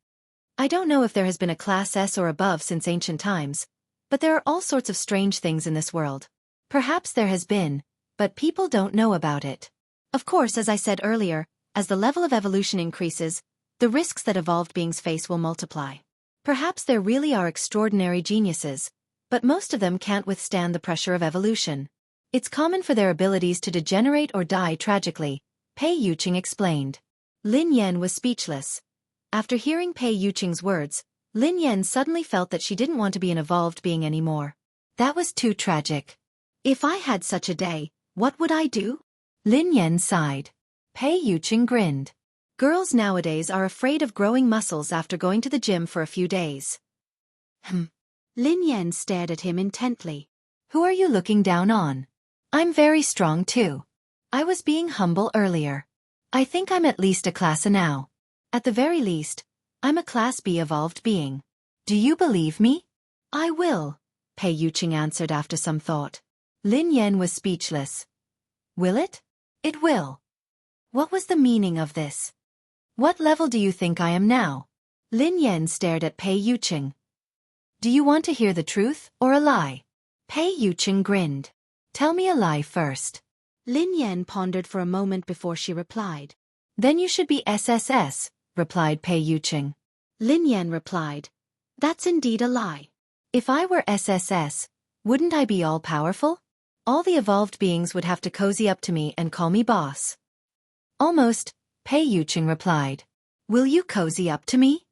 "I don't know if there has been a Class S or above since ancient times, but there are all sorts of strange things in this world. Perhaps there has been, but people don't know about it. Of course, as I said earlier, as the level of evolution increases, the risks that evolved beings face will multiply. Perhaps there really are extraordinary geniuses, but most of them can't withstand the pressure of evolution. It's common for their abilities to degenerate or die tragically," Pei Yuqing explained. Lin Yan was speechless. After hearing Pei Yuqing's words, Lin Yan suddenly felt that she didn't want to be an evolved being anymore. That was too tragic. "If I had such a day, what would I do?" Lin Yan sighed. Pei Yuqing grinned. "Girls nowadays are afraid of growing muscles after going to the gym for a few days." Lin Yan stared at him intently. "Who are you looking down on? I'm very strong too. I was being humble earlier. I think I'm at least a class A now. At the very least, I'm a Class B evolved being. Do you believe me?" "I will," Pei Yuqing answered after some thought. Lin Yan was speechless. "Will it?" "It will." What was the meaning of this? "What level do you think I am now?" Lin Yan stared at Pei Yuqing. "Do you want to hear the truth or a lie?" Pei Yuqing grinned. "Tell me a lie first." Lin Yan pondered for a moment before she replied. "Then you should be SSS," replied Pei Yuqing. Lin Yan replied. That's indeed a lie. If I were SSS, wouldn't I be all-powerful? All the evolved beings would have to cozy up to me and call me boss. Almost, Pei Yuqing replied. Will you cozy up to me?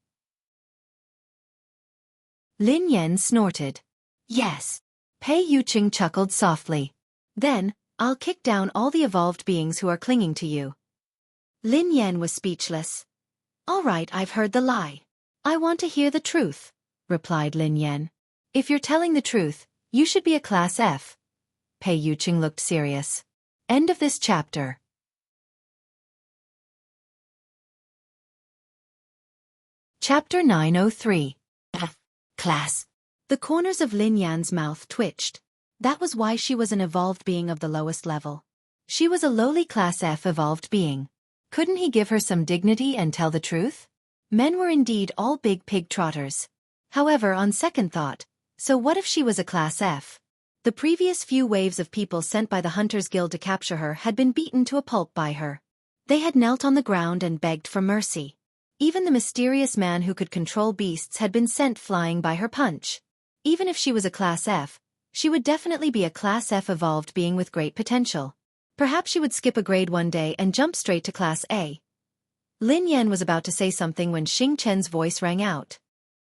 Lin Yan snorted. Yes. Pei Yuqing chuckled softly. Then, I'll kick down all the evolved beings who are clinging to you. Lin Yan was speechless. All right, I've heard the lie. I want to hear the truth, replied Lin Yan. If you're telling the truth, you should be a class F. Pei Yuqing looked serious. End of this chapter. Chapter 903. F. Class. The corners of Lin Yan's mouth twitched. That was why she was an evolved being of the lowest level. She was a lowly class F evolved being. Couldn't he give her some dignity and tell the truth? Men were indeed all big pig trotters. However, on second thought, so what if she was a class F? The previous few waves of people sent by the Hunters Guild to capture her had been beaten to a pulp by her. They had knelt on the ground and begged for mercy. Even the mysterious man who could control beasts had been sent flying by her punch. Even if she was a class F, she would definitely be a class F evolved being with great potential. Perhaps she would skip a grade one day and jump straight to class A. Lin Yan was about to say something when Xing Chen's voice rang out.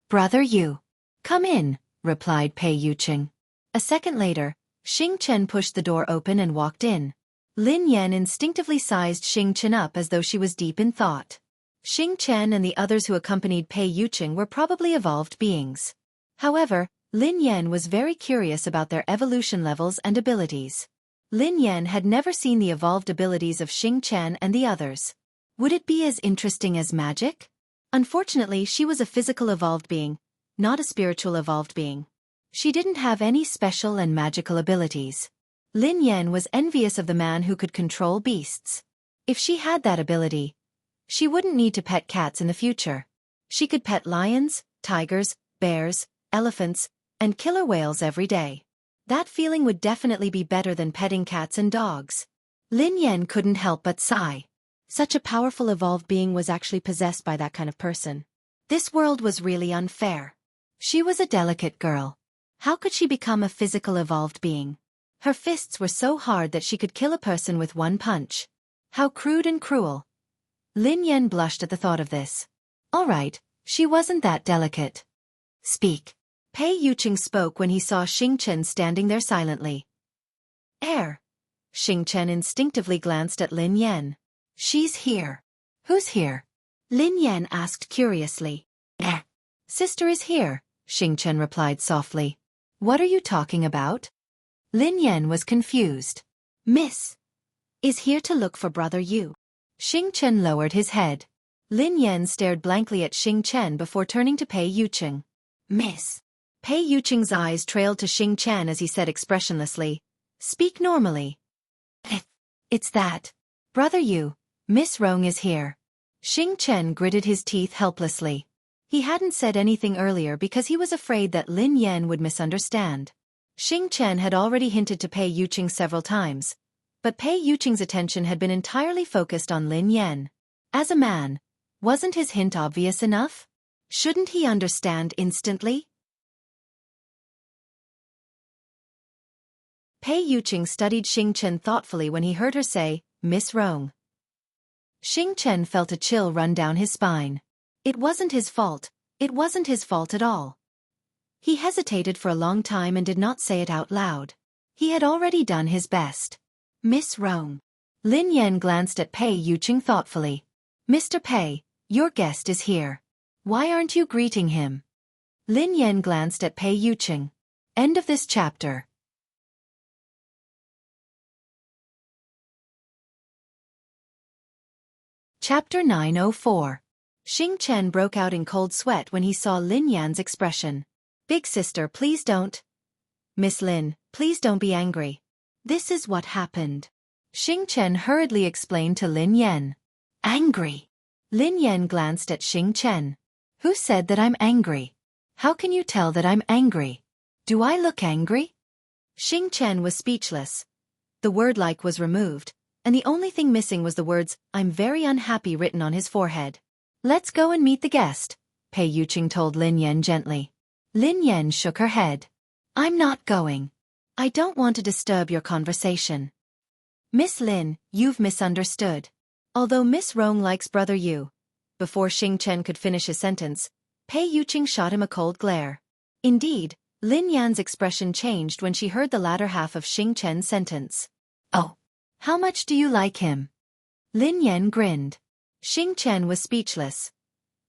Brother Yu. Come in, replied Pei Yuqing. A second later, Xing Chen pushed the door open and walked in. Lin Yan instinctively sized Xing Chen up as though she was deep in thought. Xing Chen and the others who accompanied Pei Yuqing were probably evolved beings. However, Lin Yan was very curious about their evolution levels and abilities. Lin Yan had never seen the evolved abilities of Xing Chen and the others. Would it be as interesting as magic? Unfortunately, she was a physical evolved being, not a spiritual evolved being. She didn't have any special and magical abilities. Lin Yan was envious of the man who could control beasts. If she had that ability, she wouldn't need to pet cats in the future. She could pet lions, tigers, bears, elephants, and killer whales every day. That feeling would definitely be better than petting cats and dogs. Lin Yan couldn't help but sigh. Such a powerful evolved being was actually possessed by that kind of person. This world was really unfair. She was a delicate girl. How could she become a physical evolved being? Her fists were so hard that she could kill a person with one punch. How crude and cruel. Lin Yan blushed at the thought of this. All right, she wasn't that delicate. Speak. Pei Yuqing spoke when he saw Xing Chen standing there silently. Air. Xing Chen instinctively glanced at Lin Yan. She's here. Who's here? Lin Yan asked curiously. Sister is here, Xing Chen replied softly. What are you talking about? Lin Yan was confused. Miss is here to look for Brother Yu. Xing Chen lowered his head. Lin Yan stared blankly at Xing Chen before turning to Pei Yuqing. Miss. Pei Yuqing's eyes trailed to Xing Chen as he said expressionlessly, Speak normally. It's that. Brother Yu, Miss Rong is here. Xing Chen gritted his teeth helplessly. He hadn't said anything earlier because he was afraid that Lin Yan would misunderstand. Xing Chen had already hinted to Pei Yuqing several times, but Pei Yuqing's attention had been entirely focused on Lin Yan. As a man, wasn't his hint obvious enough? Shouldn't he understand instantly? Pei Yuqing studied Xing Chen thoughtfully when he heard her say, Miss Rong. Xing Chen felt a chill run down his spine. It wasn't his fault. It wasn't his fault at all. He hesitated for a long time and did not say it out loud. He had already done his best. Miss Rong. Lin Yan glanced at Pei Yuqing thoughtfully. Mr. Pei, your guest is here. Why aren't you greeting him? Lin Yan glanced at Pei Yuqing. End of this chapter. Chapter 904. Xing Chen broke out in cold sweat when he saw Lin Yan's expression. Big sister, please don't. Miss Lin, please don't be angry. This is what happened. Xing Chen hurriedly explained to Lin Yan. Angry? Lin Yan glanced at Xing Chen. Who said that I'm angry? How can you tell that I'm angry? Do I look angry? Xing Chen was speechless. The word like was removed, and the only thing missing was the words, I'm very unhappy written on his forehead. Let's go and meet the guest, Pei Yuqing told Lin Yan gently. Lin Yan shook her head. I'm not going. I don't want to disturb your conversation. Miss Lin, you've misunderstood. Although Miss Rong likes Brother Yu. Before Xing Chen could finish his sentence, Pei Yuqing shot him a cold glare. Indeed, Lin Yan's expression changed when she heard the latter half of Xing Chen's sentence. Oh, how much do you like him? Lin Yan grinned. Xing Chen was speechless.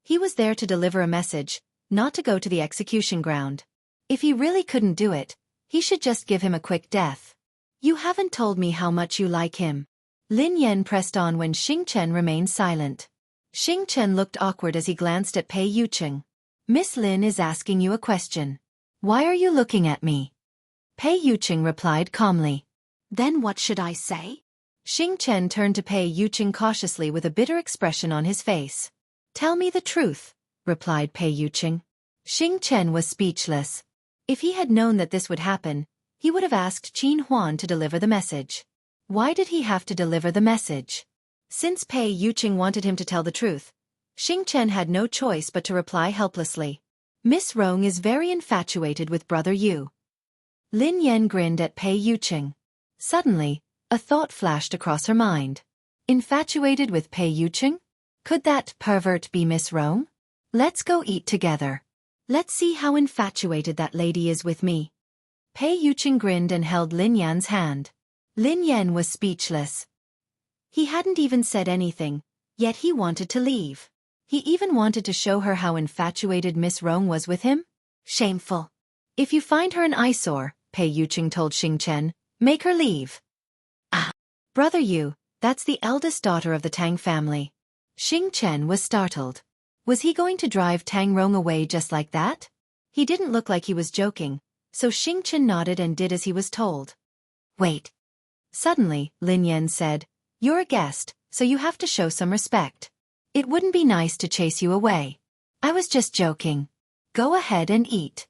He was there to deliver a message, not to go to the execution ground. If he really couldn't do it, he should just give him a quick death. You haven't told me how much you like him. Lin Yan pressed on when Xing Chen remained silent. Xing Chen looked awkward as he glanced at Pei Yuqing. Miss Lin is asking you a question. Why are you looking at me? Pei Yuqing replied calmly. Then what should I say? Xing Chen turned to Pei Yuqing cautiously with a bitter expression on his face. Tell me the truth, replied Pei Yuqing. Xing Chen was speechless. If he had known that this would happen, he would have asked Qin Huan to deliver the message. Why did he have to deliver the message? Since Pei Yuqing wanted him to tell the truth, Xing Chen had no choice but to reply helplessly. Miss Rong is very infatuated with Brother Yu. Lin Yan grinned at Pei Yuqing. Suddenly, a thought flashed across her mind. Infatuated with Pei Yuqing? Could that pervert be Miss Rong? Let's go eat together. Let's see how infatuated that lady is with me. Pei Yuqing grinned and held Lin Yan's hand. Lin Yan was speechless. He hadn't even said anything, yet he wanted to leave. He even wanted to show her how infatuated Miss Rong was with him. Shameful. If you find her an eyesore, Pei Yuqing told Xing Chen, make her leave. Ah, Brother Yu, that's the eldest daughter of the Tang family. Xing Chen was startled. Was he going to drive Tang Rong away just like that? He didn't look like he was joking, so Xing Chen nodded and did as he was told. Wait. Suddenly, Lin Yan said, You're a guest, so you have to show some respect. It wouldn't be nice to chase you away. I was just joking. Go ahead and eat.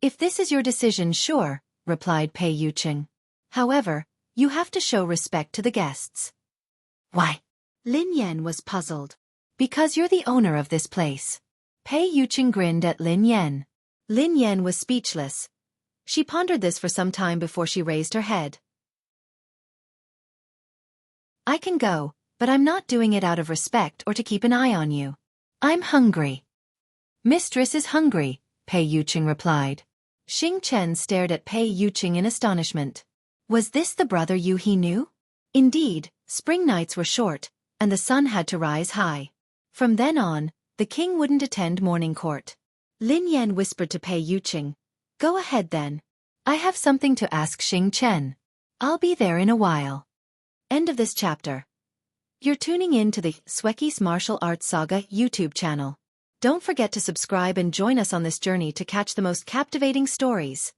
If this is your decision, sure, replied Pei Yuqing. However, you have to show respect to the guests. Why? Lin Yan was puzzled. Because you're the owner of this place. Pei Yuqing grinned at Lin Yan. Lin Yan was speechless. She pondered this for some time before she raised her head. I can go, but I'm not doing it out of respect or to keep an eye on you. I'm hungry. Mistress is hungry, Pei Yuqing replied. Xing Chen stared at Pei Yuqing in astonishment. Was this the Brother Yu he knew? Indeed, spring nights were short, and the sun had to rise high. From then on, the king wouldn't attend morning court. Lin Yan whispered to Pei Yuqing, Go ahead then. I have something to ask Xing Chen. I'll be there in a while. End of this chapter. You're tuning in to the Xueqi's Martial Arts Saga YouTube channel. Don't forget to subscribe and join us on this journey to catch the most captivating stories.